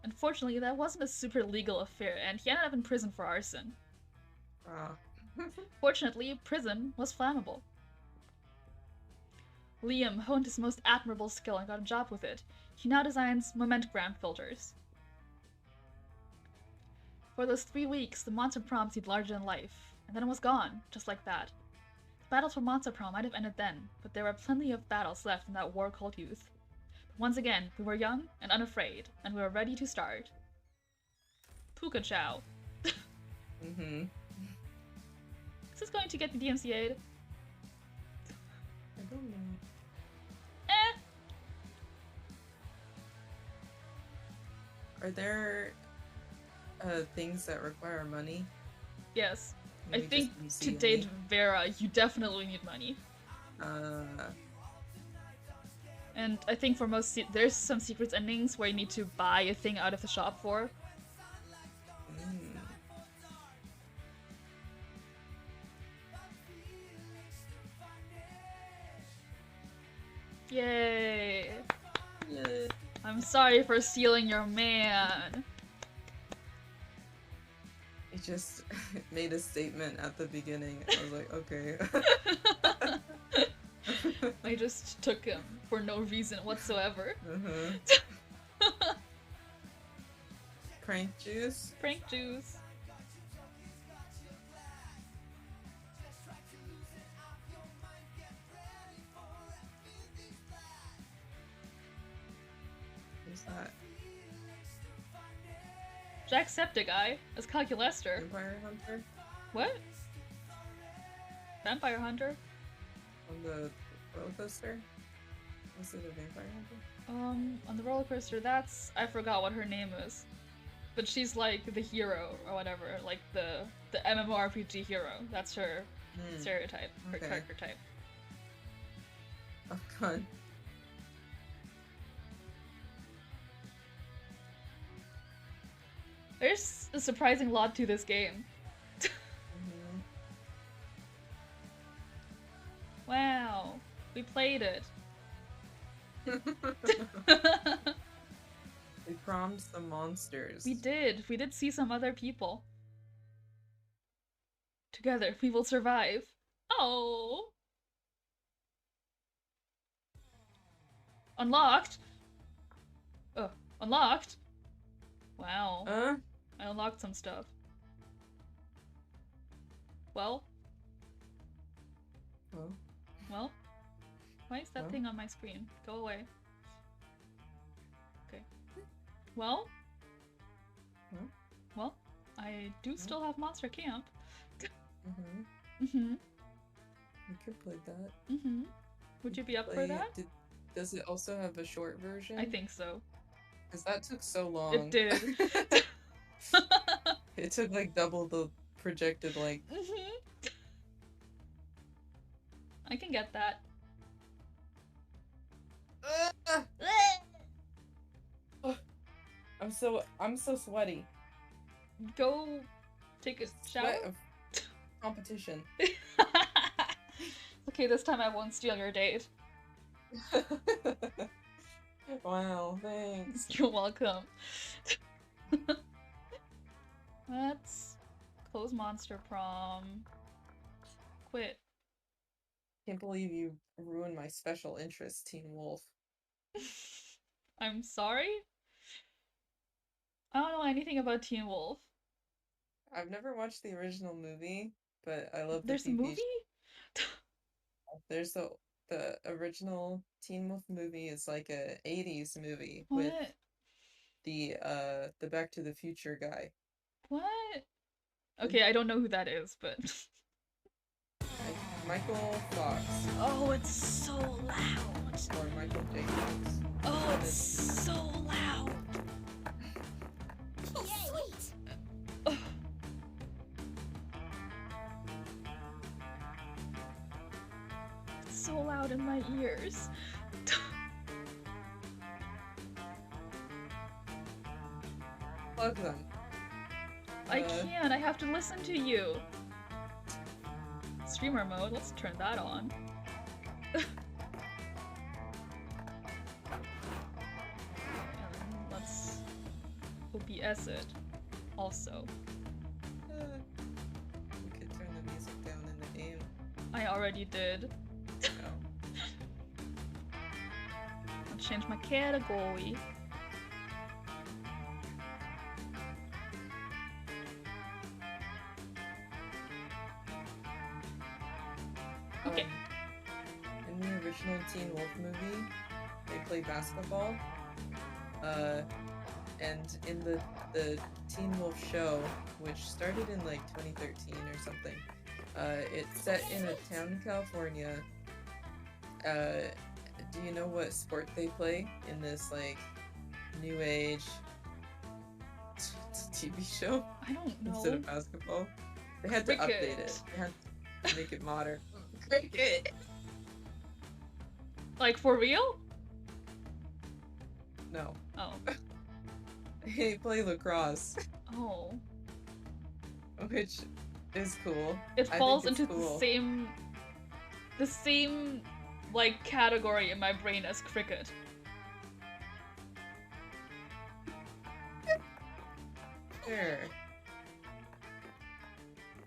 Unfortunately, that wasn't a super legal affair, and he ended up in prison for arson. Wow. Fortunately, prison was flammable. Liam honed his most admirable skill and got a job with it. He now designs momentogram filters. For those 3 weeks, the Monster Prom seemed larger than life, and then it was gone, just like that. The battles for Monster Prom might have ended then, but there were plenty of battles left in that war called youth. But once again, we were young and unafraid, and we were ready to start. Puka Chow. Mm-hmm. Is this going to get me DMCA'd? I don't know. Eh! Are there things that require money? Yes. Maybe I think just to BC date only? Vera, you definitely need money. And I think for most there's some secrets endings where you need to buy a thing out of the shop for. Mm. Yay! Yeah. I'm sorry for stealing your man. It just made a statement at the beginning. I was like, okay. I just took him for no reason whatsoever. Uh-huh. Crank juice? Prank juice. Who's that? Jacksepticeye as Calculester. Vampire Hunter? What? Vampire Hunter? On the roller coaster? Was it a vampire hunter? On the roller coaster, that's... I forgot what her name is. But she's like the hero or whatever, like the MMORPG hero. That's her stereotype, her Okay. character type. Oh god. There's a surprising lot to this game. Mhm. Wow, we played it. We prommed some monsters. We did see some other people. Together, we will survive. Oh! Unlocked? Oh, unlocked? Wow. I unlocked some stuff. Well? Well, Well? Why is that Well? thing on my screen? Go away. Okay. Well? Well? Well, I do still have Monster Camp. mm-hmm. Mm-hmm. We could play that. Mm-hmm. Would you be up for Play- that? Does it also have a short version? I think so. Because that took so long. It did. It took like double the projected length. Mm-hmm. I can get that. I'm so sweaty. Go take a shower. Sweat of competition. Okay, this time I won't steal your date. Wow, thanks. You're welcome. Let's close Monster Prom. Quit. Can't believe you ruined my special interest, Teen Wolf. I'm sorry? I don't know anything about Teen Wolf. I've never watched the original movie, but I love the There's a TV movie? There's the original Teen Wolf movie is like a 80s movie What? with the Back to the Future guy. What? Okay, I don't know who that is, but... Michael Fox. Oh, it's so loud. Or Michael J. Fox. Oh, it's so loud. Sweet. It's so loud in my ears. Plug them. I can't, I have to listen to you. Streamer mode, let's turn that on. And let's OBS it also. We could turn the music down in the game. I already did. No. I'll change my category. Okay. In the original Teen Wolf movie, they play basketball. And in the Teen Wolf show, which started in like 2013 or something, it's set in a town in California. Do you know what sport they play in this like new age TV show? I don't know. Instead of basketball, they had to update it. They had to make it modern. Cricket. Like, for real? No. Oh. They play lacrosse, Oh. which is cool. It I falls think into it's cool. the same, like, category in my brain as cricket. Sure.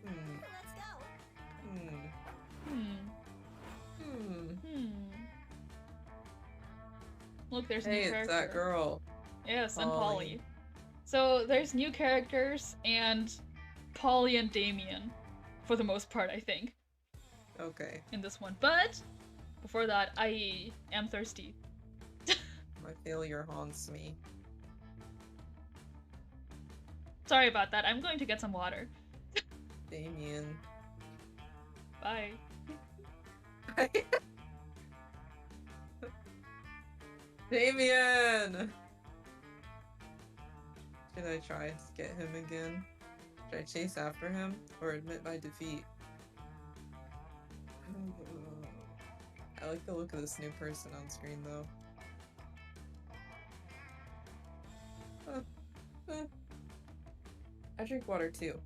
Let's go. Look, there's a Hey, new it's character. that girl. Yes, and Polly. Polly. So there's new characters, and Polly and Damien, for the most part, I think, Okay. in this one. But before that, I am thirsty. My failure haunts me. Sorry about that. I'm going to get some water. Damien. Bye. Damien! Should I try to get him again? Should I chase after him? Or admit my defeat? I like the look of this new person on screen though. I drink water too.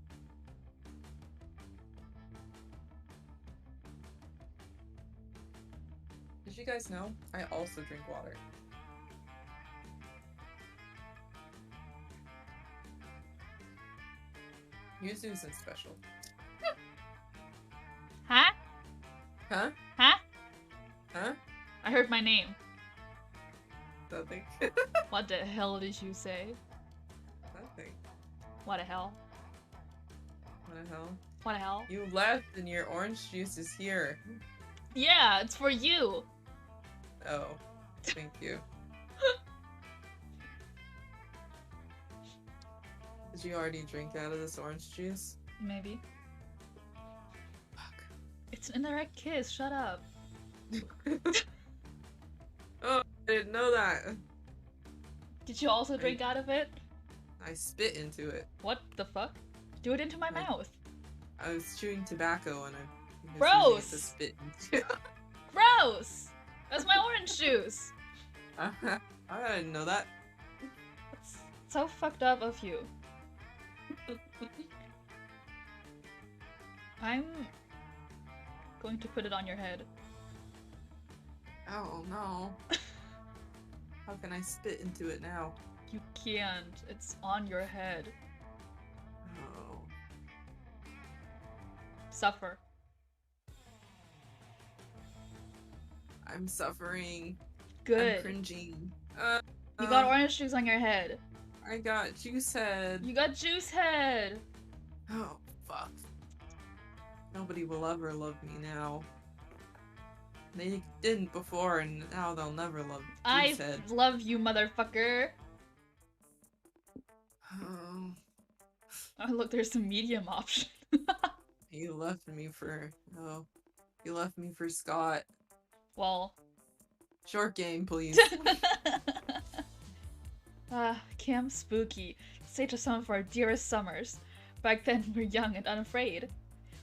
Did you guys know? I also drink water. Yuzu isn't special. Huh? Huh? Huh? Huh? I heard my name. Nothing. What the hell did you say? Nothing. What the hell? What the hell? What the hell? You left and your orange juice is here. Yeah, it's for you. Oh, thank you. Did you already drink out of this orange juice? Maybe. Fuck. It's an indirect kiss. Shut up. Oh, I didn't know that. Did you also drink out of it? I spit into it. What the fuck? Do it into my I- mouth. I was chewing tobacco and I was Gross! using it to spit into. Gross! That's my orange juice. I didn't know that. It's So fucked up of you. I'm going to put it on your head. Oh no. How can I spit into it now? You can't. It's on your head. Oh. Suffer. I'm suffering. Good. I'm cringing. You got orange juice on your head. I got juice head. You got juice head. Oh, fuck. Nobody will ever love me now. They didn't before, and now they'll never love juice head. I love you, motherfucker. Oh, Oh, look, there's some medium option. you left me for... Oh. You left me for Scott. Well. Short game, please. Camp Spooky. Stage of some of our dearest summers. Back then, we were young and unafraid.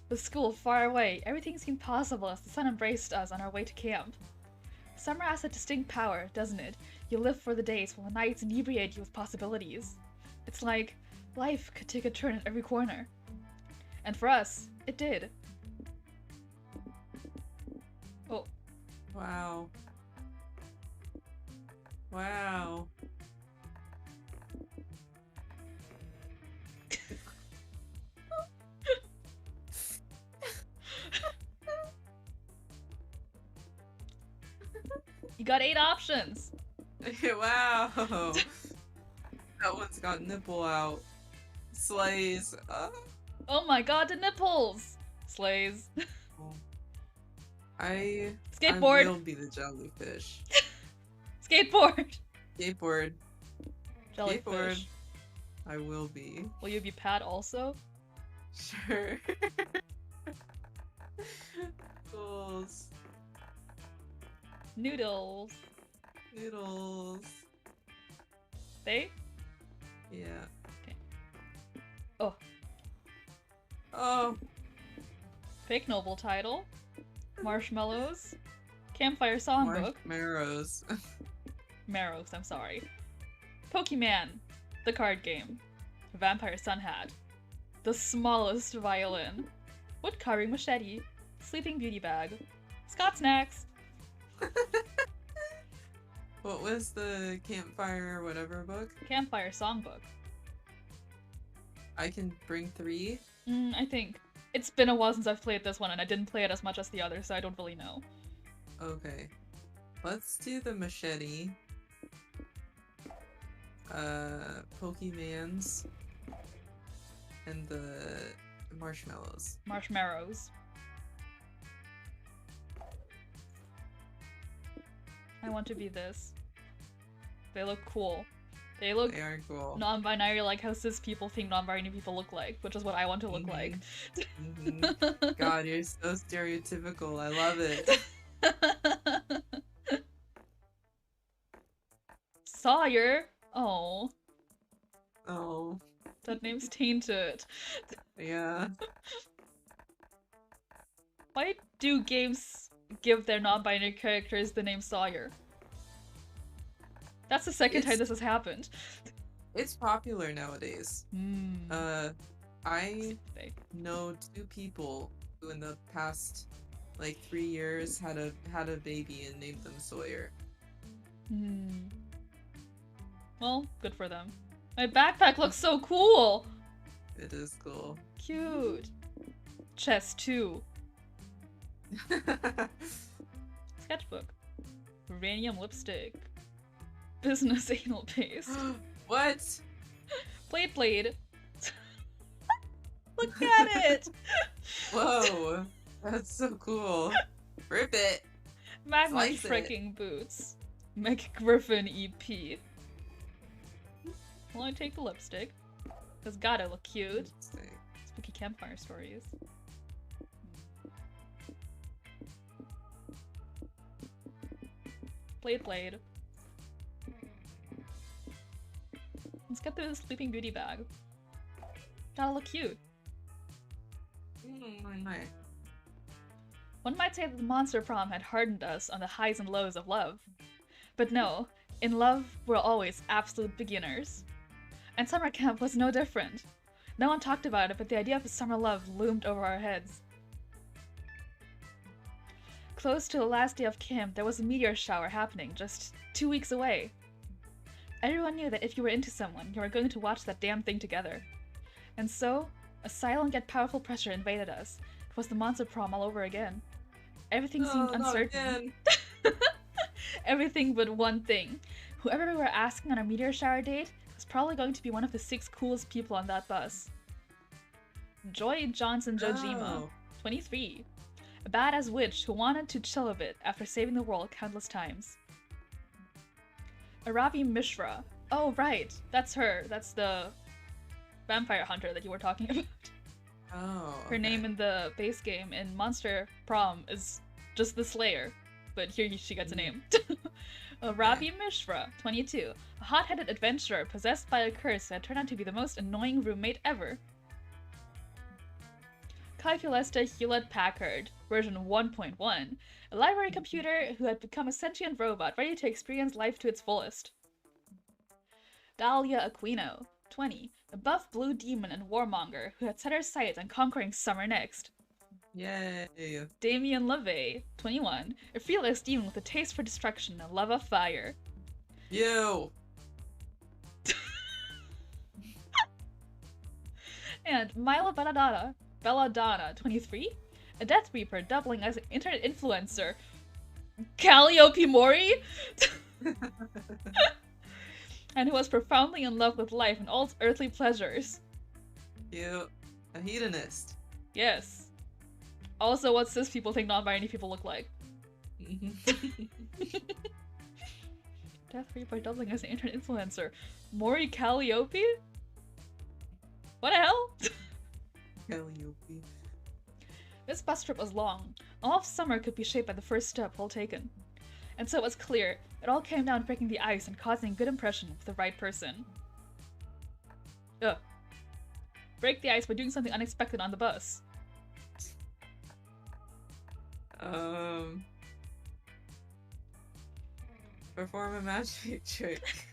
With school far away, everything seemed possible as the sun embraced us on our way to camp. Summer has a distinct power, doesn't it? You live for the days while the nights inebriate you with possibilities. It's like life could take a turn at every corner. And for us, it did. Oh. Wow. Wow. You got 8 options! Wow! That one's got nipple out. Slays. Oh my god, the nipples! Slays. I Skateboard! will be the jellyfish. Skateboard! Skateboard. Jellyfish. Skateboard. I will be. Will you be Pat also? Sure. Goals. Noodles. Noodles. They? Yeah. Okay. Oh. Oh. Fake novel title. Marshmallows. Campfire songbook. Marrows. Marrows, I'm sorry. Pokemon. The card game. Vampire sun hat. The smallest violin. Wood carving machete. Sleeping beauty bag. Scott snacks. What was the campfire whatever book? Campfire songbook. I can bring 3. I think. It's been a while since I've played this one, and I didn't play it as much as the others, so I don't really know. Okay. Let's do the machete. Pokemans. And the marshmallows. Marshmallows. I want to be this. They look cool. They look They are cool. non-binary, like how cis people think non-binary people look like, which is what I want to look like. God, you're so stereotypical. I love it. Sawyer? Oh. Oh. That name's tainted. Yeah. Why do games give their non-binary characters the name Sawyer? That's the second time this has happened. It's popular nowadays. I know 2 people who in the past like 3 years had a baby and named them Sawyer. Well, good for them. My backpack looks so cool! It is cool. Cute. Chess 2. Sketchbook. Uranium lipstick. Business anal paste. What? Blade. Look at it! Whoa. That's so cool. Rip it. Magma Slice it. freaking boots. McGriffin EP. Well, I take the lipstick. Cause gotta look cute. Spooky campfire stories. Blade. Let's get the Sleeping Beauty bag. Gotta look cute. One might say that the Monster Prom had hardened us on the highs and lows of love. But no, in love, we're always absolute beginners. And summer camp was no different. No one talked about it, but the idea of a summer love loomed over our heads. Close to the last day of camp, there was a meteor shower happening just 2 weeks away. Everyone knew that if you were into someone, you were going to watch that damn thing together. And so, a silent yet powerful pressure invaded us. It was the Monster Prom all over again. Everything seemed uncertain. Everything but one thing. Whoever we were asking on our meteor shower date was probably going to be one of the 6 coolest people on that bus. Joy Johnson Jojima, 23. A badass witch who wanted to chill a bit after saving the world countless times. Arabi Mishra. Oh, right. That's her. That's the vampire hunter that you were talking about. Oh. Her name in the base game in Monster Prom is just the Slayer, but here she gets a name. Rabi Mishra, 22. A hot-headed adventurer possessed by a curse that turned out to be the most annoying roommate ever. Calculesta Hewlett-Packard, version 1.1. A library computer who had become a sentient robot ready to experience life to its fullest. Dahlia Aquino, 20. A buff blue demon and warmonger who had set her sights on conquering summer next. Yay! Damien LaVey, 21. A fearless demon with a taste for destruction and love of fire. You! And Mila Belladonna, 23. A Death Reaper doubling as an internet influencer. Calliope Mori? And who was profoundly in love with life and all its earthly pleasures. You. A hedonist. Yes. Also what cis people think non-binary people look like. Death Reaper doubling as an internet influencer. Mori Calliope? What the hell? Calliope. This bus trip was long. All of summer could be shaped by the first step well taken. And so it was clear, it all came down to breaking the ice and causing a good impression with the right person. Ugh. Break the ice by doing something unexpected on the bus. Perform a magic trick.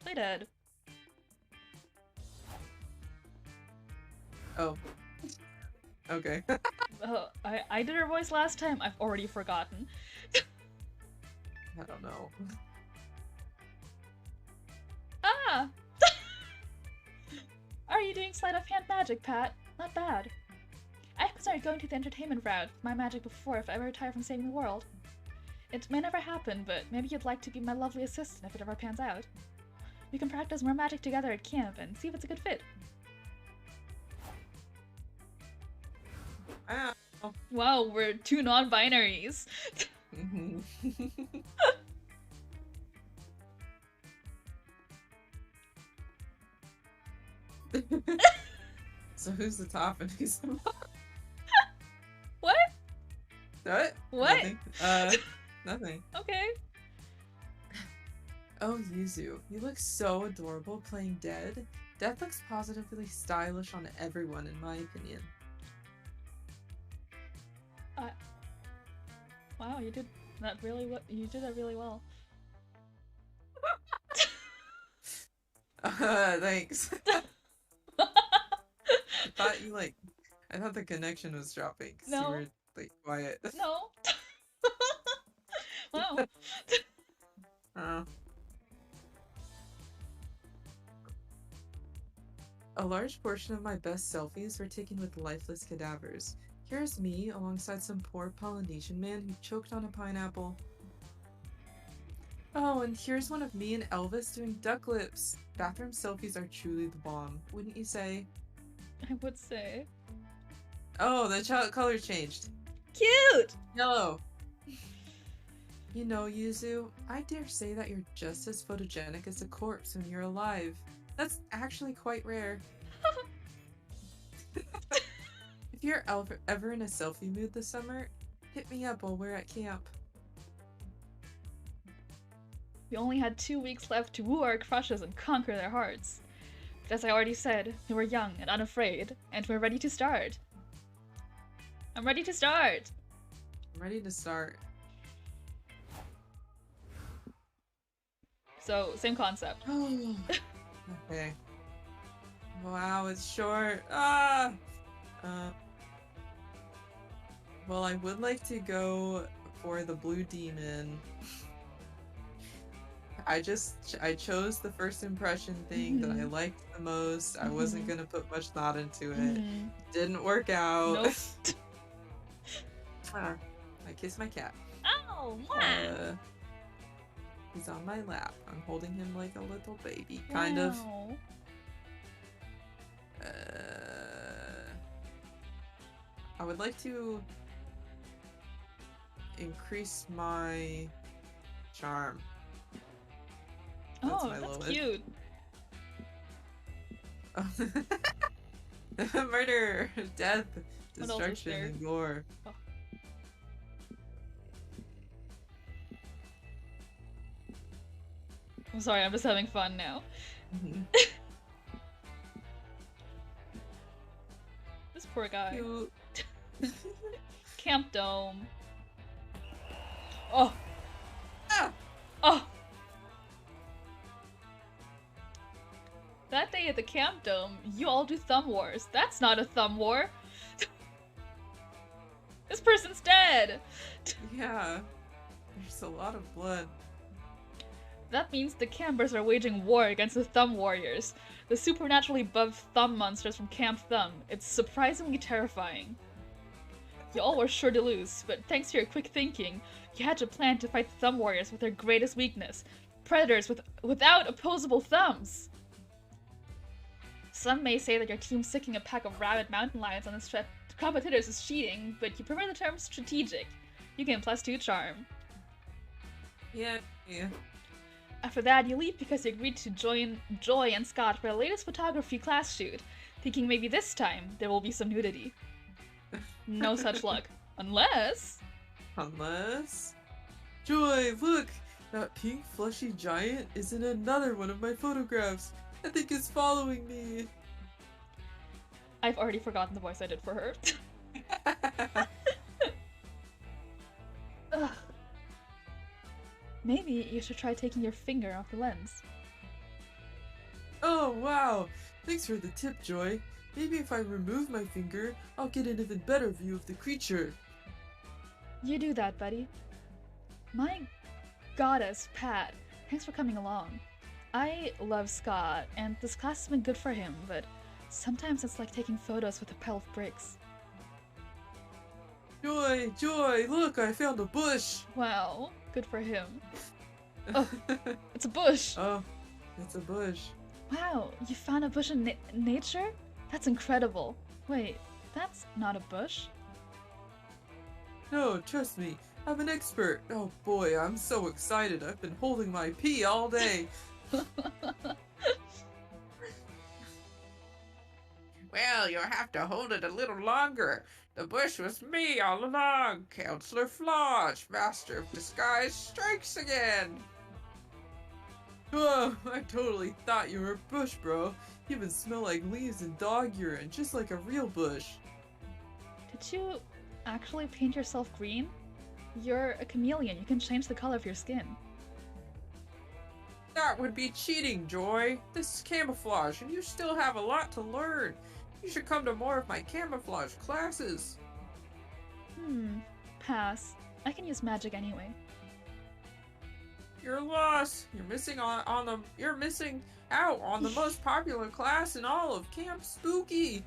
Play dead. Oh. Okay. I did her voice last time. I've already forgotten. I don't know. Ah! Are you doing sleight of hand magic, Pat? Not bad. I considered going to the entertainment route with my magic before if I ever retire from saving the world. It may never happen, but maybe you'd like to be my lovely assistant if it ever pans out. We can practice more magic together at camp and see if it's a good fit. Ow. Wow, we're 2 non-binaries. So who's the top and who's the bottom? What? What? What? Nothing. Nothing. Okay. Oh, Yuzu, you look so adorable playing Dead. Death looks positively stylish on everyone, in my opinion. Wow, you did that really well. You did that really well. Thanks. I thought the connection was dropping. 'Cause No. you were, like, quiet. No. Wow. A large portion of my best selfies were taken with lifeless cadavers. Here's me alongside some poor Polynesian man who choked on a pineapple. Oh, and here's one of me and Elvis doing duck lips. Bathroom selfies are truly the bomb, wouldn't you say? I would say. Oh, the color changed. Cute! Yellow. You know, Yuzu, I dare say that you're just as photogenic as a corpse when you're alive. That's actually quite rare. If you're ever in a selfie mood this summer, hit me up while we're at camp. We only had 2 weeks left to woo our crushes and conquer their hearts. But as I already said, we were young and unafraid, and we're ready to start. I'm ready to start. I'm ready to start. So, same concept. Okay. Wow, it's short. Ah! Well, I would like to go for the blue demon. I chose the first impression thing that I liked the most. I wasn't gonna put much thought into it. Didn't work out. Nope. I kiss my cat. Oh, wow. He's on my lap. I'm holding him like a little baby, kind of. I would like to increase my charm. That's Oh, my that's lowest. cute. Murder, death, What else is destruction, there? and gore. Oh. I'm sorry, I'm just having fun now. This poor guy. Cute. Camp Dome. Oh. Ah! Oh. That day at the Camp Dome, you all do thumb wars. That's not a thumb war. This person's dead. Yeah. There's a lot of blood. That means the campers are waging war against the Thumb Warriors, the supernaturally buffed thumb monsters from Camp Thumb. It's surprisingly terrifying. You all were sure to lose, but thanks to your quick thinking, you had to plan to fight the Thumb Warriors with their greatest weakness, predators without opposable thumbs. Some may say that your team sicking a pack of rabid mountain lions on the competitors is cheating, but you prefer the term strategic. You gain +2 charm. Yeah. After that, you leave because you agreed to join Joy and Scott for the latest photography class shoot, thinking maybe this time there will be some nudity. No such luck. Unless... Joy, look! That pink fleshy giant is in another one of my photographs. I think it's following me. I've already forgotten the voice I did for her. Ugh. Maybe you should try taking your finger off the lens. Oh, wow! Thanks for the tip, Joy. Maybe if I remove my finger, I'll get an even better view of the creature. You do that, buddy. My goddess, Pat, thanks for coming along. I love Scott, and this class has been good for him, but sometimes it's like taking photos with a pile of bricks. Joy, look, I found a bush! Wow, good for him. Oh, it's a bush! Oh, it's a bush. Wow, you found a bush in nature? That's incredible. Wait, that's not a bush? No, trust me, I'm an expert. Oh boy, I'm so excited. I've been holding my pee all day. Well, you'll have to hold it a little longer. The bush was me all along. Counselor Flosh, Master of Disguise, strikes again. Oh, I totally thought you were a bush, bro. You even smell like leaves and dog urine, just like a real bush. Did you actually paint yourself green? You're a chameleon. You can change the color of your skin. That would be cheating, Joy. This is camouflage, and you still have a lot to learn. You should come to more of my camouflage classes. Pass. I can use magic anyway. You're lost. You're missing out on the most popular class in all of Camp Spooky.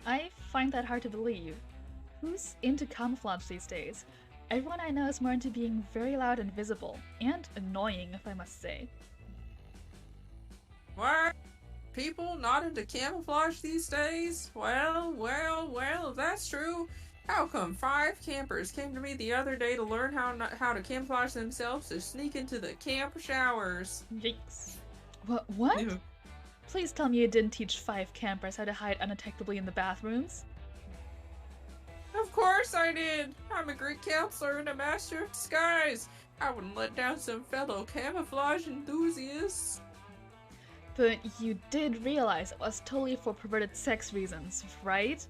I find that hard to believe. Who's into camouflage these days? Everyone I know is more into being very loud and visible, and annoying, if I must say. What? People not into camouflage these days? Well, if that's true, how come 5 campers came to me the other day to learn how to camouflage themselves to sneak into the camp showers? Yikes. What? Ew. Please tell me you didn't teach 5 campers how to hide undetectably in the bathrooms? Of course I did! I'm a great counselor and a master of disguise! I wouldn't let down some fellow camouflage enthusiasts! But you did realize it was totally for perverted sex reasons, right?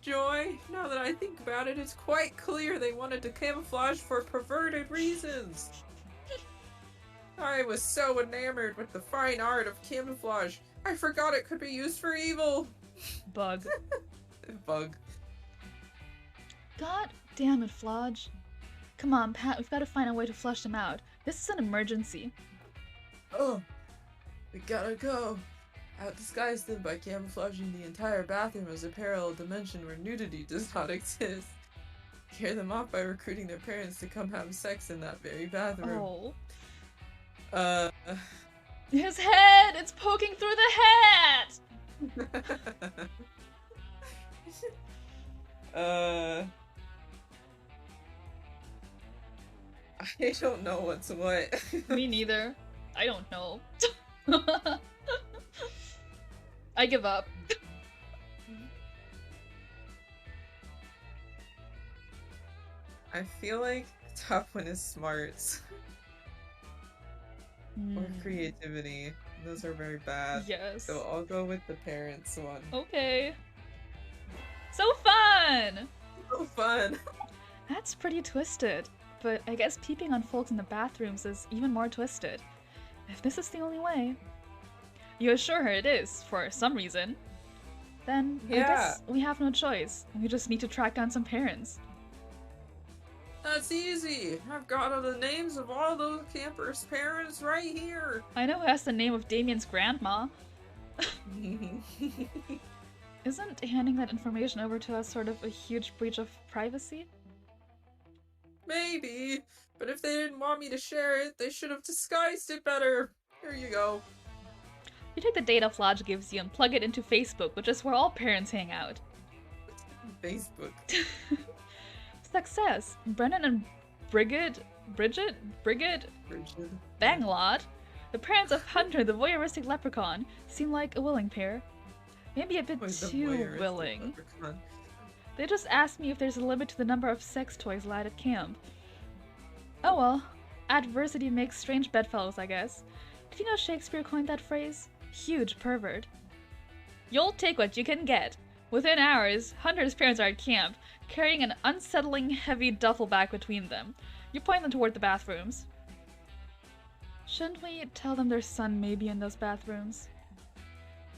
Joy. Now that I think about it, it's quite clear they wanted to camouflage for perverted reasons. I was so enamored with the fine art of camouflage, I forgot it could be used for evil. Bug. Bug. God damn it, Flodge. Come on, Pat, we've got to find a way to flush them out. This is an emergency. Oh, we gotta go. Outdisguise them by camouflaging the entire bathroom as a parallel dimension where nudity does not exist. Scare them off by recruiting their parents to come have sex in that very bathroom. Oh. His head! It's poking through the hat! I don't know what's what. Me neither. I don't know. I give up. I feel like the top one is smarts. Or creativity. Those are very bad. Yes. So I'll go with the parents one. Okay. So fun! So fun! That's pretty twisted. But I guess peeping on folks in the bathrooms is even more twisted. If this is the only way. You assure her it is, for some reason. Then I guess we have no choice. We just need to track down some parents. That's easy! I've got all the names of all those campers' parents right here! I know who has the name of Damien's grandma. Isn't handing that information over to us sort of a huge breach of privacy? Maybe, but if they didn't want me to share it, they should have disguised it better. Here you go. You take the data Flodge gives you and plug it into Facebook, which is where all parents hang out. Facebook. Success! Brennan and Bridget Banglot, the parents of Hunter, the voyeuristic leprechaun, seem like a willing pair. Maybe a bit too willing. Leprechaun. They just asked me if there's a limit to the number of sex toys allowed at camp. Oh well, adversity makes strange bedfellows, I guess. Did you know Shakespeare coined that phrase? Huge pervert. You'll take what you can get. Within hours, Hunter's parents are at camp, carrying an unsettling heavy duffel bag between them. You point them toward the bathrooms. Shouldn't we tell them their son may be in those bathrooms?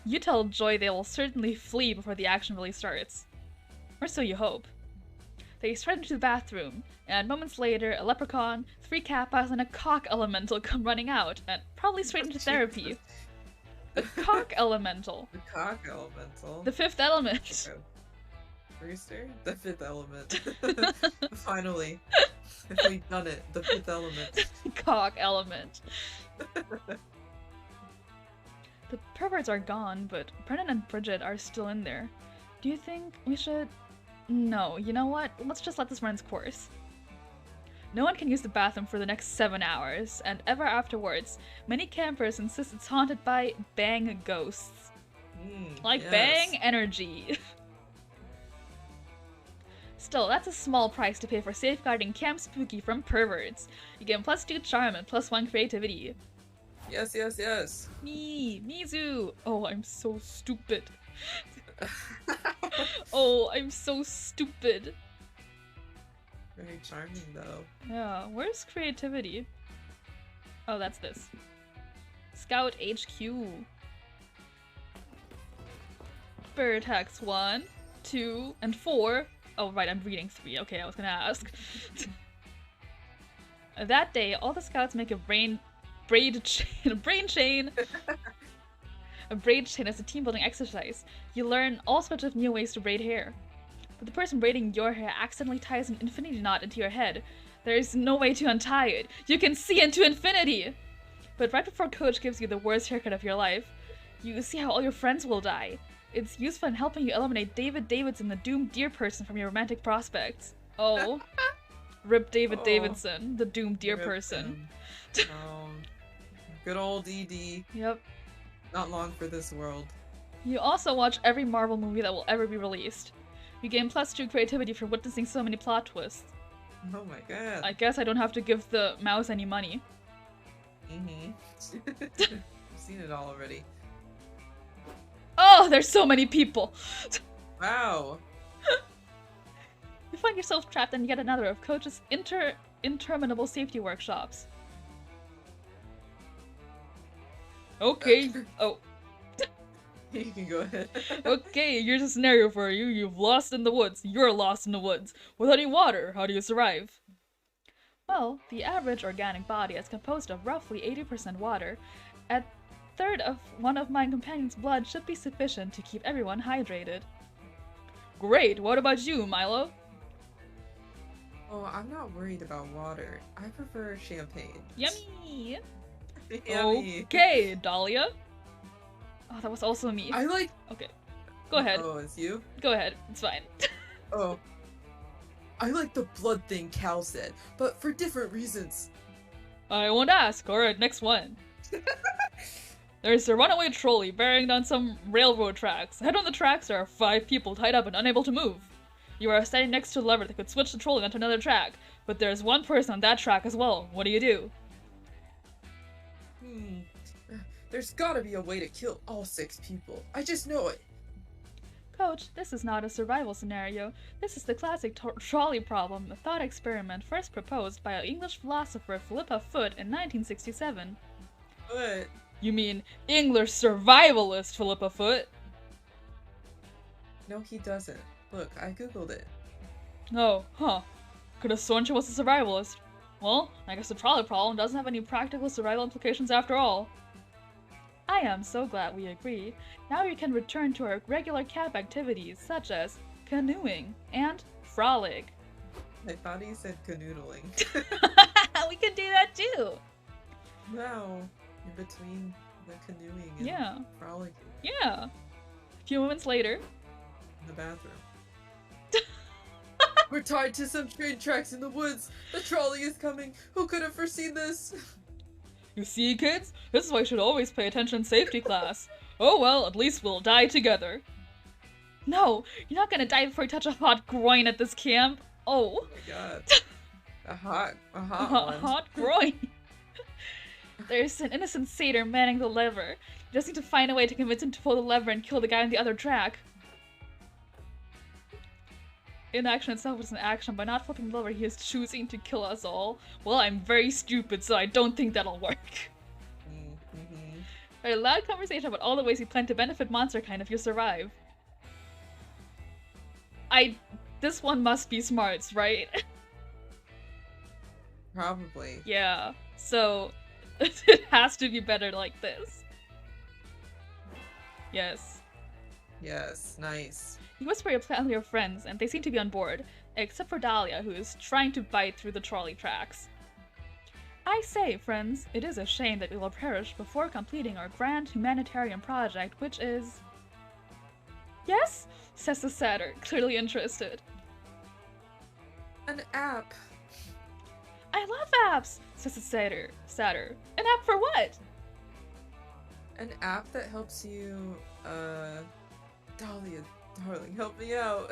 You tell Joy they will certainly flee before the action really starts. Or so you hope. They stride into the bathroom, and moments later, a leprechaun, 3 kappas, and a cock elemental come running out, and probably straight into therapy. The cock elemental. The cock elemental. The 5th element. Rooster? The 5th element. Finally. We've done it. The 5th element. Cock element. The perverts are gone, but Brennan and Bridget are still in there. Do you think we should... No, you know what? Let's just let this run its course. No one can use the bathroom for the next 7 hours, and ever afterwards, many campers insist it's haunted by bang ghosts. Like bang energy. Still, that's a small price to pay for safeguarding Camp Spooky from perverts. You get +2 charm and +1 creativity. Yes, yes, yes. Mizu! Oh, I'm so stupid. Oh, I'm so stupid. Very charming, though. Yeah, where's creativity? Oh, that's this. Scout HQ. Bird hacks 1, 2, and 4. Oh, right, I'm reading 3. Okay, I was gonna ask. That day, all the scouts make a brain chain. A braid chain is a team-building exercise. You learn all sorts of new ways to braid hair. But the person braiding your hair accidentally ties an infinity knot into your head. There is no way to untie it. You can see into infinity! But right before Coach gives you the worst haircut of your life, you see how all your friends will die. It's useful in helping you eliminate David Davidson, the doomed deer person, from your romantic prospects. Oh. Rip David Davidson, the doomed deer person. Good old ED. Yep. Not long for this world. You also watch every Marvel movie that will ever be released. You gain +2 creativity for witnessing so many plot twists. Oh my god. I guess I don't have to give the mouse any money. I've seen it all already. Oh, there's so many people! Wow. You find yourself trapped in yet another of Coach's interminable safety workshops. Okay. Oh. You can go ahead. Okay, here's a scenario for you. You've lost in the woods. You're lost in the woods. Without any water, how do you survive? Well, the average organic body is composed of roughly 80% water. A third of one of my companion's blood should be sufficient to keep everyone hydrated. Great, what about you, Milo? Oh, I'm not worried about water. I prefer champagne. Yummy! Yummy. Okay, Dahlia? Oh, that was also me. I like. Okay, go ahead. Oh, it's you? Go ahead, it's fine. Oh. I like the blood thing Cal said, but for different reasons. I won't ask. Alright, next one. There's a runaway trolley bearing down some railroad tracks. Ahead on the tracks there are 5 people tied up and unable to move. You are standing next to a lever that could switch the trolley onto another track, but there's one person on that track as well. What do you do? There's gotta be a way to kill all 6 people. I just know it. Coach, this is not a survival scenario. This is the classic trolley problem, a thought experiment first proposed by English philosopher Philippa Foot in 1967. What? You mean English survivalist Philippa Foot? No, he doesn't. Look, I googled it. Oh, huh. Could have sworn she was a survivalist. Well, I guess the trolley problem doesn't have any practical survival implications after all. I am so glad we agree. Now we can return to our regular camp activities such as canoeing and frolic. I thought he said canoodling. We can do that too! No, in between the canoeing and Yeah. frolicking Yeah. A few moments later. in the bathroom. We're tied to some train tracks in the woods. The trolley is coming. Who could have foreseen this? You see, kids? This is why you should always pay attention in safety class. Oh well, at least we'll die together. No, you're not gonna die before you touch a hot groin at this camp. Oh. Oh my god. A hot A one. hot groin. There's an innocent satyr manning the lever. You just need to find a way to convince him to pull the lever and kill the guy on the other track. Inaction itself is an action. By not flipping the lever, he is choosing to kill us all. Well, I'm very stupid, so I don't think that'll work. Mm-hmm. A loud conversation about all the ways you plan to benefit monsterkind if you survive. This one must be smarts, right? Probably. Yeah, so it has to be better like this. Yes. Yes, nice. You whisper your plan to your friends, and they seem to be on board, except for Dahlia, who is trying to bite through the trolley tracks. I say, friends, it is a shame that we will perish before completing our grand humanitarian project, which is... Yes? Says the satyr, clearly interested. An app. I love apps, says the satyr. An app for what? An app that helps you, Dahlia, darling, help me out.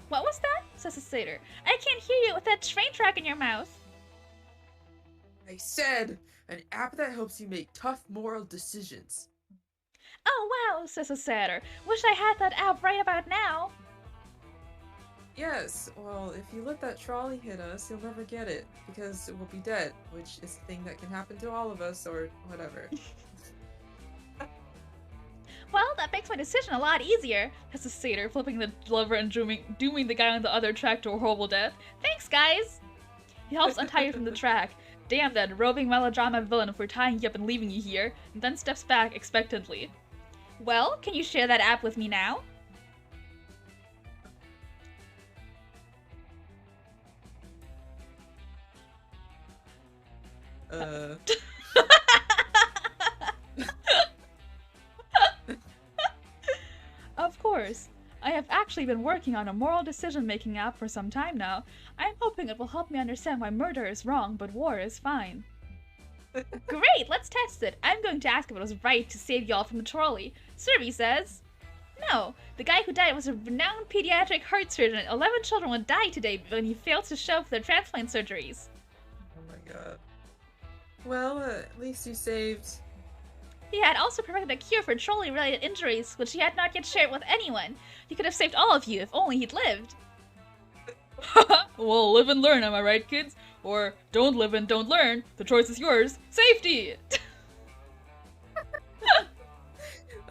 What was that? Says the satyr. I can't hear you with that train track in your mouth. I said, an app that helps you make tough moral decisions. Oh wow, says the satyr. Wish I had that app right about now. Yes, well, if you let that trolley hit us, you'll never get it, because it will be dead, which is a thing that can happen to all of us, or whatever. Well, that makes my decision a lot easier. Says the satyr, flipping the lever and dooming the guy on the other track to a horrible death. Thanks, guys. He helps untie you from the track. Damn that roving melodrama villain for tying you up and leaving you here, and then steps back expectantly. Well, can you share that app with me now? Of course. I have actually been working on a moral decision-making app for some time now. I'm hoping it will help me understand why murder is wrong, but war is fine. Great, let's test it. I'm going to ask if it was right to save y'all from the trolley. Survey says... No, the guy who died was a renowned pediatric heart surgeon. 11 children would die today when he failed to show for their transplant surgeries. Oh my god. Well, at least you saved He had also perfected a cure for trolley-related injuries, which he had not yet shared with anyone. He could have saved all of you if only he'd lived. Well, live and learn, am I right, kids? Or don't live and don't learn. The choice is yours. Safety!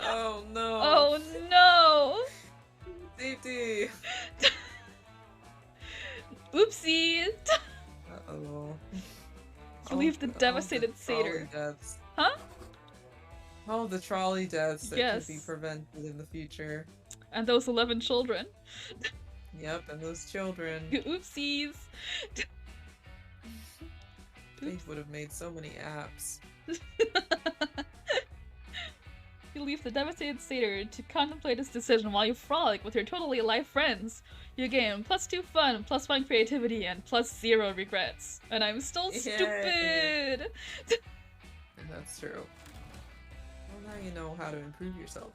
Oh no. Oh no! Safety. Oopsie! Uh-oh. You leave the devastated trolley satyr. deaths. Huh? All the trolley deaths that Yes. could be prevented in the future. And those 11 children. Yep, and those children. Oopsies! They would have made so many apps. You leave the devastated satyr to contemplate his decision while you frolic with your totally alive friends. You gain +2 fun, +1 creativity, and +0 regrets. And I'm still Yay. stupid! That's true. Well, now you know how to improve yourself.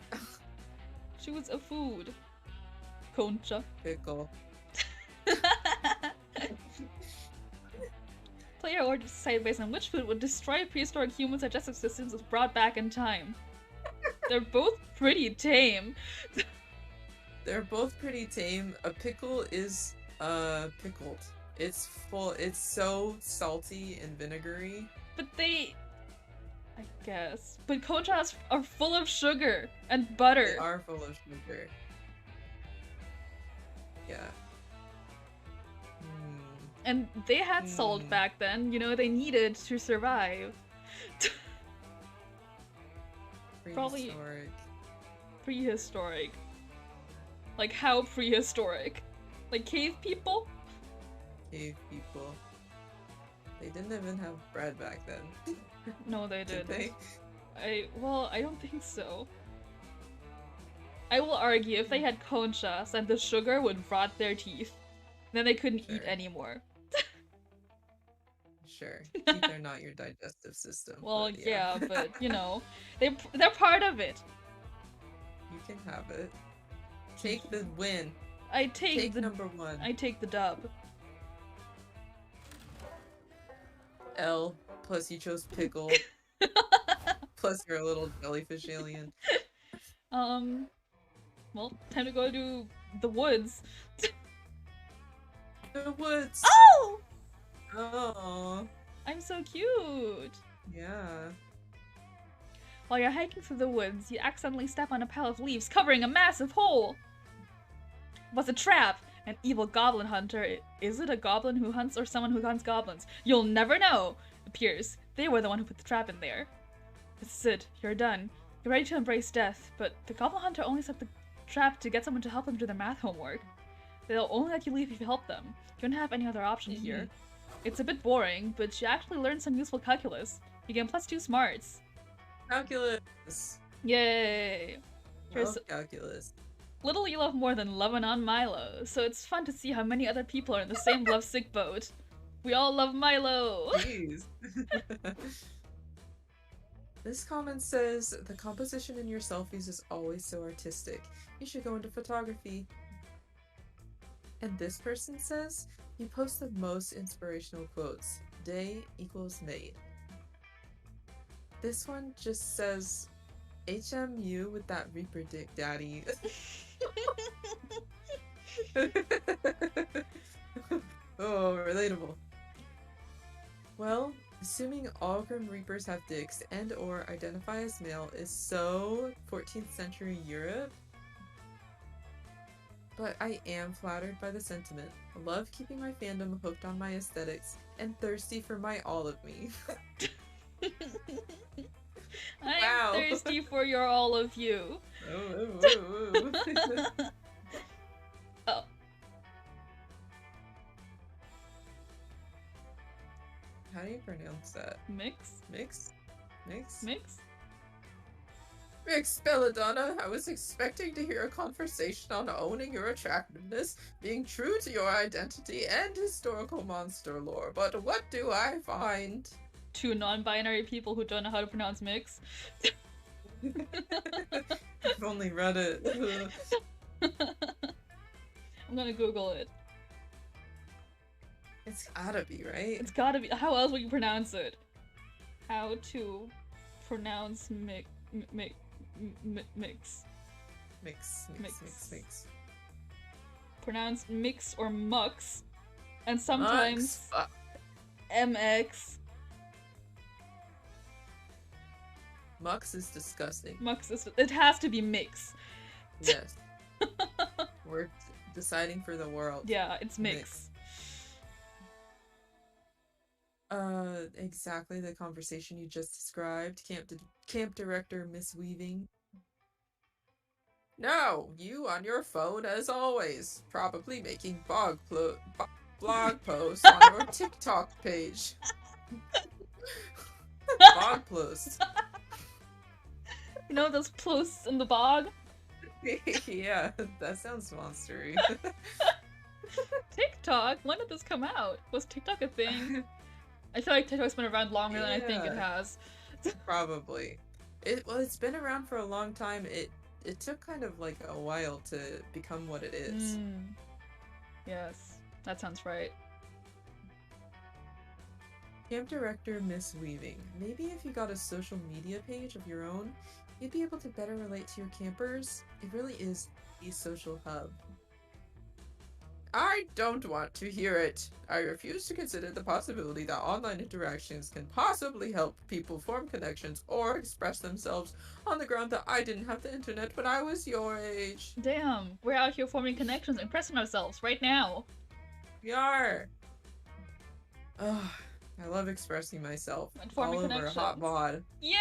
Choose a food. Concha. Pickle. Player or decide based on which food would destroy prehistoric humans' digestive systems was brought back in time. They're both pretty tame. They're both pretty tame. A pickle is pickled. It's so salty and vinegary. But they... I guess. But conchas are full of sugar and butter. They are full of sugar. Yeah. And they had salt back then, you know, they needed to survive. Probably- Prehistoric. Prehistoric. Like, how prehistoric? Like, cave people? Cave people. They didn't even have bread back then. No, they Did didn't. they? Well, I don't think so. I will argue if they had conchas and the sugar would rot their teeth, then they couldn't eat Sure. anymore. Sure. Teeth are not your digestive system. Well, but yeah, but you know, they're part of it. You can have it. Take the win. I take Take the number one. I take the dub. L. Plus you chose pickle. Plus you're a little jellyfish alien. Well, time to go to the woods. The woods. Oh! Oh. I'm so cute. Yeah. While you're hiking through the woods, you accidentally step on a pile of leaves covering a massive hole. It was a trap. An evil goblin hunter. Is it a goblin who hunts or someone who hunts goblins? You'll never know. Appears they were the one who put the trap in there. This is it. You're done. You're ready to embrace death, but the goblin hunter only set the trap to get someone to help them do their math homework. They'll only let you leave if you help them. You don't have any other option here. It's a bit boring, but you actually learned some useful calculus. You gain +2 smarts. Calculus. Yay! Here's Love calculus. little you love more than Lebanon Milo, so it's fun to see how many other people are in the same lovesick boat. We all love Milo! Jeez. This comment says, the composition in your selfies is always so artistic. You should go into photography. And this person says, you post the most inspirational quotes. Day equals made. This one just says, HMU with that Reaper dick daddy. Oh, relatable. Well, assuming all Grim Reapers have dicks and or identify as male is so 14th century Europe. But I am flattered by the sentiment. I love keeping my fandom hooked on my aesthetics and thirsty for my all of me. I'm Wow. thirsty for your all of you. Oh. How do you pronounce that? Mix? Mix? Mix? Mix? Mix, Belladonna, I was expecting to hear a conversation on owning your attractiveness, being true to your identity and historical monster lore, but what do I find? Two non-binary people who don't know how to pronounce mix. I've only read it. I'm gonna Google it. It's gotta be, right? It's gotta be. How else would you pronounce it? How to Pronounce mix. Mix. Pronounce mix or mux. And sometimes Mux. MX. Mux is disgusting. Mux is. It has to be mix. Yes. We're deciding for the world. Yeah, it's mix. Exactly the conversation you just described. Camp director misweaving. No, you on your phone as always. Probably making blog posts on your TikTok page. Blog posts. You know those posts in the bog? Yeah, that sounds monstery. TikTok? When did this come out? Was TikTok a thing? I feel like TikTok's been around longer than I think it has. Probably. It's been around for a long time. It took kind of like a while to become what it is. Yes, that sounds right. Camp director misweaving. Maybe if you got a social media page of your own, you'd be able to better relate to your campers. It really is a social hub. I don't want to hear it. I refuse to consider the possibility that online interactions can possibly help people form connections or express themselves on the ground that I didn't have the internet when I was your age. Damn, we're out here forming connections, impressing ourselves right now. We are. Ugh, I love expressing myself And forming all over a connections. hot mod. Yeah!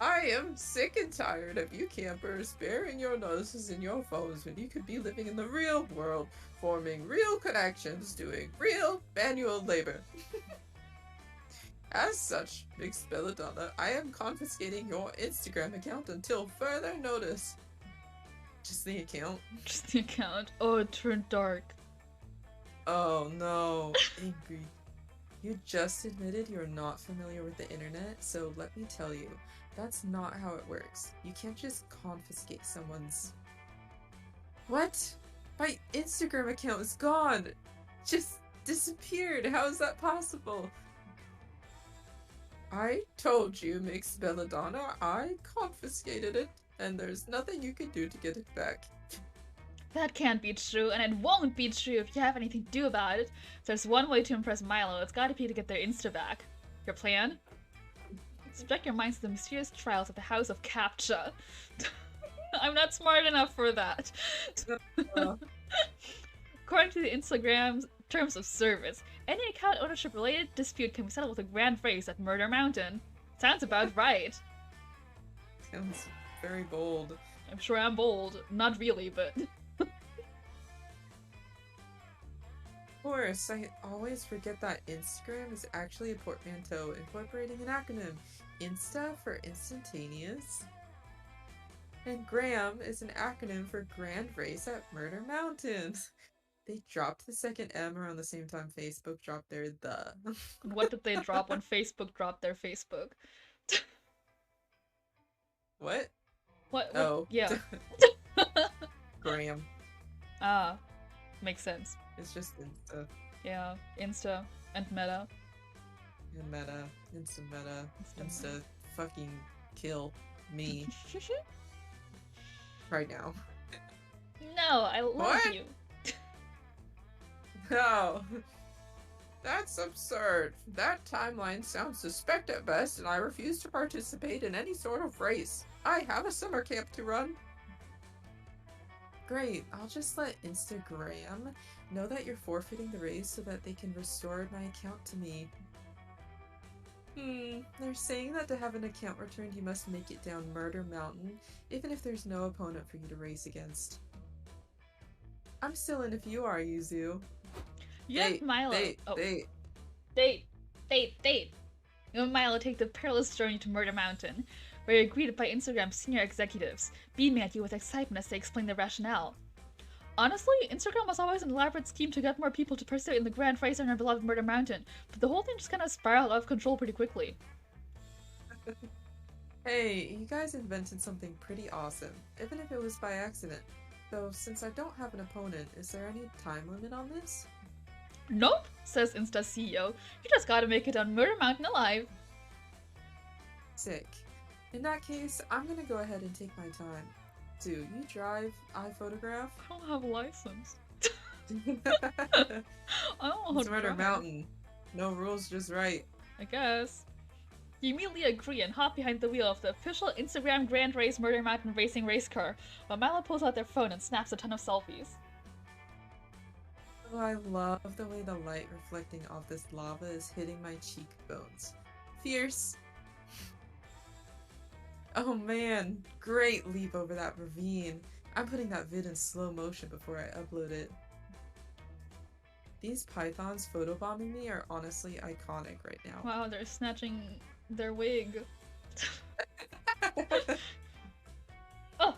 I am sick and tired of you campers burying your noses in your phones when you could be living in the real world, forming real connections, doing real manual labor. As such, Big Spelladonna, I am confiscating your Instagram account until further notice. Just the account? Just the account. Oh, it turned dark. Oh no, angry. You just admitted you're not familiar with the internet, so let me tell you, that's not how it works. You can't just confiscate someone's... What? My Instagram account is gone! Just disappeared! How is that possible? I told you, Mix Belladonna, I confiscated it, and there's nothing you can do to get it back. That can't be true, and it won't be true if you have anything to do about it. There's one way to impress Milo, it's gotta be to get their Insta back. Your plan? Subject your minds to the mysterious trials at the House of Captcha. I'm not smart enough for that. According to the Instagram's terms of service, any account ownership related dispute can be settled with a grand race at Murder Mountain. Sounds about right. Sounds very bold. I'm sure I'm bold. Not really, but... Of course, I always forget that Instagram is actually a portmanteau incorporating an acronym. Insta for instantaneous. And Gram is an acronym for Grand Race at Murder Mountain. They dropped the second M around the same time Facebook dropped their the. What did they drop when Facebook dropped their Facebook? What? What? Oh. Yeah. Gram. Ah. Makes sense. It's just Insta. Yeah. Insta and Meta. And Meta. Insta Meta. Insta Insta fucking kill me right now. No, I love What? you. No. That's absurd. That timeline sounds suspect at best, and I refuse to participate in any sort of race. I have a summer camp to run. Great, I'll just let Instagram know that you're forfeiting the race so that they can restore my account to me. They're saying that to have an account returned you must make it down Murder Mountain, even if there's no opponent for you to race against. I'm still in if you are, Yuzu. You have Milo. Date. Date. You and Milo take the perilous journey to Murder Mountain, where you're greeted by Instagram's senior executives, beaming at you with excitement as they explain their rationale. Honestly, Instagram was always an elaborate scheme to get more people to participate in the grand race on our beloved Murder Mountain, but the whole thing just kind of spiraled out of control pretty quickly. Hey, you guys invented something pretty awesome, even if it was by accident. Though, since I don't have an opponent, is there any time limit on this? Nope, says Insta CEO. You just gotta make it on Murder Mountain alive. Sick. In that case, I'm gonna go ahead and take my time. Do you drive? I photograph? I don't have a license. I don't know how It's to Murder drive. Mountain. No rules, just right. I guess. You immediately agree and hop behind the wheel of the official Instagram Grand Race Murder Mountain Racing race car, while Milo pulls out their phone and snaps a ton of selfies. Oh, I love the way the light reflecting off this lava is hitting my cheekbones. Fierce. Oh man, great leap over that ravine. I'm putting that vid in slow motion before I upload it. These pythons photobombing me are honestly iconic right now. Wow, they're snatching their wig. Oh!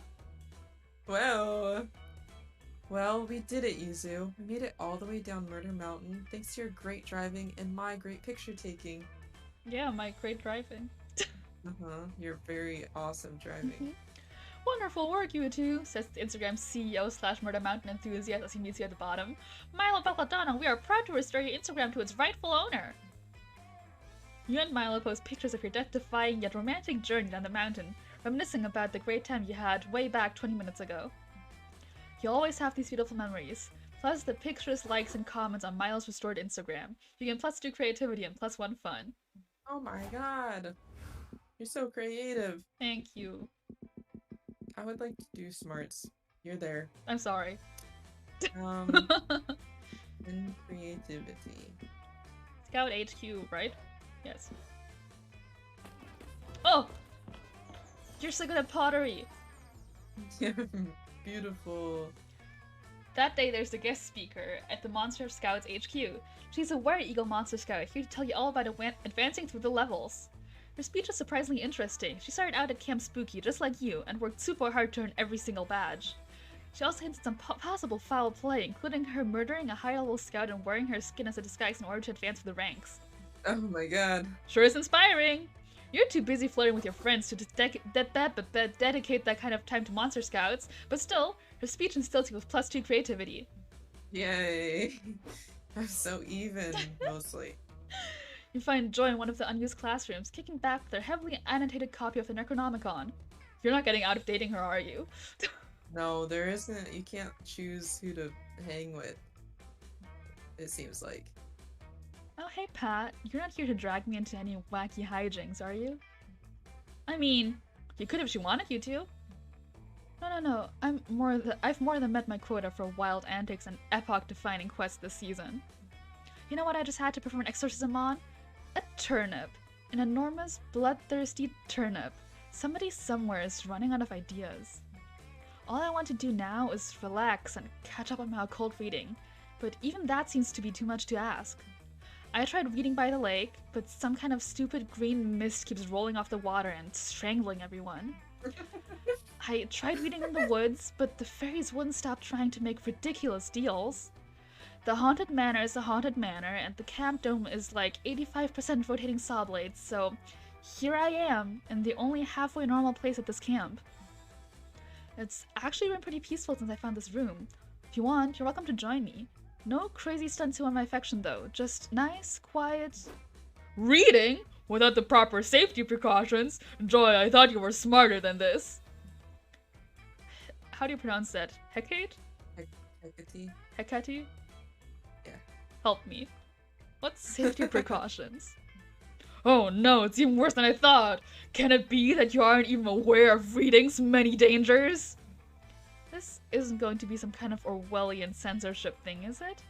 Well, we did it, Yuzu. We made it all the way down Murder Mountain thanks to your great driving and my great picture taking. Yeah, my great driving. You're very awesome driving. Wonderful work, you two, says the Instagram CEO / Murder Mountain enthusiast as he meets you at the bottom. Milo Belladonna, we are proud to restore your Instagram to its rightful owner. You and Milo post pictures of your death-defying yet romantic journey down the mountain, reminiscing about the great time you had way back 20 minutes ago. You always have these beautiful memories, plus the pictures, likes, and comments on Milo's restored Instagram. You can +2 creativity and +1 fun. Oh my god. You're so creative. Thank you. I would like to do smarts. You're there. I'm sorry. And creativity. Scout HQ, right? Yes. Oh! You're so good at pottery! Beautiful. That day there's a guest speaker at the Monster Scouts HQ. She's a Were Eagle Monster Scout here to tell you all about advancing through the levels. Her speech is surprisingly interesting. She started out at Camp Spooky just like you and worked super hard to earn every single badge. She also hints at some possible foul play, including her murdering a high-level scout and wearing her skin as a disguise in order to advance through the ranks. Oh my god. Sure is inspiring! You're too busy flirting with your friends to dedicate that kind of time to Monster Scouts, but still, her speech instills you with +2 creativity. Yay. I'm so even, mostly. You find joy in one of the unused classrooms, kicking back with their heavily annotated copy of the Necronomicon. You're not getting out of dating her, are you? No, there isn't. You can't choose who to hang with. It seems like. Oh, hey Pat, you're not here to drag me into any wacky hijinks, are you? I mean, you could if she wanted you to. No, I've more than met my quota for wild antics and epoch-defining quests this season. You know what I just had to perform an exorcism on? A turnip. An enormous, bloodthirsty turnip. Somebody somewhere is running out of ideas. All I want to do now is relax and catch up on my occult reading, but even that seems to be too much to ask. I tried reading by the lake, but some kind of stupid green mist keeps rolling off the water and strangling everyone. I tried reading in the woods, but the fairies wouldn't stop trying to make ridiculous deals. The haunted manor is a haunted manor, and the camp dome is like 85% rotating saw blades, so here I am, in the only halfway normal place at this camp. It's actually been pretty peaceful since I found this room. If you want, you're welcome to join me. No crazy stunts to win my affection though, just nice, quiet... Reading? Without the proper safety precautions? Joy, I thought you were smarter than this. How do you pronounce that? Hecate? Hecate? Hecate? Yeah. Help me. What's safety precautions? Oh no, it's even worse than I thought! Can it be that you aren't even aware of reading's many dangers? This isn't going to be some kind of Orwellian censorship thing, is it?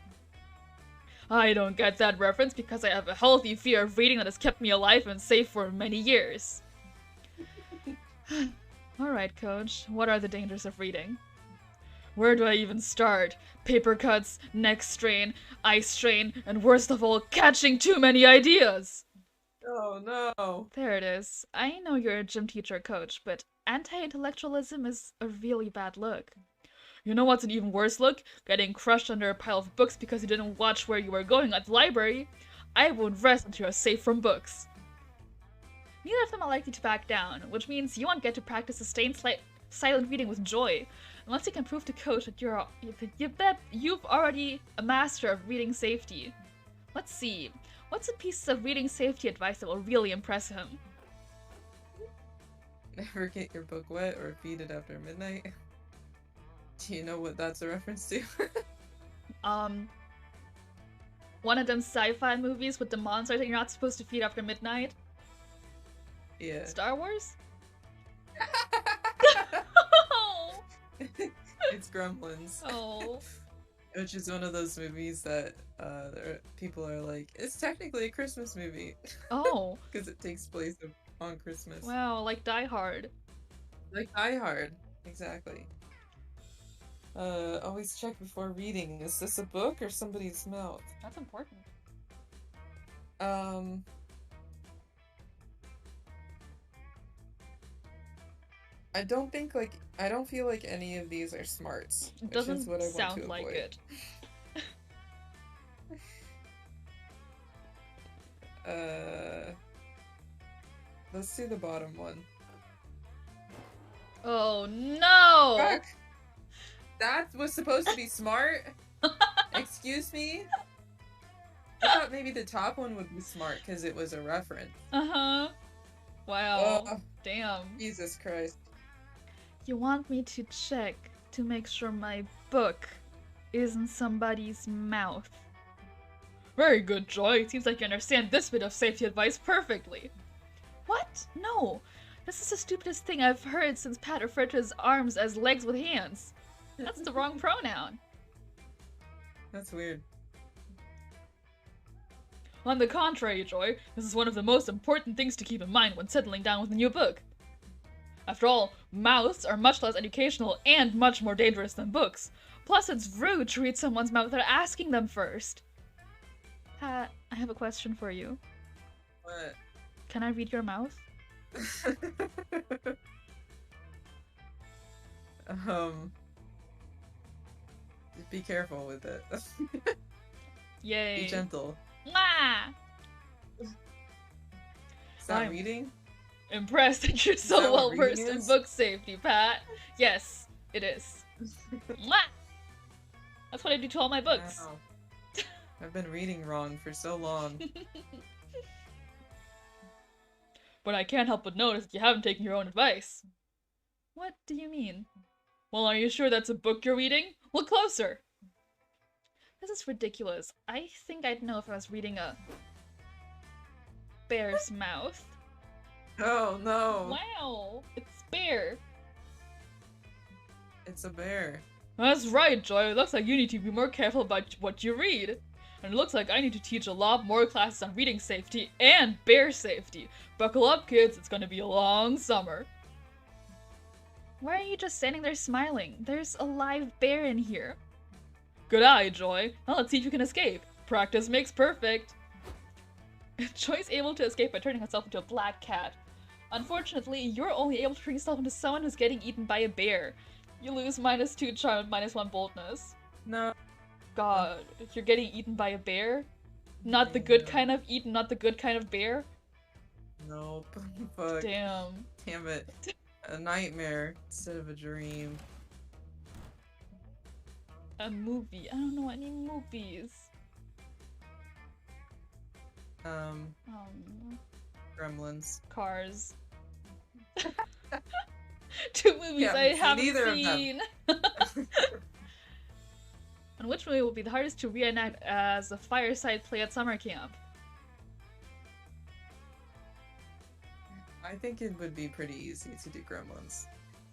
I don't get that reference because I have a healthy fear of reading that has kept me alive and safe for many years. Alright, Coach, what are the dangers of reading? Where do I even start? Paper cuts, neck strain, eye strain, and worst of all, catching too many ideas! Oh no! There it is. I know you're a gym teacher, Coach, but anti-intellectualism is a really bad look. You know what's an even worse look? Getting crushed under a pile of books because you didn't watch where you were going at the library. I won't rest until you're safe from books. Neither of them are likely to back down, which means you won't get to practice sustained silent reading with Joy. Unless you can prove to Coach that you've already a master of reading safety. Let's see. What's a piece of reading safety advice that will really impress him? Never get your book wet or feed it after midnight. Do you know what that's a reference to? One of them sci-fi movies with the monsters that you're not supposed to feed after midnight. Yeah. Star Wars? It's Gremlins. Oh. Which is one of those movies that people are like, it's technically a Christmas movie. Oh. Because it takes place on Christmas. Wow, like Die Hard. Like Die Hard. Exactly. Always check before reading. Is this a book or somebody's mouth? That's important. I don't feel like any of these are smarts. It doesn't which is what I sound want to like avoid. it. Let's do the bottom one. Oh no! Fuck! That was supposed to be smart? Excuse me? I thought maybe the top one would be smart because it was a reference. Uh-huh. Wow. Oh, Damn. Jesus Christ. You want me to check to make sure my book isn't somebody's mouth. Very good, Joy. Seems like you understand this bit of safety advice perfectly. What? No. This is the stupidest thing I've heard since Pat referred to his arms as legs with hands. That's the wrong pronoun. That's weird. On the contrary, Joy, this is one of the most important things to keep in mind when settling down with a new book. After all, mouths are much less educational and much more dangerous than books. Plus, it's rude to read someone's mouth without asking them first. Pat, I have a question for you. What? Can I read your mouth? Be careful with it. Yay. Be gentle. Mwah! Is that I'm reading? Impressed that you're that so what well reading versed in is? book safety, Pat. Yes, it is. Mwah! That's what I do to all my books. Wow. I've been reading wrong for so long. But I can't help but notice that you haven't taken your own advice. What do you mean? Well, are you sure that's a book you're reading? Look closer! This is ridiculous. I think I'd know if I was reading a bear's mouth. Oh no! Wow! It's bear! It's a bear. That's right, Joy. It looks like you need to be more careful about what you read. And it looks like I need to teach a lot more classes on reading safety and bear safety. Buckle up, kids. It's gonna be a long summer. Why are you just standing there smiling? There's a live bear in here. Good eye, Joy. Now let's see if you can escape. Practice makes perfect. Joy's able to escape by turning herself into a black cat. Unfortunately, you're only able to turn yourself into someone who's getting eaten by a bear. You lose -2 charm and -1 boldness. No. God, you're getting eaten by a bear? Not the good kind of eaten, not the good kind of bear? Nope. Fuck. Damn. Damn it. A nightmare instead of a dream. A movie. I don't know any movies. Gremlins. Cars. 2 movies Yeah, I haven't neither of them. seen. And which movie will be the hardest to reenact as a fireside play at summer camp? I think it would be pretty easy to do Gremlins.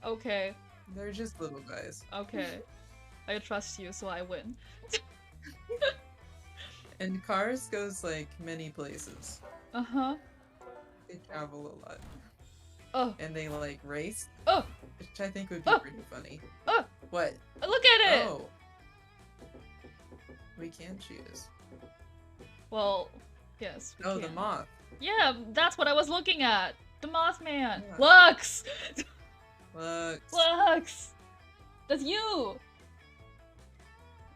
Okay, They're just little guys. okay. I trust you, so I win. And Cars goes like many places. Uh-huh. They travel a lot. Oh, And they like race, oh, which I think would be Oh. pretty funny. Oh. What? look at it! Oh. We can choose. Well, yes, we Oh, can. the moth. Yeah, that's what I was looking at. The Mothman. Yeah. Lux! Look. Lux! That's you!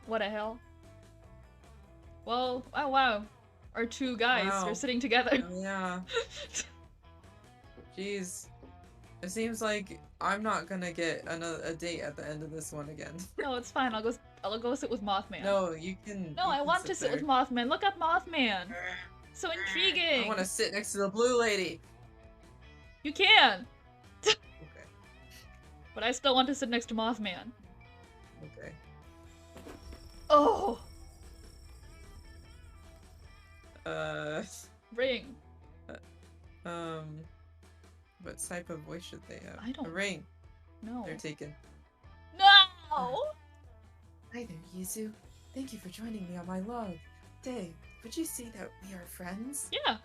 What the hell? Well, oh wow. Our 2 guys Wow. are sitting together. Oh, yeah. Jeez. It seems like I'm not gonna get a date at the end of this one again. No, it's fine. I'll go sit with Mothman. No, you can. No, you I can want to sit there. with Mothman. Look up Mothman. So intriguing. I want to sit next to the blue lady. You can. Okay. But I still want to sit next to Mothman. Okay. Oh. Ring. What type of voice should they have? I don't- A ring. No. They're taken. No. Hi there, Yuzu. Thank you for joining me on my log. Dave, would you see that we are friends? Yeah.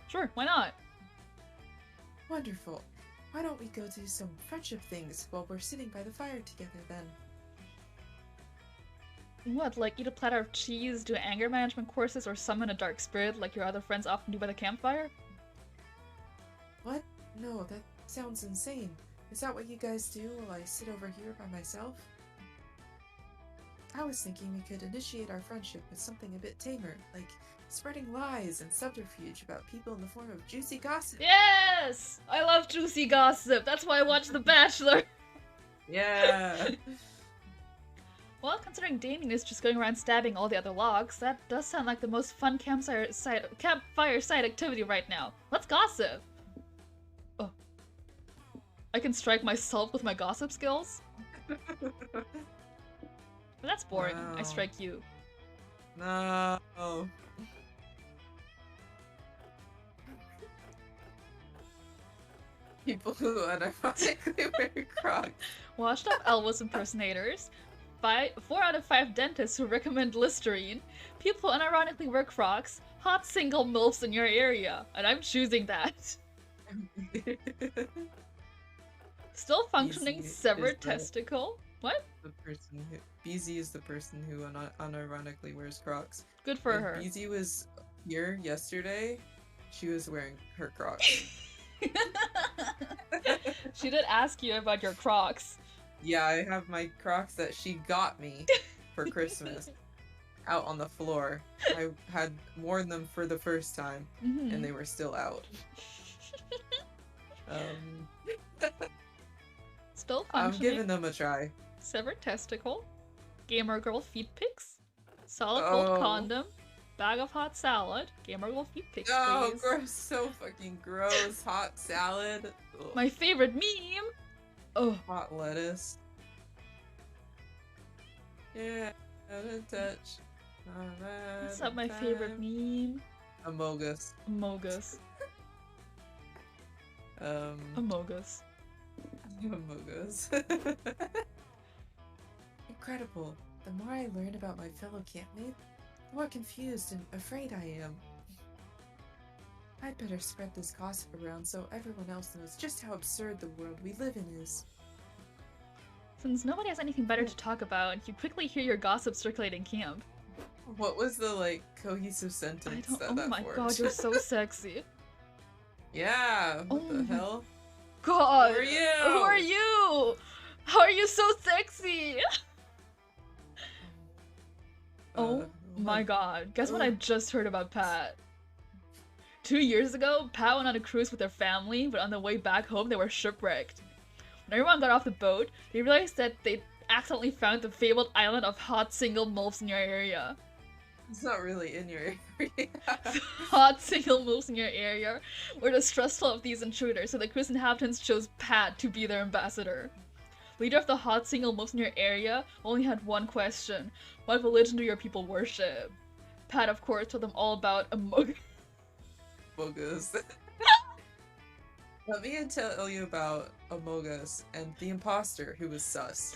Sure. Why not? Wonderful. Why don't we go do some friendship things while we're sitting by the fire together then? What? Like eat a platter of cheese, do anger management courses, or summon a dark spirit like your other friends often do by the campfire? What? No, that sounds insane. Is that what you guys do while I sit over here by myself? I was thinking we could initiate our friendship with something a bit tamer, like spreading lies and subterfuge about people in the form of juicy gossip. Yes! I love juicy gossip. That's why I watch The Bachelor. Yeah. Well, considering Damien is just going around stabbing all the other logs, that does sound like the most fun campfire site activity right now. Let's gossip. Oh. I can strike myself with my gossip skills? But that's boring. I Wow. strike you. No. People who unironically wear Crocs. Washed up Elvis impersonators. 4 out of 5 dentists who recommend Listerine. People who unironically wear Crocs. Hot single MILFs in your area. And I'm choosing that. Still functioning Easy severed is that. testicle? What? The person who BZ is the person who unironically wears Crocs. Good for When her. BZ was here yesterday, she was wearing her Crocs. She did ask you about your Crocs. Yeah, I have my Crocs that she got me for Christmas out on the floor. I had worn them for the first time, Mhm. and they were still out. Still I'm functioning. giving them a try. Severed testicle. Gamer girl feet pics. Solid gold Oh. condom. Bag of hot salad. Gamer girl feet pics, Oh, please. gross! So fucking gross. Hot salad. Ugh. My favorite meme. Oh, Hot lettuce. Yeah, out of touch. what's up? My favorite meme. Amogus. Amogus. Amogus. Amogus. Incredible. The more I learn about my fellow campmate, the more confused and afraid I am. I'd better spread this gossip around so everyone else knows just how absurd the world we live in is. Since nobody has anything better to talk about, you quickly hear your gossip circulating camp. What was the like cohesive I sentence don't. that Oh that my formed? god, you're so sexy. Yeah. What Oh the my- hell? God. Who are you? Who are you? How are you so sexy? Oh my god. Guess what I just heard about Pat? 2 years ago, Pat went on a cruise with their family, but on the way back home, they were shipwrecked. When everyone got off the boat, they realized that they accidentally found the fabled island of hot single MILFs in your area. It's not really in your area. Hot single MILFs in your area were distrustful of these intruders, so the cruise inhabitants chose Pat to be their ambassador. Leader of the hot single MILFs in your area only had one question: what religion do your people worship? Pat, of course, told them all about Amogus. Let me tell you about Amogus and the imposter who was sus.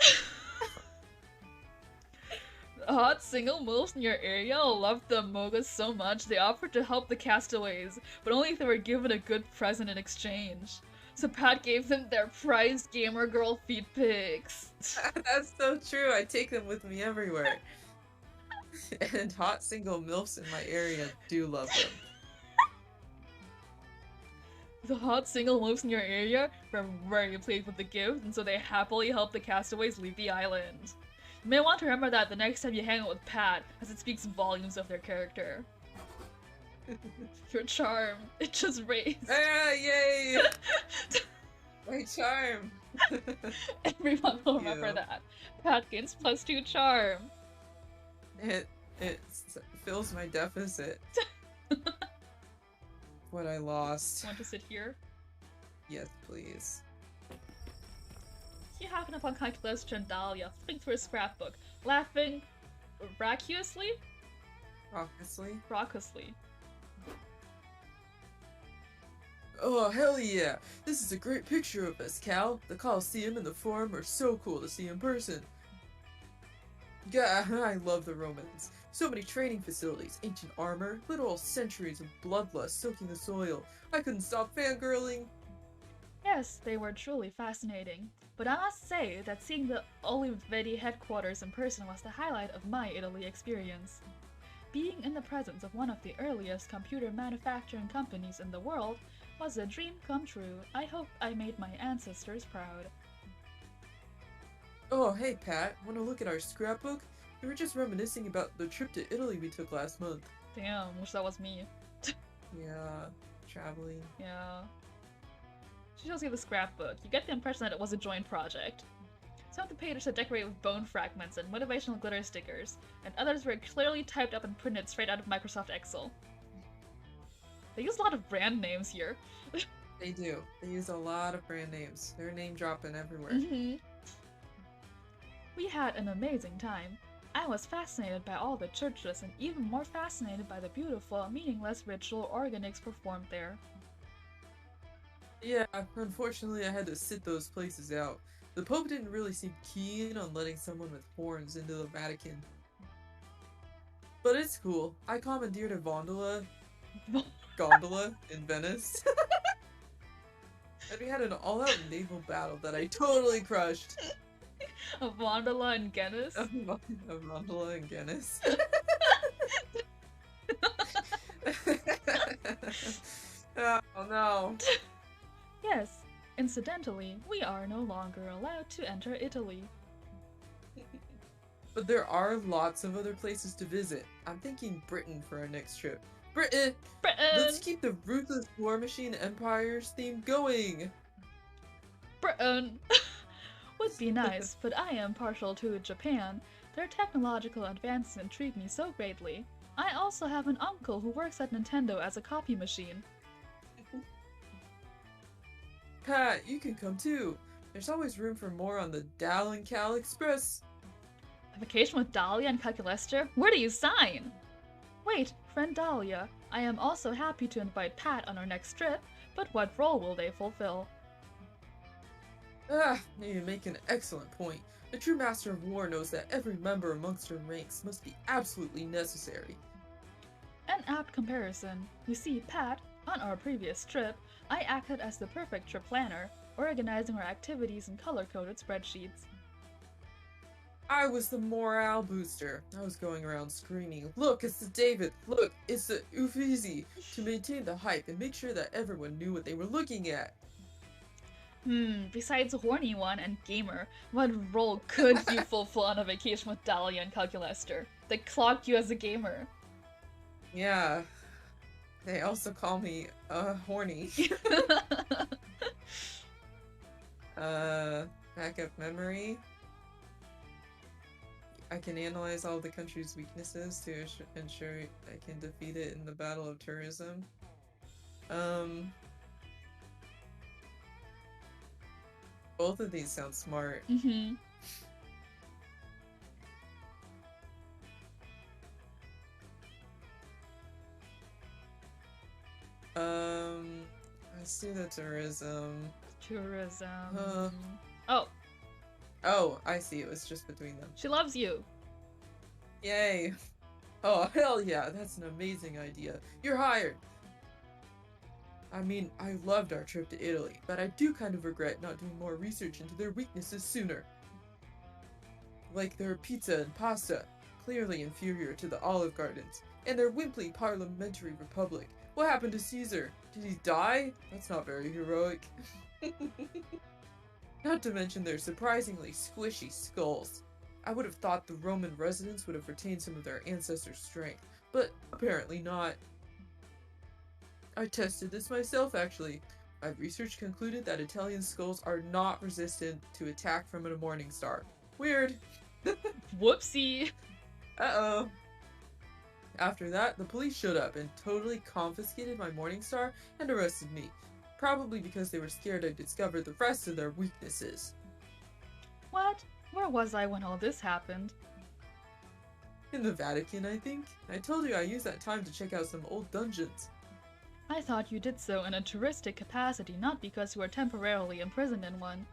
The hot single MILFs in your area loved the Amogus so much they offered to help the castaways, but only if they were given a good present in exchange. So Pat gave them their prized gamer girl feet pics. That's so true. I take them with me everywhere. And hot single MILFs in my area do love them. The hot single MILFs in your area were very pleased with the gift, and so they happily helped the castaways leave the island. You may want to remember that the next time you hang out with Pat, as it speaks volumes of their character. Your charm, it just raised. Ah, yay! My charm! Everyone will remember you. that. Pat gains +2 charm. It fills my deficit. What I lost. Want to sit here? Yes, please. You happen upon Calculus and Dahlia flipping through a scrapbook, laughing raucously? Obviously. Raucously. Oh, hell yeah! This is a great picture of us, Cal. The Colosseum and the Forum are so cool to see in person. Yeah, I love the Romans. So many training facilities, ancient armor, literal centuries of bloodlust soaking the soil. I couldn't stop fangirling. Yes, they were truly fascinating. But I must say that seeing the Oliveti headquarters in person was the highlight of my Italy experience. Being in the presence of one of the earliest computer manufacturing companies in the world was a dream come true. I hope I made my ancestors proud. Oh, hey Pat, wanna look at our scrapbook? We were just reminiscing about the trip to Italy we took last month. Damn, wish that was me. Yeah, traveling. Yeah. She shows you the scrapbook. You get the impression that it was a joint project. Some of the pages are decorated with bone fragments and motivational glitter stickers, and others were clearly typed up and printed straight out of Microsoft Excel. They use a lot of brand names here. They do. They use a lot of brand names. They're name dropping everywhere. We had an amazing time. I was fascinated by all the churches and even more fascinated by the beautiful, meaningless ritual organics performed there. Yeah, unfortunately I had to sit those places out. The Pope didn't really seem keen on letting someone with horns into the Vatican. But it's cool. I commandeered a gondola in Venice. And we had an all-out naval battle that I totally crushed. A Vondola and Guinness? A gondola in Guinness. Oh no. Yes, incidentally, we are no longer allowed to enter Italy. But there are lots of other places to visit. I'm thinking Britain for our next trip. Britain! Let's keep the ruthless war machine empires theme going! Britain! Would be nice, but I am partial to Japan. Their technological advances intrigue me so greatly. I also have an uncle who works at Nintendo as a copy machine. Pat, you can come too. There's always room for more on the Dal and Cal Express. A vacation with Dahlia and Calculester? Where do you sign? Wait, friend Dahlia, I am also happy to invite Pat on our next trip, but what role will they fulfill? You make an excellent point. The true master of war knows that every member amongst her ranks must be absolutely necessary. An apt comparison. You see, Pat, on our previous trip, I acted as the perfect trip planner, organizing our activities in color-coded spreadsheets. I was the morale booster. I was going around screaming, "Look, it's the David! Look, it's the Uffizi!" to maintain the hype and make sure that everyone knew what they were looking at. Besides horny one and gamer, what role could you fulfill on a vacation with Dahlia and Calculester? They clocked you as a gamer. Yeah. They also call me, horny. Backup memory. I can analyze all the country's weaknesses to ensure I can defeat it in the battle of tourism. Both of these sound smart. Let's do the tourism. Oh, I see. It was just between them. She loves you. Yay. Oh, hell yeah. That's an amazing idea. You're hired. I mean, I loved our trip to Italy, but I do kind of regret not doing more research into their weaknesses sooner. Like their pizza and pasta, clearly inferior to the Olive Gardens, and their wimpy parliamentary republic. What happened to Caesar? Did he die? That's not very heroic. Not to mention their surprisingly squishy skulls. I would have thought the Roman residents would have retained some of their ancestors' strength, but apparently not. I tested this myself, actually. I've research concluded that Italian skulls are not resistant to attack from a morning star. Weird. Whoopsie. Uh-oh. After that, the police showed up and totally confiscated my Morningstar and arrested me. Probably because they were scared I'd discover the rest of their weaknesses. What? Where was I when all this happened? In the Vatican, I think. I told you I used that time to check out some old dungeons. I thought you did so in a touristic capacity, not because you were temporarily imprisoned in one.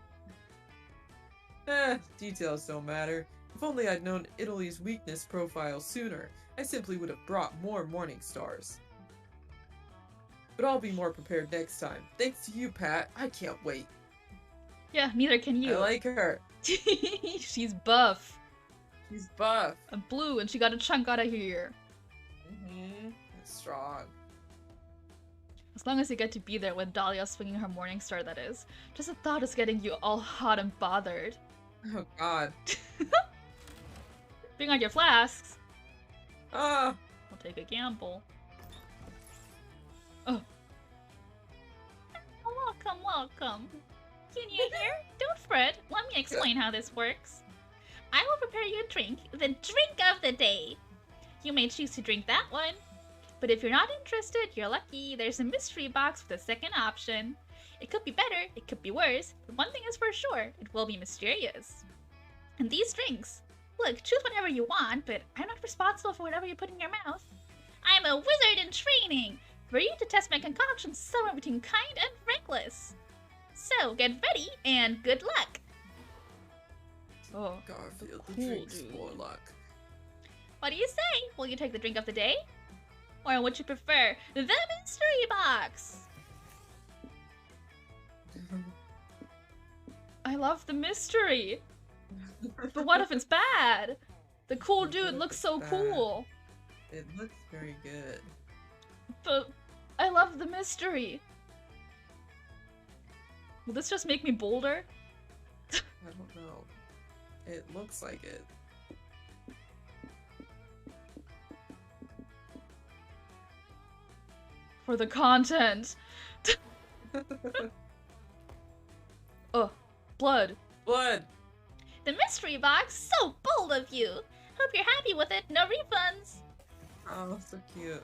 Details don't matter. If only I'd known Italy's weakness profile sooner, I simply would have brought more Morningstars. But I'll be more prepared next time. Thanks to you, Pat. I can't wait. Yeah, neither can you. I like her. She's buff. She's buff. And blue, and she got a chunk out of here. Mm-hmm. Strong. As long as you get to be there when Dahlia's swinging her Morningstar, that is. Just the thought is getting you all hot and bothered. Oh god. Bring out your flasks. Ah! We'll take a gamble. Oh. Welcome, welcome. Can you hear? Don't fret. Let me explain how this works. I will prepare you a drink, the drink of the day. You may choose to drink that one. But if you're not interested, you're lucky. There's a mystery box with a second option. It could be better, it could be worse, but one thing is for sure, it will be mysterious. And these drinks, look, choose whatever you want, but I'm not responsible for whatever you put in your mouth. I'm a wizard in training, ready to test my concoctions somewhere between kind and reckless. So get ready and good luck. Oh, Garfield, the cool, drink's dude. more luck. What do you say? Will you take the drink of the day? Or would you prefer the mystery box? I love the mystery. But what if it's bad? The cool dude looks so cool. It looks very good. But I love the mystery. Will this just make me bolder? I don't know. It looks like it. For the content. Oh, blood. Blood! The mystery box? So bold of you! Hope you're happy with it. No refunds. Oh, so cute.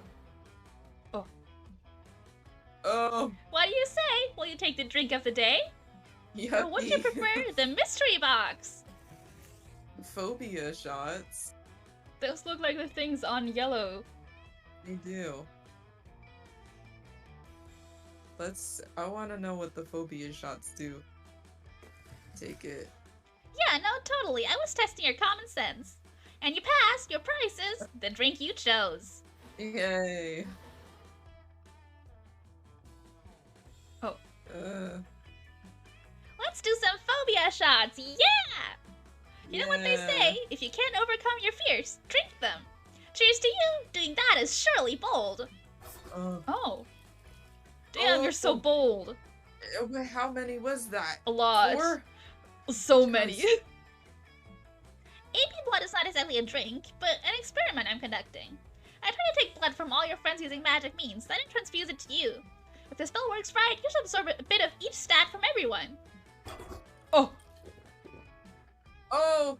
Oh. Oh! What do you say? Will you take the drink of the day? Yucky. Or would you prefer the mystery box? Phobia shots. Those look like the things on yellow. They do. I want to know what the phobia shots do. Take it. Yeah, no, totally. I was testing your common sense. And you passed. Your prize is the drink you chose. Yay. Oh. Let's do some phobia shots. Yeah! You know what they say? If you can't overcome your fears, drink them. Cheers to you. Doing that is surely bold. Oh. Damn, you're so bold. How many was that? A lot. 4? So many. AP blood is not exactly a drink, but an experiment I'm conducting. I try to take blood from all your friends using magic means, then I transfuse it to you. If the spell works right, you should absorb a bit of each stat from everyone. Oh. Oh!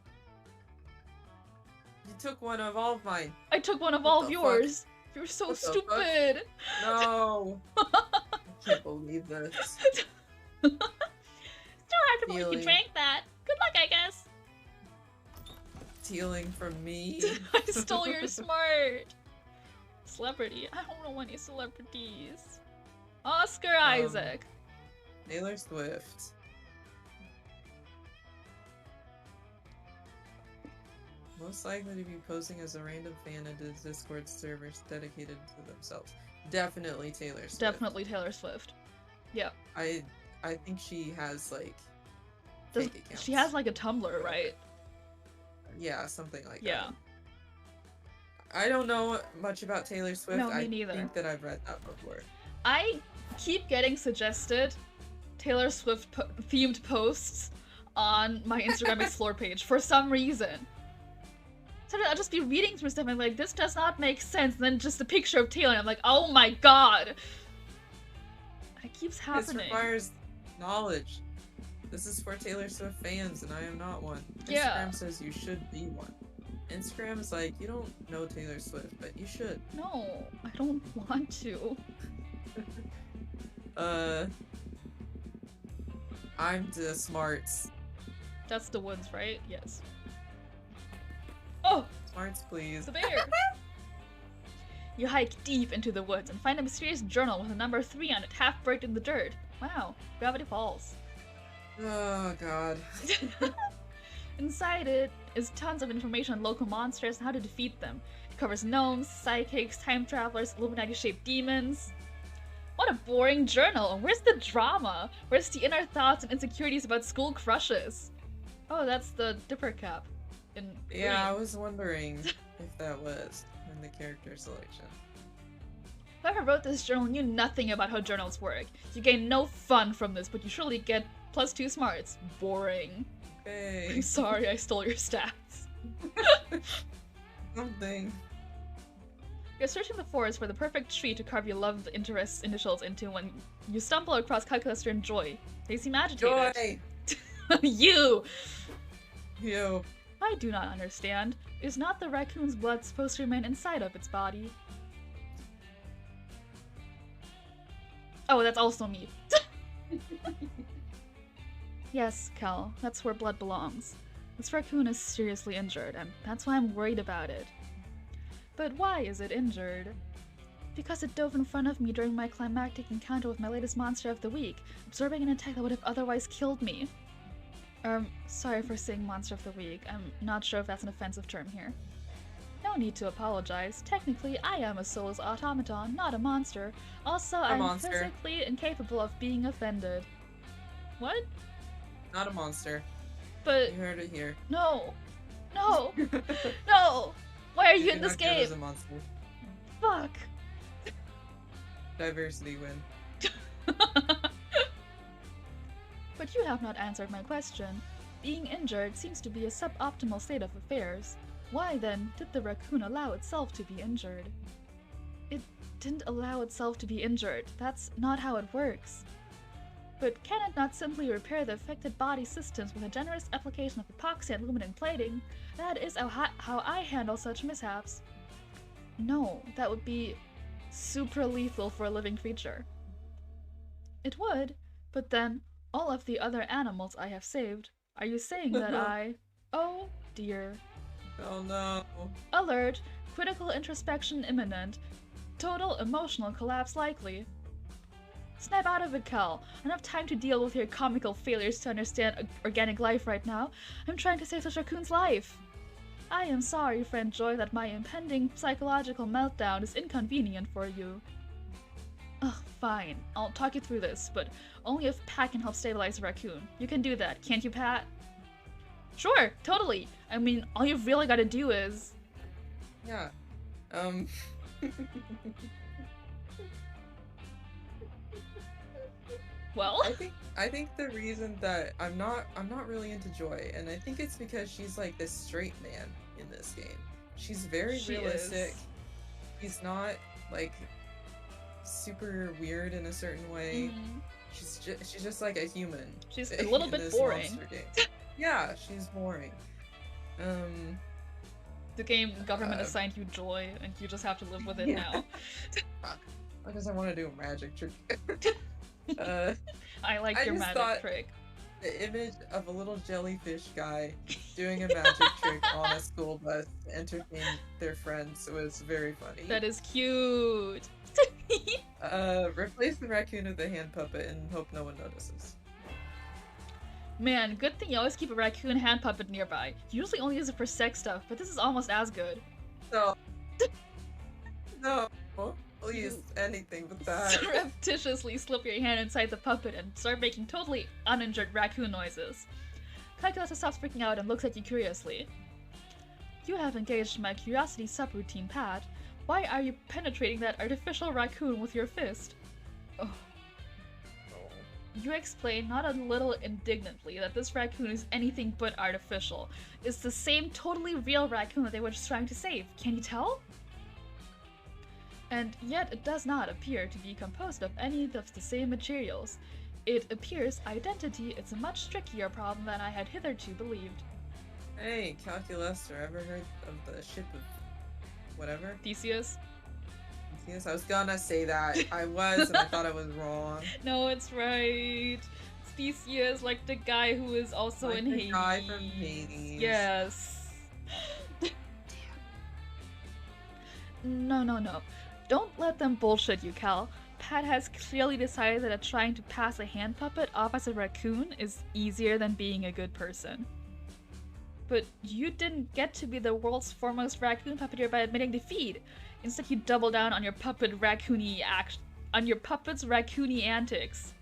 You took one of all of mine. I took one of What all the of fuck? yours. You're so What the fuck? stupid. No! I can't believe this. Still hard to believe you Feeling. drank that. Good luck, I guess. Stealing from me. I stole your smart. Celebrity. I don't know any celebrities. Oscar Isaac. Taylor Swift. Most likely to be posing as a random fan into Discord servers dedicated to themselves. Definitely Taylor Swift. Definitely Taylor Swift. Yeah. I think she has like Does- fake accounts. she has like a Tumblr, right? Yeah, something like Yeah. that. I don't know much about Taylor Swift. No, me I neither. think that I've read that before. I keep getting suggested Taylor Swift themed posts on my Instagram Explore page for some reason. So I'll just be reading through stuff and I'm like, this does not make sense. And then just a picture of Taylor and I'm like, oh my god. It keeps This happening. requires knowledge. This is for Taylor Swift fans, and I am not one. Yeah. Instagram says you should be one. Instagram is like, you don't know Taylor Swift, but you should. No, I don't want to. I'm the smarts. That's the woods, right? Yes. Oh, Smarts, please. it's a bear! You hike deep into the woods and find a mysterious journal with a number 3 on it, half buried in the dirt. Wow, Gravity Falls. Oh, God. Inside it is tons of information on local monsters and how to defeat them. It covers gnomes, psychics, time travelers, Illuminati-shaped demons. What a boring journal! Where's the drama? Where's the inner thoughts and insecurities about school crushes? Oh, that's the Dipper Cap. Yeah, I was wondering if that was in the character selection. Whoever wrote this journal knew nothing about how journals work. You gain no fun from this, but you surely get +2 smarts. Boring. Hey. I'm sorry I stole your stats. Something. You're searching the forest for the perfect tree to carve your love interest's initials into when you stumble across Calculus and Joy. They seem agitated. Joy! You! Yo. I do not understand. Is not the raccoon's blood supposed to remain inside of its body? Oh, that's also me. Yes, Kel, that's where blood belongs. This raccoon is seriously injured, and that's why I'm worried about it. But why is it injured? Because it dove in front of me during my climactic encounter with my latest monster of the week, absorbing an attack that would have otherwise killed me. Sorry for saying monster of the week. I'm not sure if that's an offensive term here. No need to apologize. Technically, I am a soulless automaton, not a monster. Also, I'm monster. physically incapable of being offended. What? Not a monster. But You heard it here. no! No! No! Why are you in this You're not good as game? a monster. Fuck! Diversity win. But you have not answered my question. Being injured seems to be a suboptimal state of affairs. Why then did the raccoon allow itself to be injured? It didn't allow itself to be injured. That's not how it works. But can it not simply repair the affected body systems with a generous application of epoxy and aluminum plating? That is how I handle such mishaps. No, that would be super lethal for a living creature. It would, but then all of the other animals I have saved. Are you saying that I... Oh dear. Oh no. Alert! Critical introspection imminent. Total emotional collapse likely. Snap out of it, Cal. I don't have time to deal with your comical failures to understand organic life right now. I'm trying to save this raccoon's life. I am sorry, friend Joy, that my impending psychological meltdown is inconvenient for you. Ugh, fine. I'll talk you through this, but only if Pat can help stabilize the raccoon. You can do that, can't you, Pat? Sure, totally. I mean, all you've really got to do is... Yeah. Well? I think the reason that I'm not really into Joy, and I think it's because she's like this straight man in this game. She's very realistic. She's not like super weird in a certain way. Mhm. She's just like a human. She's a little in bit this boring. monster game. Yeah, she's boring. The game government assigned you Joy, and you just have to live with it Yeah. now. Because I want to do a magic trick. I like I your just magic thought- trick. The image of a little jellyfish guy doing a magic trick on a school bus to entertain their friends was very funny. That is cute. Replace the raccoon with a hand puppet and hope no one notices. Man, good thing you always keep a raccoon hand puppet nearby. You usually only use it for sex stuff, but this is almost as good. No. No. Please, anything but that. Surreptitiously slip your hand inside the puppet and start making totally uninjured raccoon noises. Calculus stops freaking out and looks at you curiously. You have engaged my curiosity subroutine, Pat. Why are you penetrating that artificial raccoon with your fist? Oh. You explain, not a little indignantly, that this raccoon is anything but artificial. It's the same totally real raccoon that they were just trying to save. Can you tell? And yet it does not appear to be composed of any of the same materials. It appears identity is a much trickier problem than I had hitherto believed. Hey, calculus, or ever heard of the ship of whatever? Theseus? Yes, I was gonna say that. I was, and I thought I was wrong. No, it's right. It's Theseus, like the guy who is also Like in the Hades. guy from Hades. Yes. No. Don't let them bullshit you, Cal. Pat has clearly decided that trying to pass a hand puppet off as a raccoon is easier than being a good person. But you didn't get to be the world's foremost raccoon puppeteer by admitting defeat. Instead, you double down on your puppet's raccoony antics.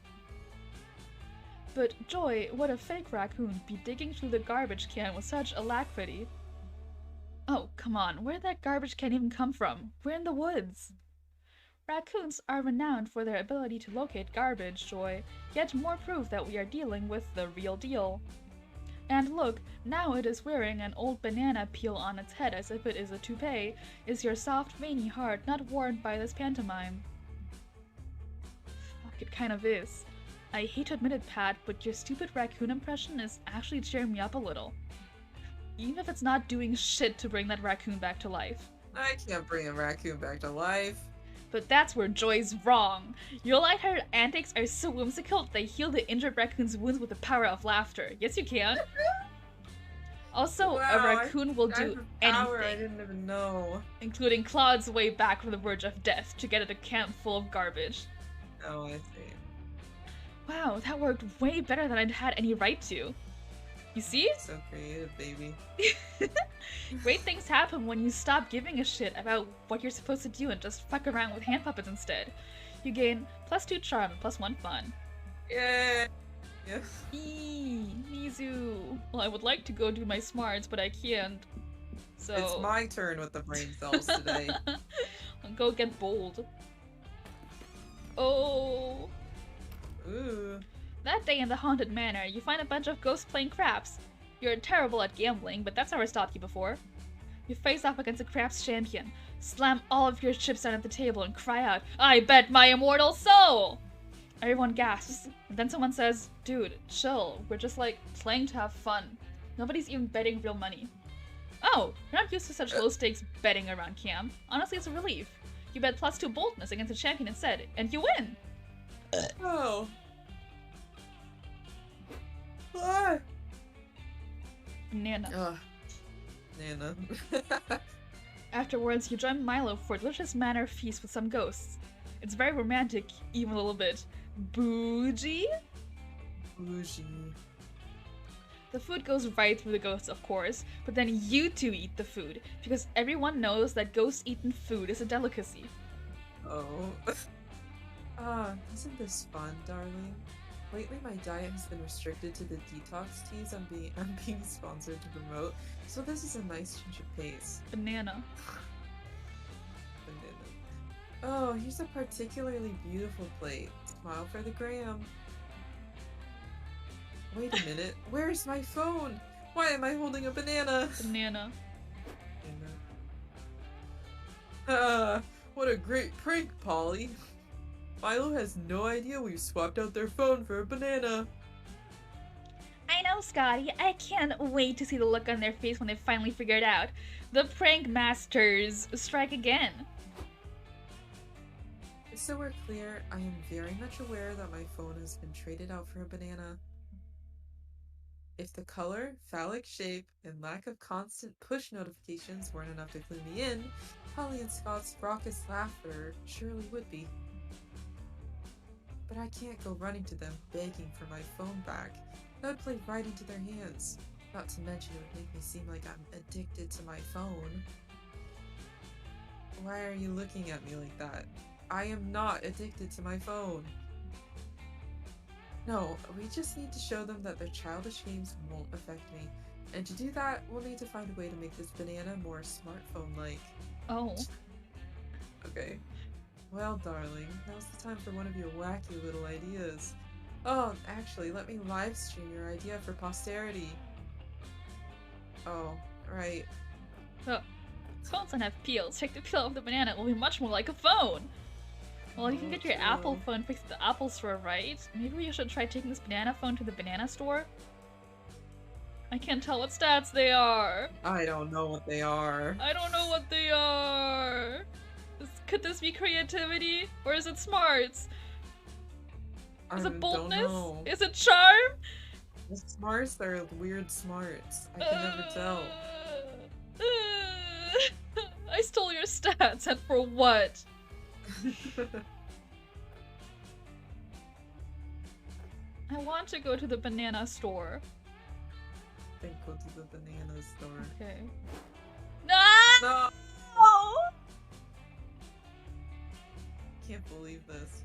But Joy, would a fake raccoon be digging through the garbage can with such alacrity? Oh, come on, where'd that garbage can even come from? We're in the woods. Raccoons are renowned for their ability to locate garbage, Joy, yet more proof that we are dealing with the real deal. And look, now it is wearing an old banana peel on its head as if it is a toupee. Is your soft, veiny heart not warmed by this pantomime? Fuck, it kind of is. I hate to admit it, Pat, but your stupid raccoon impression is actually cheering me up a little. Even if it's not doing shit to bring that raccoon back to life. I can't bring a raccoon back to life. But that's where Joy's wrong. Your lighthearted antics are so whimsical that they heal the injured raccoon's wounds with the power of laughter. Yes, you can. Also, Wow, a raccoon will do power I anything, didn't even know. including claw its way back from the verge of death to get at a camp full of garbage. Oh, I see. Wow, that worked way better than I'd had any right to. You see? So creative, baby. Great things happen when you stop giving a shit about what you're supposed to do and just fuck around with hand puppets instead. You gain +2 charm and +1 fun. Yeah. Yeah. Eee, Mizu. Well, I would like to go do my smarts, but I can't. So It's my turn with the brain cells today. I'll go get bold. Oh. Ooh. That day in the haunted manor, you find a bunch of ghosts playing craps. You're terrible at gambling, but that's never stopped you before. You face off against a craps champion, slam all of your chips down at the table, and cry out, "I bet my immortal soul!" Everyone gasps, and then someone says, "Dude, chill, we're just like playing to have fun. Nobody's even betting real money." Oh, you're not used to such low stakes betting around camp. Honestly, it's a relief. You bet +2 boldness against a champion instead, and you win! Oh. Ah. Nana. Ugh. Nana. Afterwards, you join Milo for a delicious manor feast with some ghosts. It's very romantic, even a little bit bougie. Bougie. The food goes right through the ghosts, of course, but then you two eat the food, because everyone knows that ghost-eaten food is a delicacy. Oh. Isn't this fun, darling? Lately, my diet has been restricted to the detox teas I'm being sponsored to promote, so this is a nice change of pace. Banana. Banana. Oh, here's a particularly beautiful plate. Smile for the gram. Wait a minute, where's my phone? Why am I holding a banana? Banana. What a great prank, Polly. Milo has no idea we've swapped out their phone for a banana. I know, Scotty. I can't wait to see the look on their face when they finally figure it out. The prank masters strike again. So we're clear, I am very much aware that my phone has been traded out for a banana. If the color, phallic shape, and lack of constant push notifications weren't enough to clue me in, Polly and Scott's raucous laughter surely would be. But I can't go running to them begging for my phone back. That would play right into their hands. Not to mention it would make me seem like I'm addicted to my phone. Why are you looking at me like that? I am not addicted to my phone. No, we just need to show them that their childish games won't affect me. And to do that, we'll need to find a way to make this banana more smartphone-like. Oh. Okay. Well, darling, now's the time for one of your wacky little ideas. Oh, actually, let me live stream your idea for posterity. Oh, right. Oh. Phones don't have peels. Take the peel off the banana, it will be much more like a phone. Well, you can get your Apple phone fixed at the Apple store, right? Maybe you should try taking this banana phone to the banana store? I can't tell what stats they are. I don't know what they are. I don't know what they are. Could this be creativity? Or is it smarts? Is it boldness? Is it charm? The smarts are weird smarts. I can never tell. I stole your stats, and for what? I want to go to the banana store. Then go to the banana store. Okay. No! No! Can't believe this.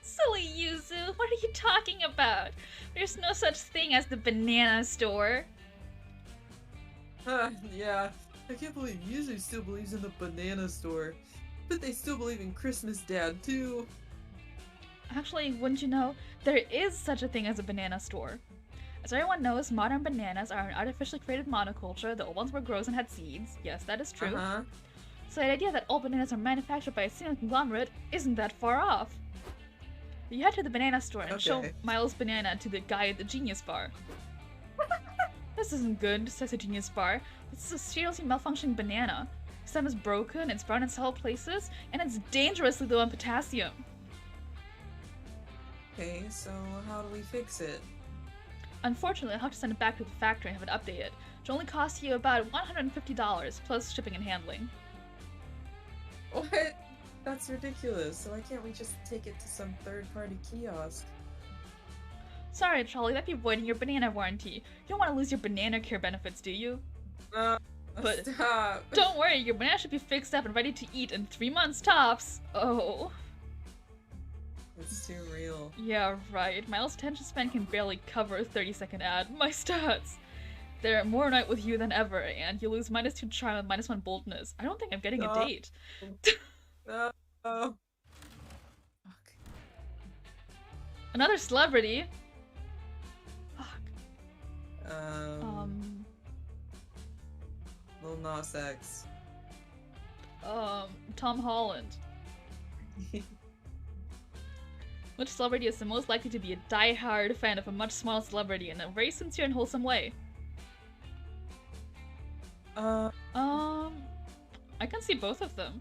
Silly Yuzu, what are you talking about? There's no such thing as the banana store. Yeah, I can't believe Yuzu still believes in the banana store. But they still believe in Christmas Dad, too. Actually, wouldn't you know, there is such a thing as a banana store. As everyone knows, modern bananas are an artificially created monoculture. The old ones were grows and had seeds. Yes, that is true. So the idea that all bananas are manufactured by a single conglomerate isn't that far off. You head to the banana store and show Miles' banana to the guy at the Genius Bar. This isn't good, says the Genius Bar. This is a seriously malfunctioning banana. The stem is broken, it's brown in several places, and it's dangerously low on potassium. Okay, so how do we fix it? Unfortunately, I'll have to send it back to the factory and have it updated. It only costs you about $150 plus shipping and handling. What? That's ridiculous. So why can't we just take it to some third-party kiosk? Sorry, Charlie, that'd be voiding your banana warranty. You don't want to lose your banana care benefits, do you? But stop. Don't worry, your banana should be fixed up and ready to eat in 3 months tops. Oh. It's too real. Yeah, right. Miles' attention span can barely cover a 30-second ad. My stats! They're more annoyed with you than ever, and you lose -2 charm and -1 boldness. I don't think I'm getting a date. No. Fuck. Another celebrity? Fuck. Lil Nas X. Tom Holland. Which celebrity is the most likely to be a die-hard fan of a much smaller celebrity in a very sincere and wholesome way? I can see both of them.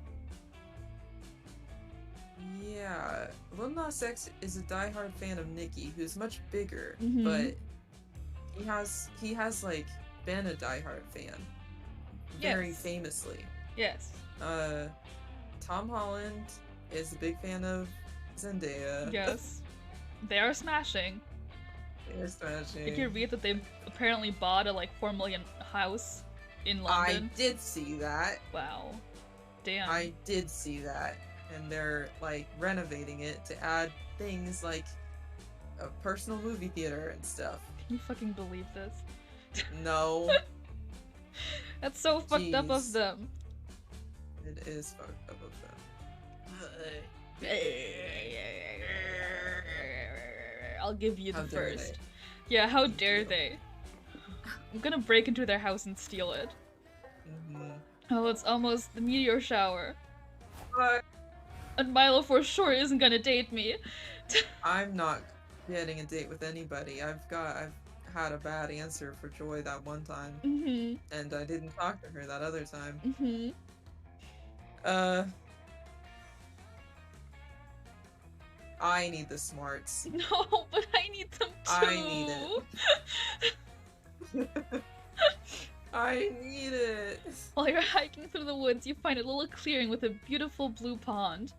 Yeah, Lil Nas X is a die-hard fan of Nicki, who's much bigger, Mhm. but he has like been a die-hard fan, very Yes. famously. Yes. Tom Holland is a big fan of Zendaya. Yes. They are smashing. They're smashing. Did you read that they apparently bought a like 4 million house in I London? did see that. Wow. Damn. I did see that. And they're like renovating it to add things like a personal movie theater and stuff. Can you fucking believe this? No. That's so fucked up of Jeez. them. It is fucked up of them. I'll give you How the dare first. they. Yeah, how Thank dare you. they? I'm gonna break into their house and steal it. Mhm. Oh, it's almost the meteor shower. But And Milo for sure isn't gonna date me. I'm not getting a date with anybody. I've had a bad answer for Joy that one time, and I didn't talk to her that other time. I need the smarts. No, but I need them too. I need it. I need it. While you're hiking through the woods, you find a little clearing with a beautiful blue pond.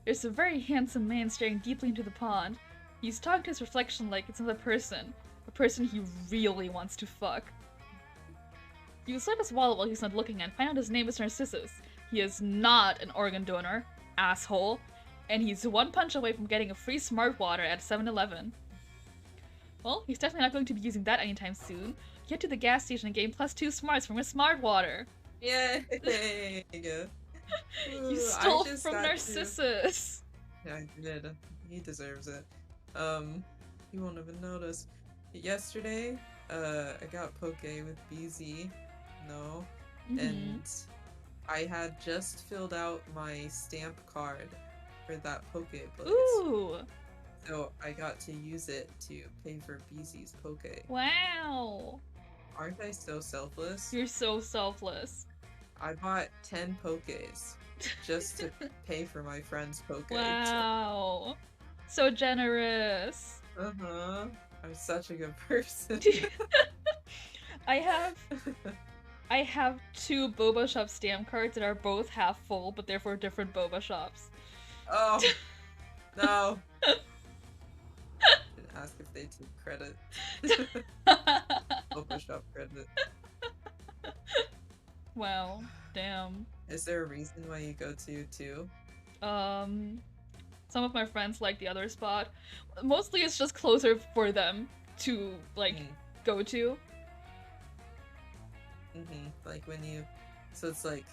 There's a very handsome man staring deeply into the pond. He's talking to his reflection like it's another person. A person he really wants to fuck. You swipe his wallet while he's not looking and find out his name is Narcissus. He is not an organ donor, asshole. And he's one punch away from getting a free smart water at 7-Eleven. Well, he's definitely not going to be using that anytime soon. Get to the gas station and gain +2 smarts from your smart water. Yay! You stole from Narcissus. Yeah, I did. He deserves it. He won't even notice. Yesterday, I got poke with BZ, know. Mhm. And I had just filled out my stamp card for that Poke Blaze. Ooh! So I got to use it to pay for BZ's Poke. Wow! Aren't I so selfless? You're so selfless. I bought 10 Pokés just to pay for my friend's Poke. Wow! So generous. Uh-huh. I'm such a good person. I have 2 boba shop stamp cards that are both half full, but they're for different boba shops. Oh, no. Didn't ask if they took credit. Boba shop credit. Wow. Damn. Is there a reason why you go to 2? Some of my friends like the other spot. Mostly it's just closer for them to, like, go to. Like when you... So it's like,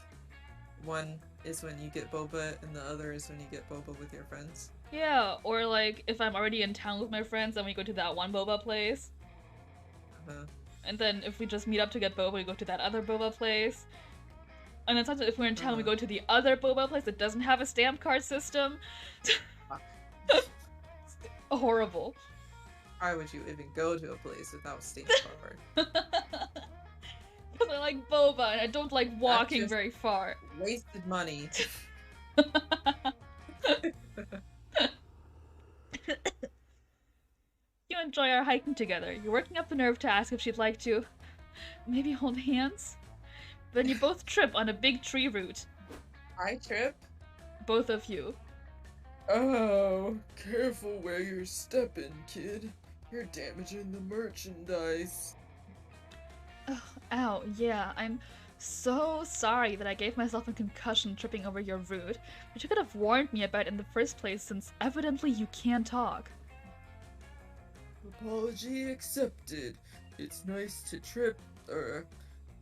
one is when you get boba, and the other is when you get boba with your friends? Yeah, or like, if I'm already in town with my friends, then we go to that one boba place. Uh-huh. And then if we just meet up to get boba, we go to that other boba place. And then sometimes if we're in town, we go to the other boba place that doesn't have a stamp card system. Horrible. Why would you even go to a place without stamp card? Because I like boba and I don't like walking just- very far. Wasted money. You enjoy our hiking together. You're working up the nerve to ask if she'd like to maybe hold hands? Then you both trip on a big tree root. I trip? Both of you. Oh, careful where you're stepping, kid. You're damaging the merchandise. Ugh, ow, yeah, I'm so sorry that I gave myself a concussion tripping over your root, which you could have warned me about in the first place since evidently you can't talk. Apology accepted. It's nice to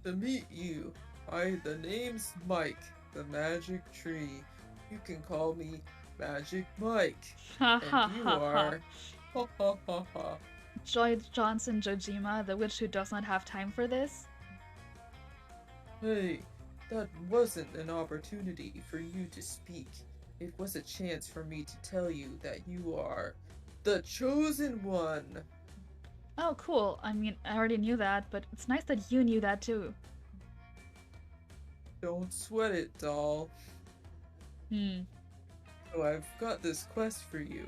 to meet you. The name's Mike, the magic tree. You can call me Magic Mike. Ha And ha you ha ha. are... Ha ha ha ha. Joy Johnson Jojima, the witch who does not have time for this? Hey, that wasn't an opportunity for you to speak. It was a chance for me to tell you that you are the chosen one. Oh, cool. I mean, I already knew that, but it's nice that you knew that too. Don't sweat it, doll. So I've got this quest for you.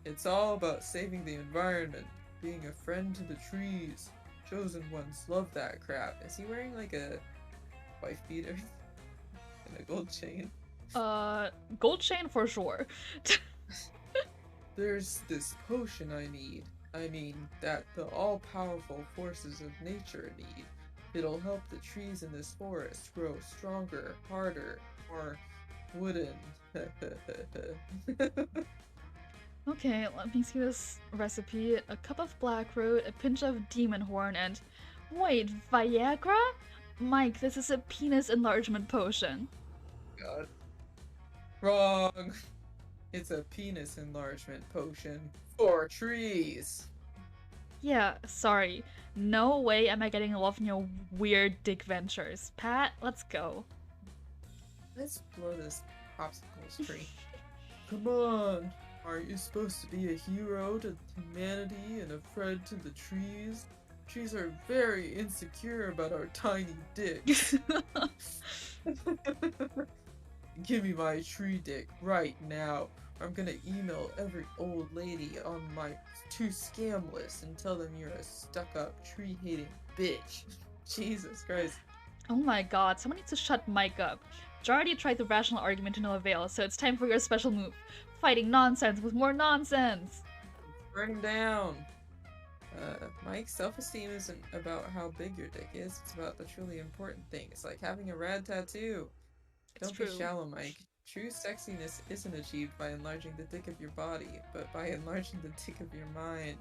It's all about saving the environment, being a friend to the trees. Chosen ones love that crap. Is he wearing like a wife beater and a gold chain? Gold chain for sure. There's this potion I need. I mean, that the all-powerful forces of nature need. It'll help the trees in this forest grow stronger, harder, more wooden. Okay, let me see this recipe. A cup of black root, a pinch of demon horn, and... Wait, Viagra? Mike, this is a penis enlargement potion. God. Wrong. It's a penis enlargement potion for trees. Yeah, sorry. No way am I getting involved in your weird dick ventures. Pat, let's go. Let's blow this popsicles tree. Come on. Aren't you supposed to be a hero to humanity and a friend to the trees? Trees are very insecure about our tiny dicks. Give me my tree dick right now. I'm gonna email every old lady on my to-scam list and tell them you're a stuck-up, tree-hating bitch. Jesus Christ. Oh my god, someone needs to shut Mike up. You already tried the rational argument to no avail, so it's time for your special move. Fighting nonsense with more nonsense! Burn him down! Mike, self-esteem isn't about how big your dick is, it's about the truly important thing. It's like having a rad tattoo. Don't be shallow, Mike. True sexiness isn't achieved by enlarging the dick of your body, but by enlarging the dick of your mind.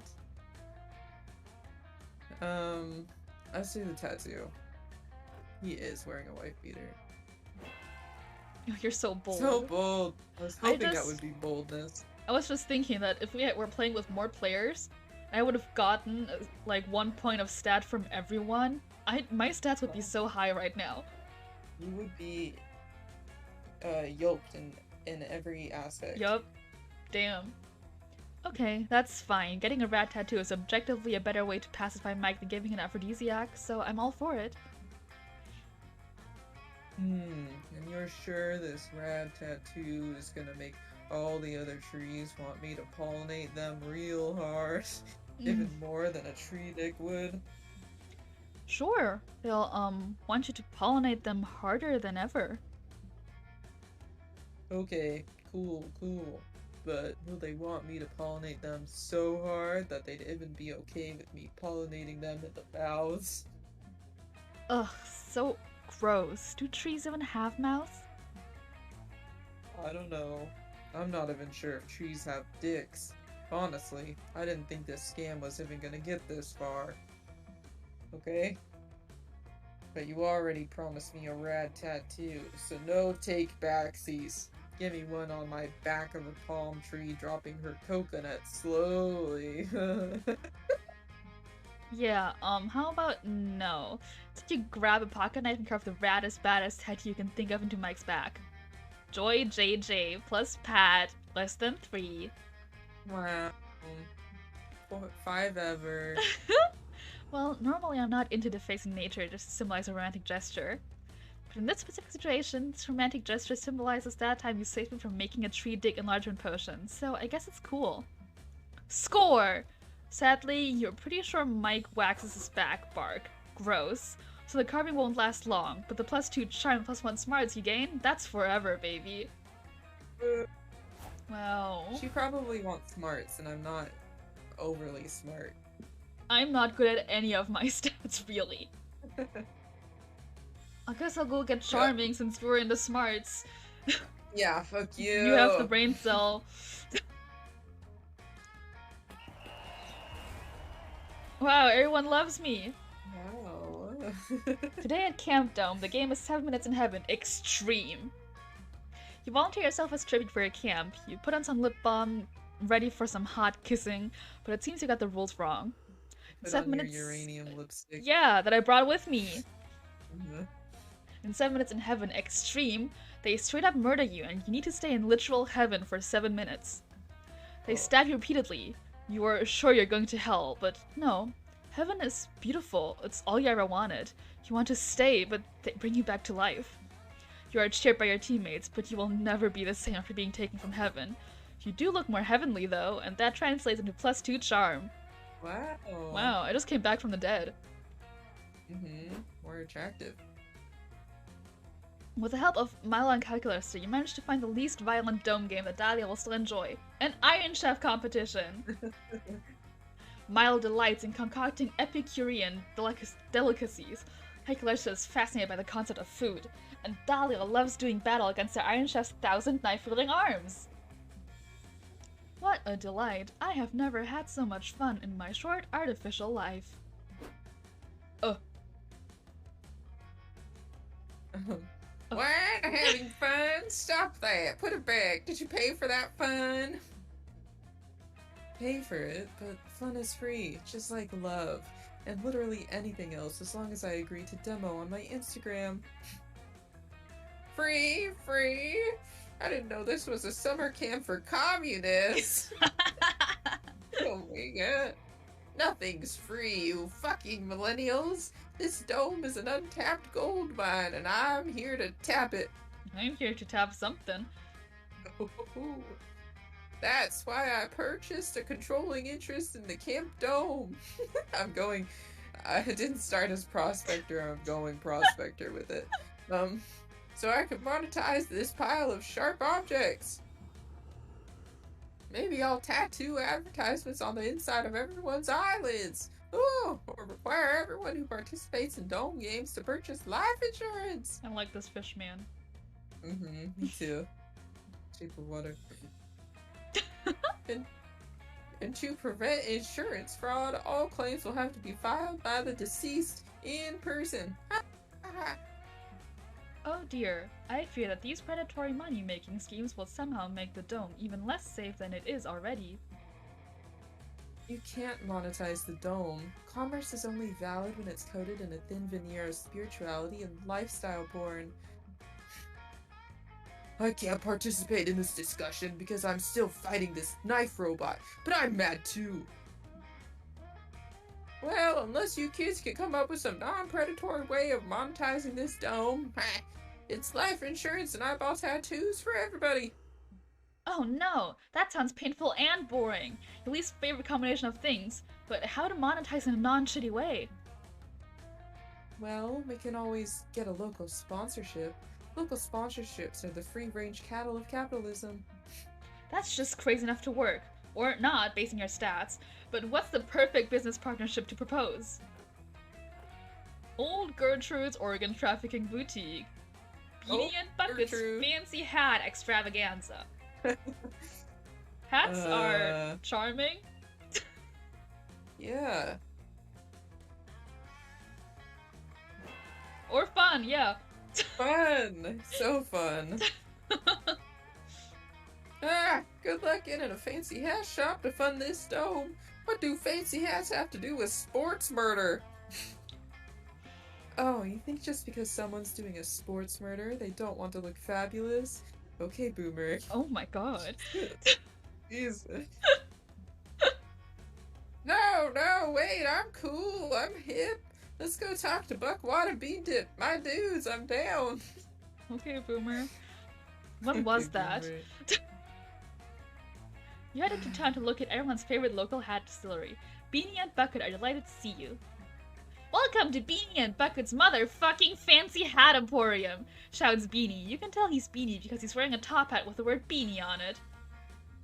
Let's do the tattoo. He is wearing a wife beater. Oh, you're so bold. So bold! I was hoping that just- would be boldness. I was just thinking that if we were playing with more players, I would have gotten like 1 point of stat from everyone. My stats would be so high right now. You would be yoked in every aspect. Yup. Damn. Okay, that's fine. Getting a rat tattoo is objectively a better way to pacify Mike than giving an aphrodisiac, so I'm all for it. And you're sure this rad tattoo is gonna make all the other trees want me to pollinate them real hard? Even more than a tree dick would? Sure. They'll, want you to pollinate them harder than ever. Okay, cool. But will they want me to pollinate them so hard that they'd even be okay with me pollinating them in the mouths? Ugh, so gross. Do trees even have mouths? I don't know. I'm not even sure if trees have dicks. Honestly, I didn't think this scam was even gonna get this far. Okay? But you already promised me a rad tattoo, so no take backsies. Give me one on my back of a palm tree dropping her coconut slowly. Yeah, how about no? Did you grab a pocket knife and carve the raddest, baddest tattoo you can think of into Mike's back? Joy JJ plus Pat, less than 3. Wow. 5 ever. Well, normally I'm not into defacing nature just to symbolize a romantic gesture. But in this specific situation, this romantic gesture symbolizes that time you saved me from making a tree dick enlargement potion, so I guess it's cool. Score! Sadly, you're pretty sure Mike waxes his back bark. Gross. So the carving won't last long, but the +2 charm +1 smarts you gain, that's forever, baby. Wow. She probably wants smarts, and I'm not overly smart. I'm not good at any of my stats, really. I guess I'll go get charming since we're in the smarts. Yeah, fuck you. You have the brain cell. Wow, everyone loves me. Wow. Today at Camp Dome, the game is 7 Minutes in Heaven Extreme. You volunteer yourself as tribute for your camp. You put on some lip balm, ready for some hot kissing, but it seems you got the rules wrong. Put 7 on minutes. your uranium lipstick. Yeah, that I brought with me. Mhm. In 7 Minutes in Heaven Extreme, they straight up murder you, and you need to stay in literal heaven for 7 minutes. They stab you repeatedly. You are sure you're going to hell, but no. Heaven is beautiful. It's all you ever wanted. You want to stay, but they bring you back to life. You are cheered by your teammates, but you will never be the same after being taken from heaven. You do look more heavenly, though, and that translates into +2 charm. Wow. Wow, I just came back from the dead. More attractive. With the help of Milo and Calculus, you managed to find the least violent dome game that Dahlia will still enjoy. An Iron Chef competition! Milo delights in concocting Epicurean delicacies. Calculus is fascinated by the concept of food. And Dahlia loves doing battle against the Iron Chef's 1,000 knife-wielding arms! What a delight. I have never had so much fun in my short artificial life. What? Having fun? Stop that. Put it back. Did you pay for that fun? Pay for it, but fun is free, just like love. And literally anything else, as long as I agree to demo on my Instagram. Free? I didn't know this was a summer camp for communists. Oh my god. Nothing's free, you fucking millennials. This dome is an untapped gold mine, and I'm here to tap it. I'm here to tap something. That's why I purchased a controlling interest in the Camp Dome. I didn't start as prospector, I'm going prospector with it. So I could monetize this pile of sharp objects. Maybe I'll tattoo advertisements on the inside of everyone's eyelids. Ooh, or require everyone who participates in Dome games to purchase life insurance. I like this fish man. Me too. Shape of water. And to prevent insurance fraud, all claims will have to be filed by the deceased in person. Oh dear, I fear that these predatory money-making schemes will somehow make the dome even less safe than it is already. You can't monetize the dome. Commerce is only valid when it's coated in a thin veneer of spirituality and lifestyle porn. I can't participate in this discussion because I'm still fighting this knife robot, but I'm mad too. Well, unless you kids can come up with some non-predatory way of monetizing this dome, it's life insurance and eyeball tattoos for everybody. Oh no, that sounds painful and boring. Your least favorite combination of things, but how to monetize in a non-shitty way? Well, we can always get a local sponsorship. Local sponsorships are the free-range cattle of capitalism. That's just crazy enough to work. Or not, based on your stats. But what's the perfect business partnership to propose? Old Gertrude's Organ Trafficking Boutique. Beanie and Bucket's Gertrude. Fancy Hat Extravaganza. Hats are charming. Yeah. Or fun, yeah. Fun! So fun. Good luck getting a fancy hat shop to fund this dome. What do fancy hats have to do with sports murder? Oh, you think just because someone's doing a sports murder, they don't want to look fabulous? Okay, boomer. Oh my god. Jesus. No, wait, I'm cool, I'm hip. Let's go talk to Buckwater Bean Dip. My dudes, I'm down. Okay, boomer. When was Okay, that? boomer. You headed to town to look at everyone's favorite local hat distillery. Beanie and Bucket are delighted to see you. Welcome to Beanie and Bucket's motherfucking fancy hat emporium, shouts Beanie. You can tell he's Beanie because he's wearing a top hat with the word beanie on it.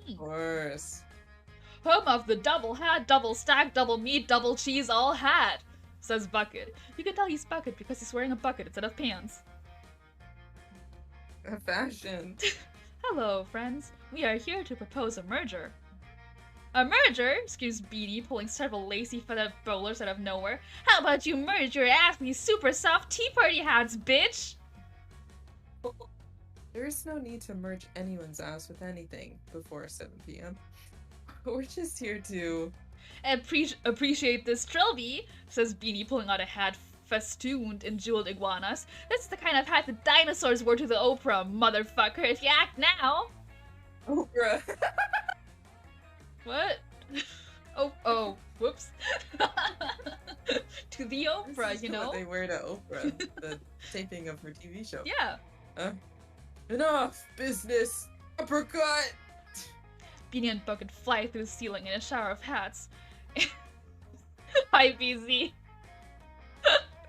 Of course. Home of the double hat, double stack, double meat, double cheese, all hat, says Bucket. You can tell he's Bucket because he's wearing a bucket instead of pants. Fashion. Hello, friends. We are here to propose a merger. A merger? Excuse Beanie, pulling several lacy feathered bowlers out of nowhere. How about you merge your ass with these super soft tea party hats, bitch? There is no need to merge anyone's ass with anything before 7 p.m. We're just here to... Appreciate this trilby, says Beanie, pulling out a hat festooned in jeweled iguanas. This is the kind of hat the dinosaurs wore to the Oprah, motherfucker, if you act now. Oprah. What? Oh, whoops. To the Oprah, This is you know? what they wear to Oprah, the taping of her TV show. Yeah. Enough business. Uppercut. Beanie and Bucket fly through the ceiling in a shower of hats. Hi, BZ.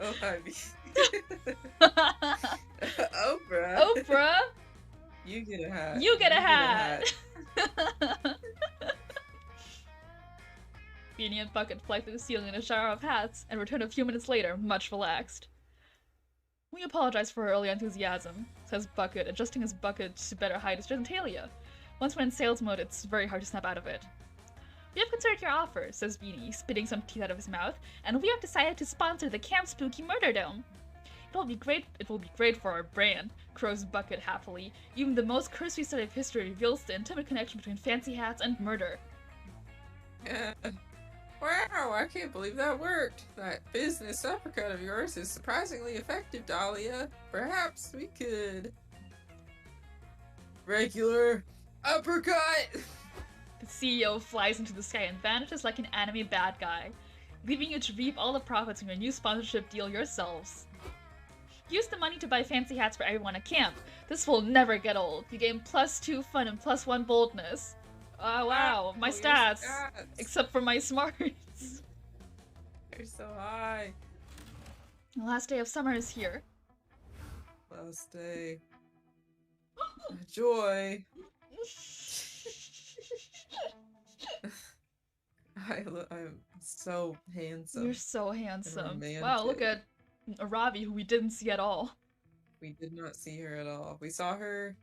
Oh, hi. Oprah. Oprah, You get a hat. you get a hat. Beanie and Bucket fly through the ceiling in a shower of hats and return a few minutes later, much relaxed. We apologize for our early enthusiasm, says Bucket, adjusting his bucket to better hide his genitalia. Once we're in sales mode, it's very hard to snap out of it. We have considered your offer, says Beanie, spitting some teeth out of his mouth, and we have decided to sponsor the Camp Spooky Murder Dome. It will be great for our brand, crows Bucket happily. Even the most cursory study of history reveals the intimate connection between fancy hats and murder. Wow, I can't believe that worked. That business uppercut of yours is surprisingly effective, Dahlia. Perhaps we could... Regular uppercut! The CEO flies into the sky and vanishes like an anime bad guy, leaving you to reap all the profits from your new sponsorship deal yourselves. Use the money to buy fancy hats for everyone at camp. This will never get old. You gain +2 fun and +1 boldness. Oh wow, my your stats! Except for my smarts. They're so high. The last day of summer is here. Last day. Joy. I'm so handsome. You're so handsome. romantic. Wow, look at Ravi, who we didn't see at all. We did not see her at all. We saw her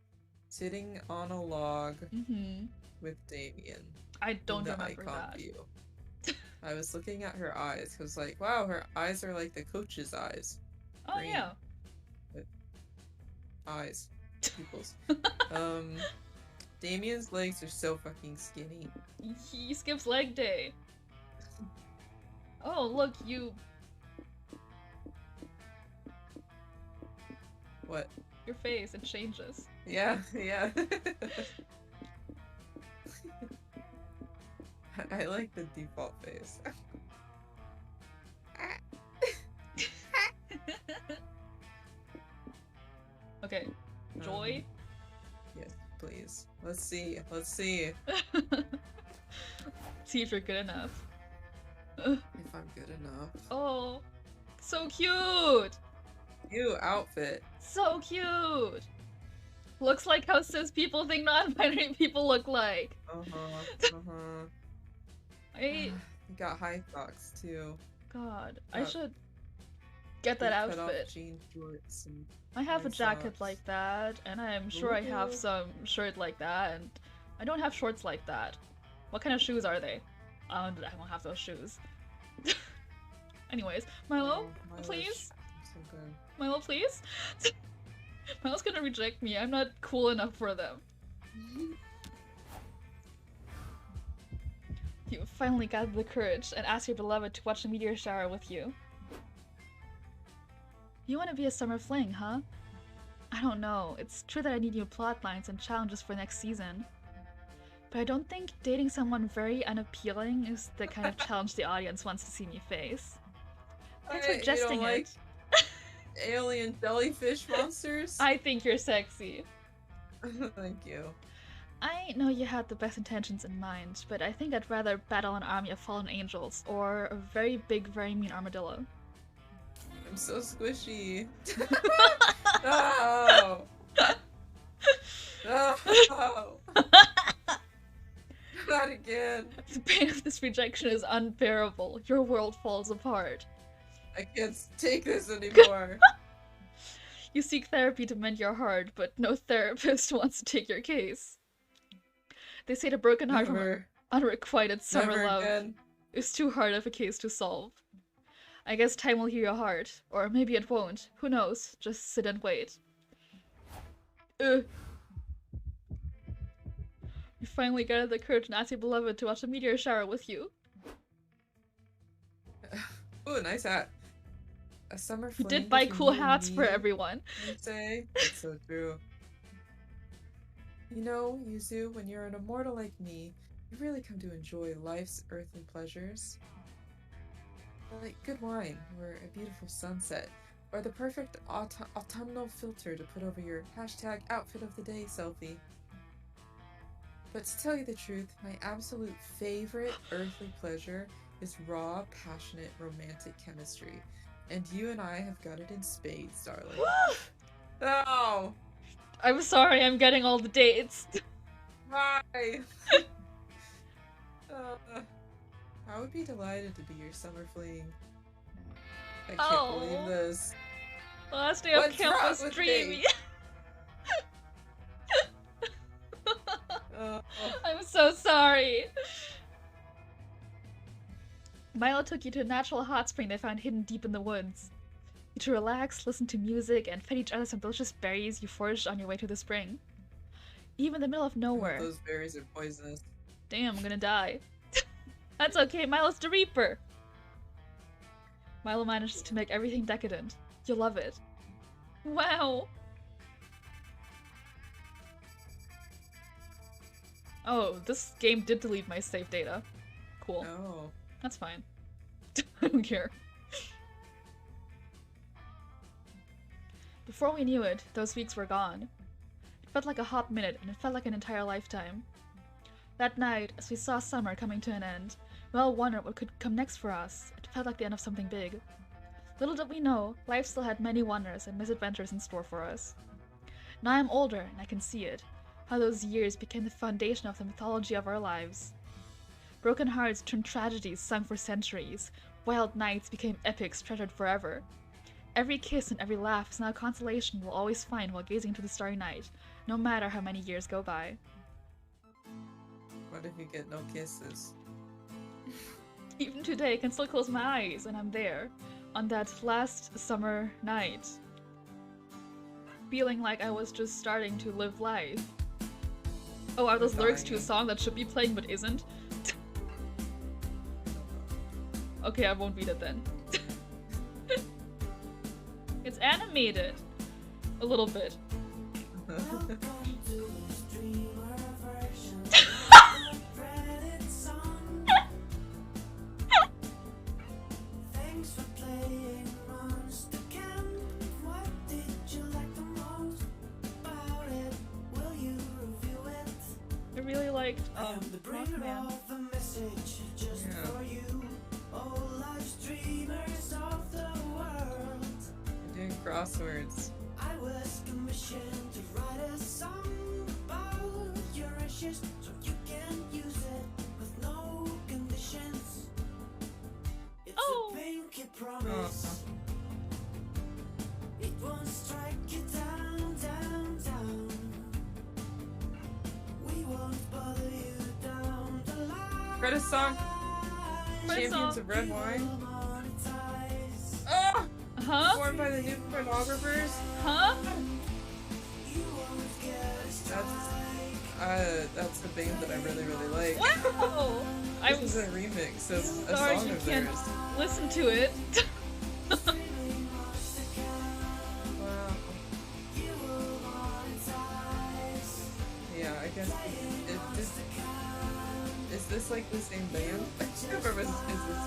sitting on a log Mm-hmm. with Damien. I don't in the remember icon that. view. I was looking at her eyes because, like, wow, her eyes are like the coach's eyes. Oh Green. yeah. Eyes. Pupils. Damien's legs are so fucking skinny. He skips leg day. Oh, look, you... What? Your face, it changes. Yeah, yeah. I like the default face. Okay, Joy? Yes, please. Let's see. Let's see See if you're good enough. if I'm good enough. Oh, so cute! New outfit. So cute! Looks like how cis people think non-binary people look like. You got high socks too. God, I Got should get that cut off outfit. jean shorts and I have a high jacket socks. like that, and I'm sure I have Ooh. some shirt like that, and I don't have shorts like that. What kind of shoes are they? I don't have those shoes. Anyways, Milo, Milo's please? so good. Milo, please? Milo's gonna reject me. I'm not cool enough for them. You finally gathered the courage and asked your beloved to watch the meteor shower with you. You want to be a summer fling, huh? I don't know. It's true that I need new plot lines and challenges for next season. But I don't think dating someone very unappealing is the kind of challenge the audience wants to see me face. Thanks for You don't jesting like it. alien jellyfish monsters? I think you're sexy. Thank you. I know you had the best intentions in mind, but I think I'd rather battle an army of fallen angels or a very big, very mean armadillo. I'm so squishy. No! No! Not again. The pain of this rejection is unbearable. Your world falls apart. I can't take this anymore. You seek therapy to mend your heart, but no therapist wants to take your case. They say the broken heart from Never. unrequited summer Never love again. is too hard of a case to solve. I guess time will heal your heart, or maybe it won't. Who knows? Just sit and wait. You finally gathered the courage and asked your beloved to watch a meteor shower with you. Ooh, nice hat. A summer You fling did buy between cool you and hats for me, everyone. you'd say? That's so true. You know, Yuzu, when you're an immortal like me, you really come to enjoy life's earthly pleasures. Like good wine, or a beautiful sunset, or the perfect autumnal filter to put over your hashtag outfit of the day selfie. But to tell you the truth, my absolute favorite earthly pleasure is raw, passionate, romantic chemistry. And you and I have got it in spades, darling. No! I'm sorry, I'm getting all the dates. Why? I would be delighted to be your summer fling. I can't believe this. The last day of What's camp wrong was with dreamy. me? I'm so sorry. Milo took you to a natural hot spring they found hidden deep in the woods. You to relax, listen to music, and fed each other some delicious berries you foraged on your way to the spring. Even in the middle of nowhere. Those berries are poisonous. Damn, I'm gonna die. That's okay, Milo's the Reaper! Milo manages to make everything decadent. You'll love it. Wow! Oh, this game did delete my save data. Cool. No. That's fine. I don't care. Before we knew it, those weeks were gone. It felt like a hot minute, and it felt like an entire lifetime. That night, as we saw summer coming to an end, we all wondered what could come next for us. It felt like the end of something big. Little did we know, life still had many wonders and misadventures in store for us. Now I'm older, and I can see it. How those years became the foundation of the mythology of our lives. Broken hearts turned tragedies sung for centuries. Wild nights became epics treasured forever. Every kiss and every laugh is now a consolation we'll always find while gazing into the starry night, no matter how many years go by. What if you get no kisses? Even today, I can still close my eyes and I'm there, on that last summer night, feeling like I was just starting to live life. Oh, are those lyrics to a song that should be playing but isn't? Okay, I won't read it then. It's animated. A little bit. Thanks for playing Monster Camp. What did you like the most about it? Will you review it? I really liked I am the bringer Mothman. of the message just Yeah. for you. All live streamers of the world. Doing crosswords. I was commissioned to write a song about your ashes so you can use it with no conditions. It's Oh. a pinky promise. It won't strike you down, down, down. We won't bother you down the line. Credit song. Credit Champions song. of Red Wine. Monetize. Oh! Huh? Formed by the new pornographers. Huh? You won't get a strike. That's the band that I really, really like. Wow! I This is was a remix of a sorry song you of can't theirs. listen to it. Streaming Monster Camp. Wow. You will monetize. Yeah, I guess is this like the same band? Or is this?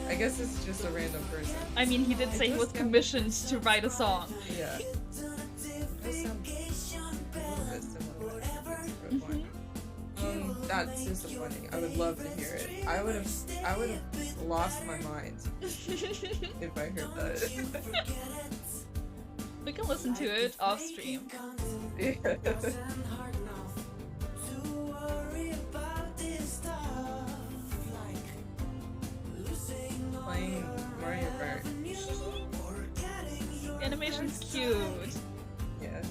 I guess it's just a random person. I mean, he did say he was commissioned to write a song. Yeah. It does sound a little bit similar to Champions of Red Wine. That's disappointing. I would love to hear it. I would have lost my mind if I heard that. We can listen to it off stream. Yeah. Playing Mario Kart. The animation's cute. Yeah.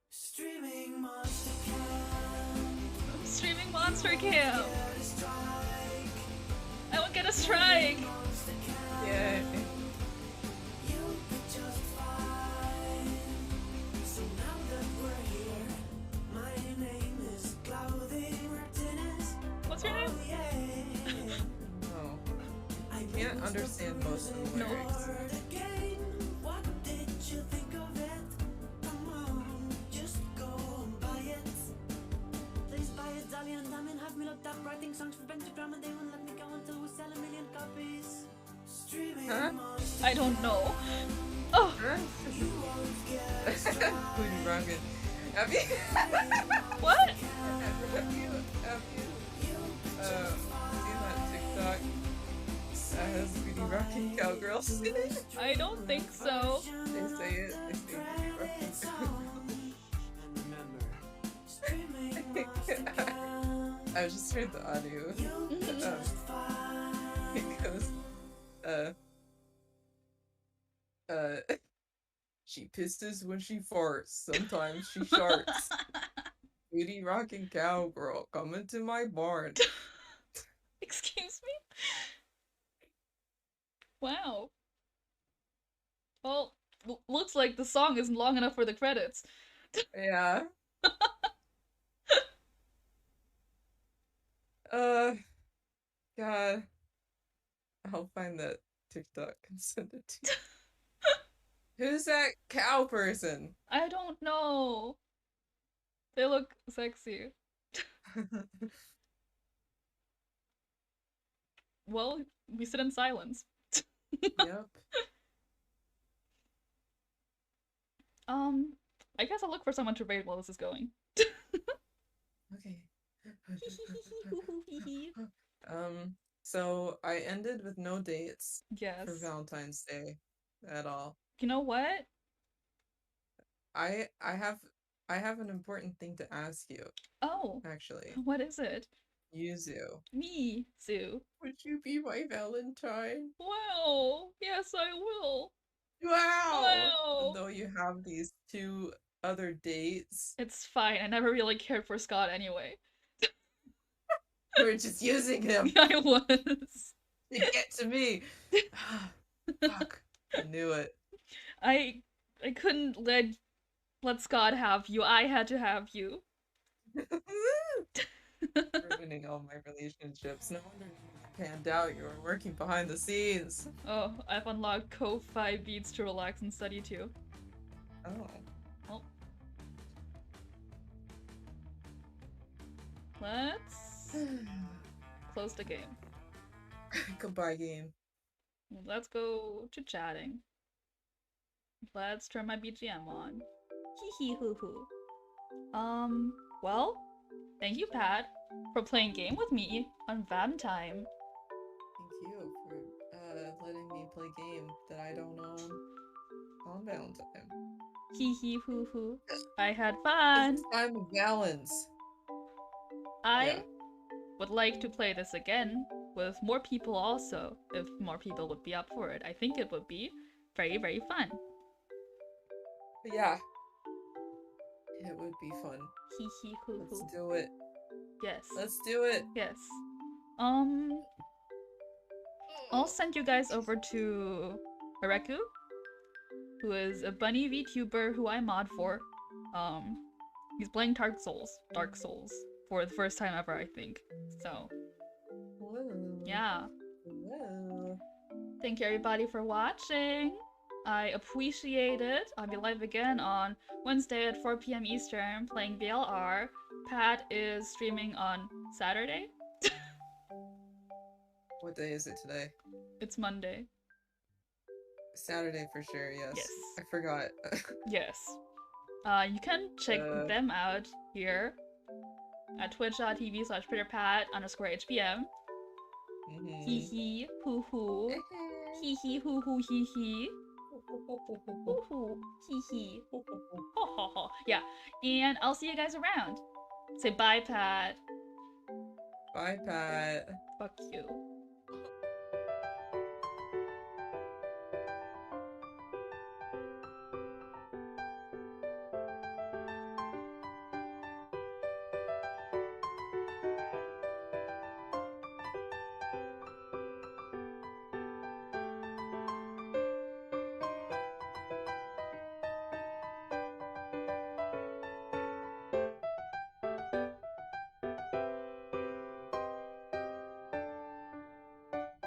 Streaming Monster Camp. I'm streaming Monster Camp. I won't get a strike. Yeah. You'll be just fine. So now that we're here, my name is Clothing Martinez. What's your name? Oh yeah. No. I can't understand most of the No. lyrics. Word again. What did you think of it? Come on, just go and buy it. Please buy it, Dolly and Diamond have me looked up writing songs for Pentagram and they won't let me go until we sell 1 million copies. Streaming Huh? Monster I don't know. Oh, Huh? Booty rockin'. Have you? what? Have you seen that TikTok that has Booty Rockin' Cowgirls in it? I don't think so. They say it. They say Booty Rockin' I just heard the audio. It goes, she pisses when she farts. Sometimes she sharts. Booty rockin' cowgirl, come into my barn. Excuse me? Wow. Well, looks like the song isn't long enough for the credits. Yeah. God. I'll find that TikTok and send it to you. Who's that cow person? I don't know. They look sexy. Well, we sit in silence. Yep. I guess I'll look for someone to raid while this is going. Okay. So I ended with no dates Yes. for Valentine's Day at all. You know what? I have an important thing to ask you, Oh, actually. what is it? Yuzu. Me, Sue. Would you be my Valentine? Wow. Yes, I will. Wow! Wow. Though you have these 2 other dates. It's fine. I never really cared for Scott anyway. You were just using him I was. to get to me. Fuck. I knew it. I couldn't let Scott have you. I had to have you. Ruining all my relationships. No wonder you panned out. You were working behind the scenes. Oh, I've unlocked Ko-Fi beats to relax and study too. Oh. Well, let's close the game. Goodbye, game. Let's go to chatting. Let's turn my BGM on. Hee hee hoo hoo. Well, thank you, Pat, for playing game with me on Valentine. Thank you for letting me play game that I don't own on Valentine. Hee hee hoo hoo. I had fun. It's time of Valens. I Yeah. would like to play this again with more people also, if more people would be up for it. I think it would be very, very fun. Yeah. It would be fun. Hee hee hoo Let's hoo. do it. Yes. Let's do it. Yes. I'll send you guys over to Areku, who is a bunny VTuber who I mod for. He's playing Dark Souls for the first time ever, I think. So, Whoa. yeah. Whoa. Thank you everybody for watching. I appreciate it. I'll be live again on Wednesday at 4 p.m. Eastern playing BLR. Pat is streaming on Saturday. What day is it today? It's Monday. Saturday for sure, yes. Yes. I forgot. Yes. You can check them out here at twitch.tv/PretterPat_HPM. Hee hee hoo hoo. Hee hee hoo hoo hee hee. Hoo hoo hee hee. Ho ho ho. Yeah. And I'll see you guys around. Say bye, Pat. Bye, Pat. Fuck you.